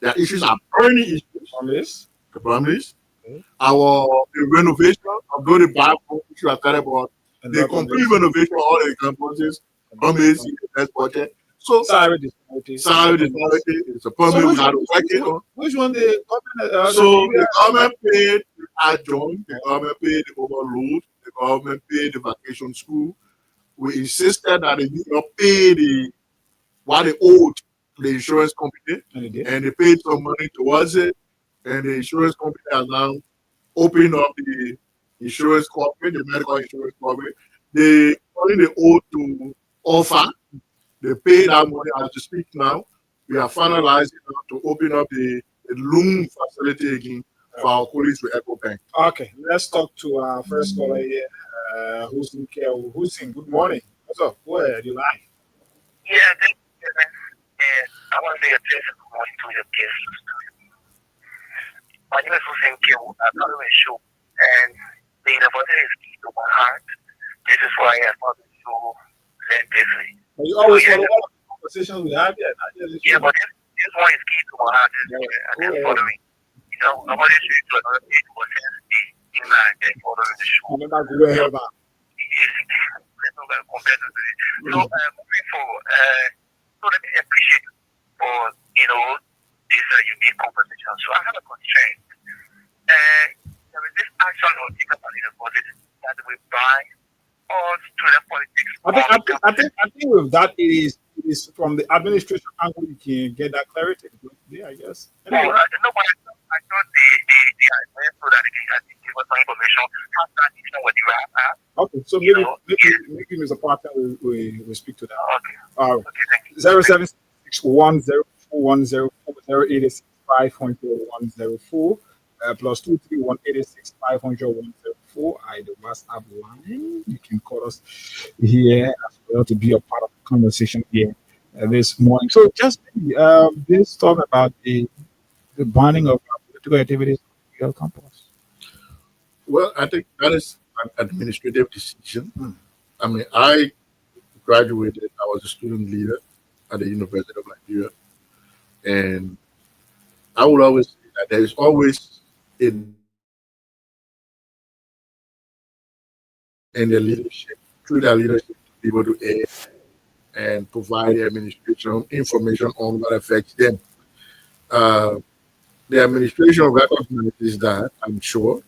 Their issues are burning issues. Promise. The promise. Okay. The renovation of the bathroom issue I thought about. The complete renovation of all the campuses. Promise in the next budget. So salary disparity is a problem we had to work it on. Which one the government? So the government paid the adjunct, the government paid the overload, the government paid the vacation school. We insisted that the union pay what they owed to the insurance company, and they paid some money towards it. And the insurance company has now opened up the insurance company, the medical insurance company. The money they owed to offer, they pay that money as we speak now. We are finalizing now to open up the loan facility again for our colleagues with EcoBank. Okay, let's talk to our first caller here, Hussein Kel. Hussein, good morning. What's up? Go ahead, you like? Yeah, thank you, man. And I want to say a pleasant good morning to your guests. My name is Hussein Kel. I'm not really sure. And the university is key to my heart. This is why I thought to learn this way. You always follow all the conversations we have here. Yeah, but this one is key to my heart. And following. You know, nobody should do another thing was in and following the show. I'm not going to have compared to this. So, moving forward, so let me appreciate for, this unique conversation. So I have a constraint. There is this action on taken by the university that we buy all student politics. I think with that it is from the administration angle you can get that clarity. Yeah, I guess. Anyway. I thought the idea so that they can give us some information. How that is what you have. Okay, so maybe Mr. Parker will speak to that. Okay. All right. Okay, thank you. 07610410408650010 plus 23186500104. The WhatsApp line. You can call us here as well to be a part of the conversation here this morning. So just this talk about the banning of political activities on your campus. Well, I think that is an administrative decision. I mean, I graduated, I was a student leader at the University of Nigeria. And I would always say that there is always in their leadership, through their leadership, to be able to aid and provide the administration information on what affects them. The administration recognizes that, I'm sure.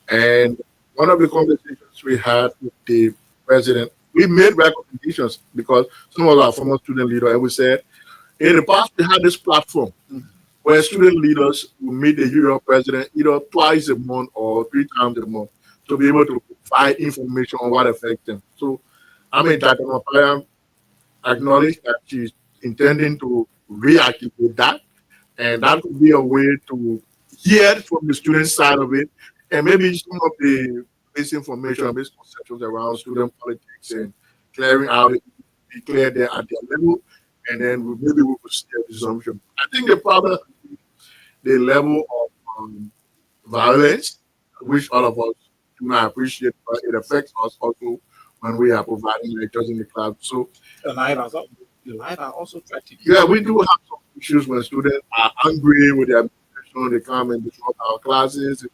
And one of the conversations we had with the president, we made recommendations because some of our former student leaders, and we said, in the past, we had this platform where student leaders will meet the UL president either twice a month or 3 times a month to be able to provide information on what affects them. So, I mean, Dr. Mapaya acknowledged that she's intending to reactivate that, and that would be a way to hear from the student side of it, and maybe some of the misinformation, misconceptions around student politics and clearing out it, be clear there at their level, and then maybe we could see a resumption. I think the problem is the level of violence, which all of us do not appreciate, but it affects us also when we are providing lectures in the class. So the light are also tragic. Yeah, we do have some issues when students are angry with the administration. They come and disrupt our classes.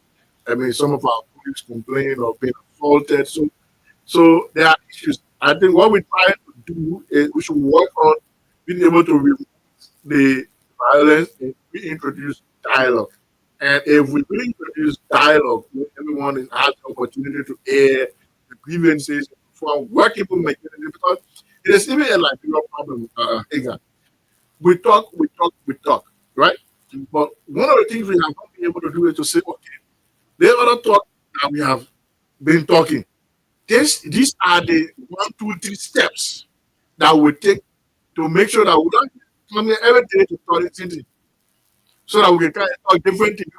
I mean, some of our colleagues complain of being assaulted. So there are issues. I think what we try to do is we should work on being able to remove the violence and reintroduce dialogue. And if we reintroduce dialogue, everyone has the opportunity to air the grievances from workable mechanisms, because it is even a Liberian problem. We talk, right? But one of the things we have not been able to do is to say, okay, the other talk that we have been talking, these are the 1, 2, 3 steps that we take to make sure that we don't come here every day to talk anything, so that we can talk different things.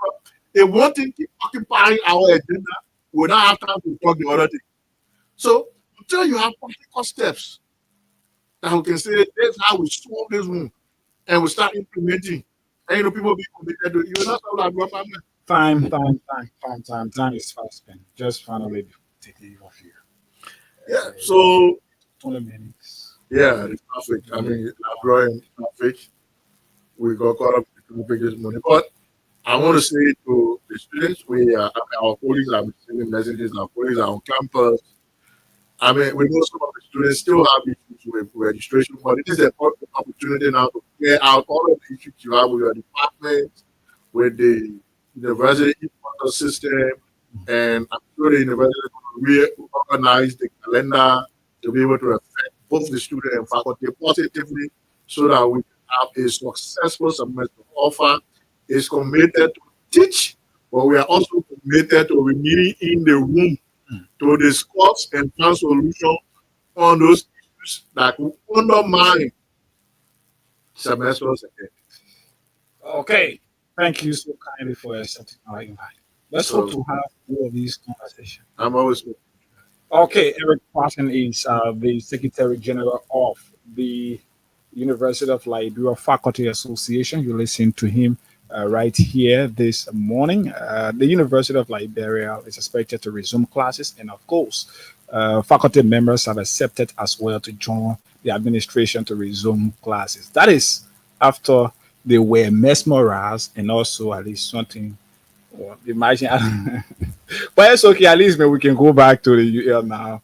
If one thing keep occupying our agenda, we don't have time to talk the other thing. So until you have practical steps that we can say, that's how we solve this one, and we start implementing, and people be committed to it. You know, that's how Time is fast spent. Just finally take it off here. Yeah, so 20 minutes. Yeah, the traffic. I mean, growing traffic. We got caught up with the traffic this morning. But I want to say to the students, our colleagues are receiving messages, our colleagues are on campus. I mean, we know some of the students still have issues with registration, but it is an opportunity now to clear out all of the issues you have with your department, with the university e-portal system, and I'm sure the university will reorganize the calendar to be able to affect both the student and faculty positively, so that we can have a successful semester. Offer is committed to teach, but we are also committed to remaining in the room to discuss and find solutions on those issues that will undermine semesters ahead. Okay. Thank you so kindly for accepting our invite. Let's hope to have all of these conversations. I'm always good. Okay, Eric Patton is the Secretary General of the University of Liberia Faculty Association. You listen to him right here this morning. The University of Liberia is expected to resume classes, and of course, faculty members have accepted as well to join the administration to resume classes. That is after they were mesmerized, and also at least something. Well, imagine, but it's okay. At least we can go back to the UL now.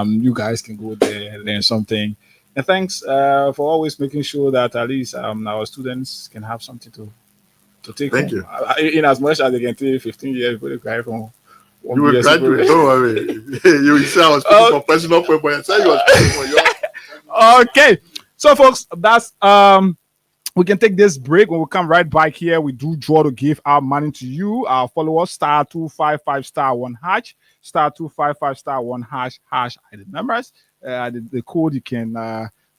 You guys can go there, learn something, and thanks for always making sure that at least our students can have something to take. Thank home. you. In as much as they can take 15 years, but they graduate from. You will graduate. Don't worry. You say I was speaking for personal purpose, but I said you was speaking for your. Okay, so folks, that's we can take this break. When we come right back here, we do draw to give our money to you. Our followers, *255*1#, *255*1# are the numbers. The code you can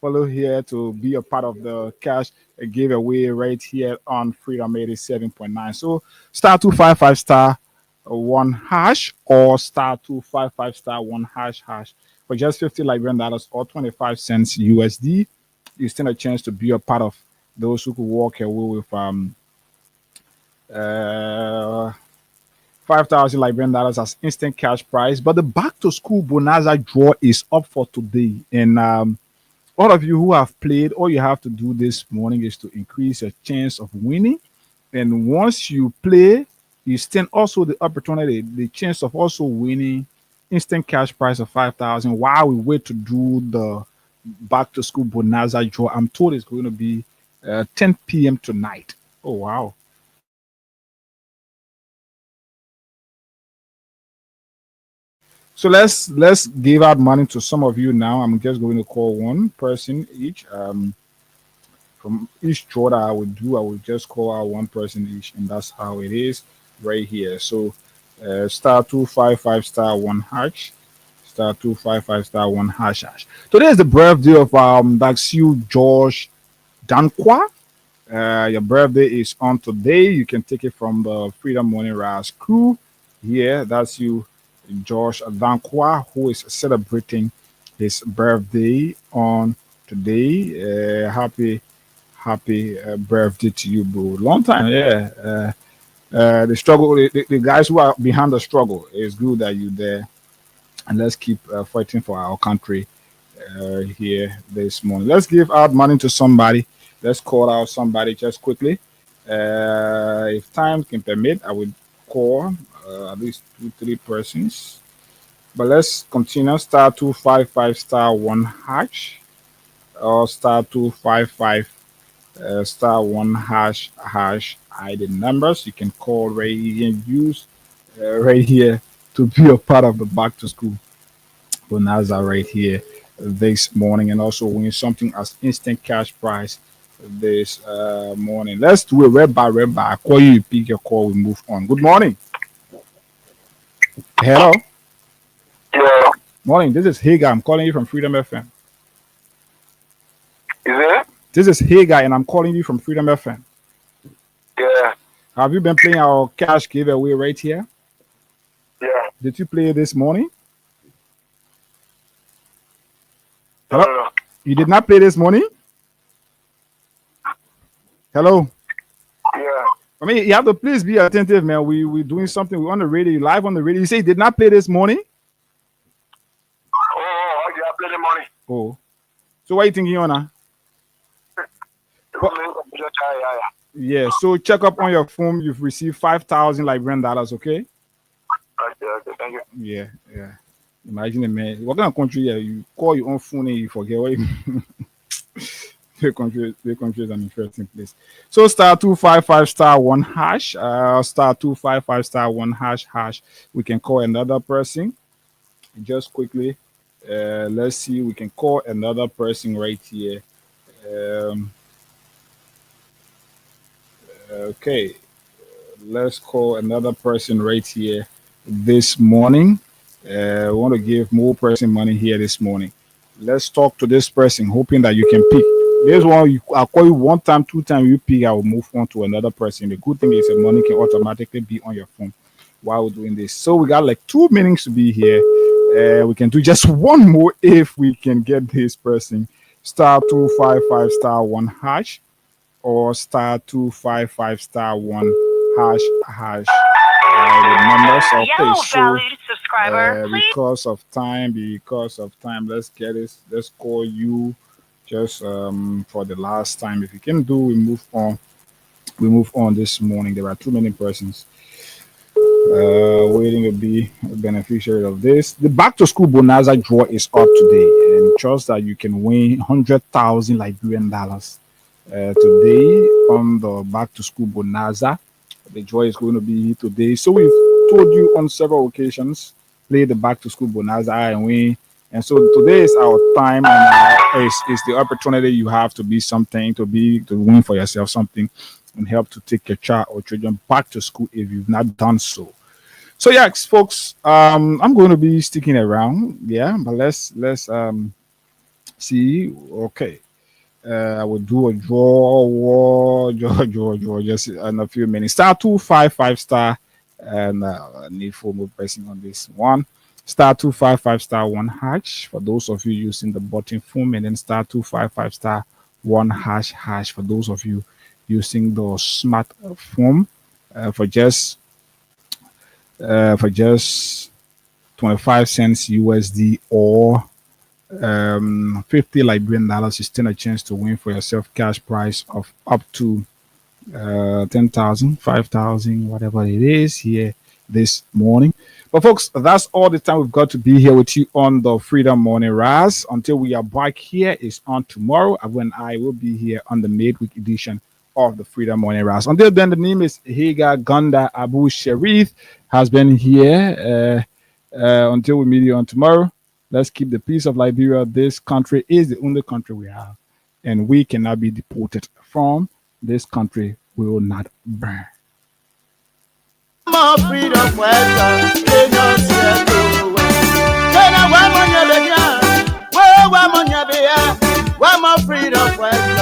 follow here to be a part of the cash giveaway right here on Freedom 87.9. So *255*1# or *255*1# for just $50 Liberian or 25 cents USD. You stand a chance to be a part of those who could walk away with 5,000 Liberian dollars as instant cash prize. But the back to school bonanza draw is up for today, and all of you who have played, all you have to do this morning is to increase your chance of winning. And once you play, you stand also the opportunity, the chance of also winning instant cash prize of 5,000 while we wait to do the back to school bonanza draw. I'm told it's going to be 10 p.m. tonight. Oh, wow. So let's give out money to some of you now. I'm just going to call one person each. From each draw that I will just call out one person each, and that's how it is right here. So *255*1#, *255*1#. Today is the birthday of Daxiu George Dankwa. Your birthday is on today. You can take it from the Freedom Morning Rise crew. Yeah, that's you, George Dankwa, who is celebrating his birthday on today. Happy birthday to you, bro. Long time, yeah. The struggle, the guys who are behind the struggle, it's good that you're there. And let's keep fighting for our country here this morning. Let's give out money to somebody. Let's call out somebody just quickly. If time can permit, I would call at least 2-3 persons. But let's continue. Star 255 star 1 hash or star 255 star 1 hash ID numbers. You can call right here and use right here to be a part of the back to school bonanza right here this morning, and also win something as instant cash prize this morning. Let's do it red by. I call you pick your call, we move on. Good morning. Hello. Yeah. Morning, this is Hagar. I'm calling you from Freedom FM. Is it? This is Hagar, and I'm calling you from Freedom FM. Yeah. Have you been playing our cash giveaway right here? Yeah. Did you play this morning? Hello? No. You did not play this morning? Hello? Yeah. I mean, you have to please be attentive, man. We're doing something. We're on the radio, live on the radio. You say you did not play this morning? Oh, okay, I play the money. Oh. So what are you thinking on now? Yeah, so check up on your phone. You've received 5,000 Liberian dollars, okay? Okay, thank you. Yeah. Imagine it, man. What kind of country here? You call your own phone and you forget what you the country is an interesting place. So star 255 star 1 hash, star 255 star 1 hash. We can call another person. Just quickly, let's see. We can call another person right here. Okay, let's call another person right here this morning. We want to give more person money here this morning. Let's talk to this person, hoping that you can pick. This one, I'll call you 1 time, 2 times. You pick, I will move on to another person. The good thing is the money can automatically be on your phone while we're doing this. So we got like 2 minutes to be here. We can do just 1 more if we can get this person. Star 255 star 1 hash or star 255 star 1 hash. Numbers. Okay, so because of time, let's get this. Let's call you just for the last time. If you can do, we move on this morning. There are too many persons waiting to be a beneficiary of this. The back to school bonanza draw is up today, and trust that you can win 100,000 Liberian dollars today on the back to school bonanza. The draw is going to be today. So we've told you on several occasions, play the back to school bonanza and win. And so today is our time, and it's the opportunity you have to be something, to win for yourself something, and help to take your child or children back to school if you've not done so. So yeah, folks, I'm going to be sticking around, but let's see. Okay, I will do a draw just in a few minutes. Star 255 star, and I need 4 more pressing on this one. Star 255 star 1 hash for those of you using the button phone, and then star 255 star 1 hash for those of you using the smartphone. For just 25 cents USD or 50 Liberian dollars, you stand a chance to win for yourself cash prize of up to 10,000, 5,000, whatever it is here this morning. But folks, that's all the time we've got to be here with you on the Freedom Morning Rise. Until we are back here is on tomorrow, when I will be here on the midweek edition of the Freedom Morning Rise. Until then, the name is Hagar Ganda Abu Sharif, has been here. Until we meet you on tomorrow, let's keep the peace of Liberia. This country is the only country we have, and we cannot be deported from this country. We will not burn. More freedom, welcome. One more freedom, welcome.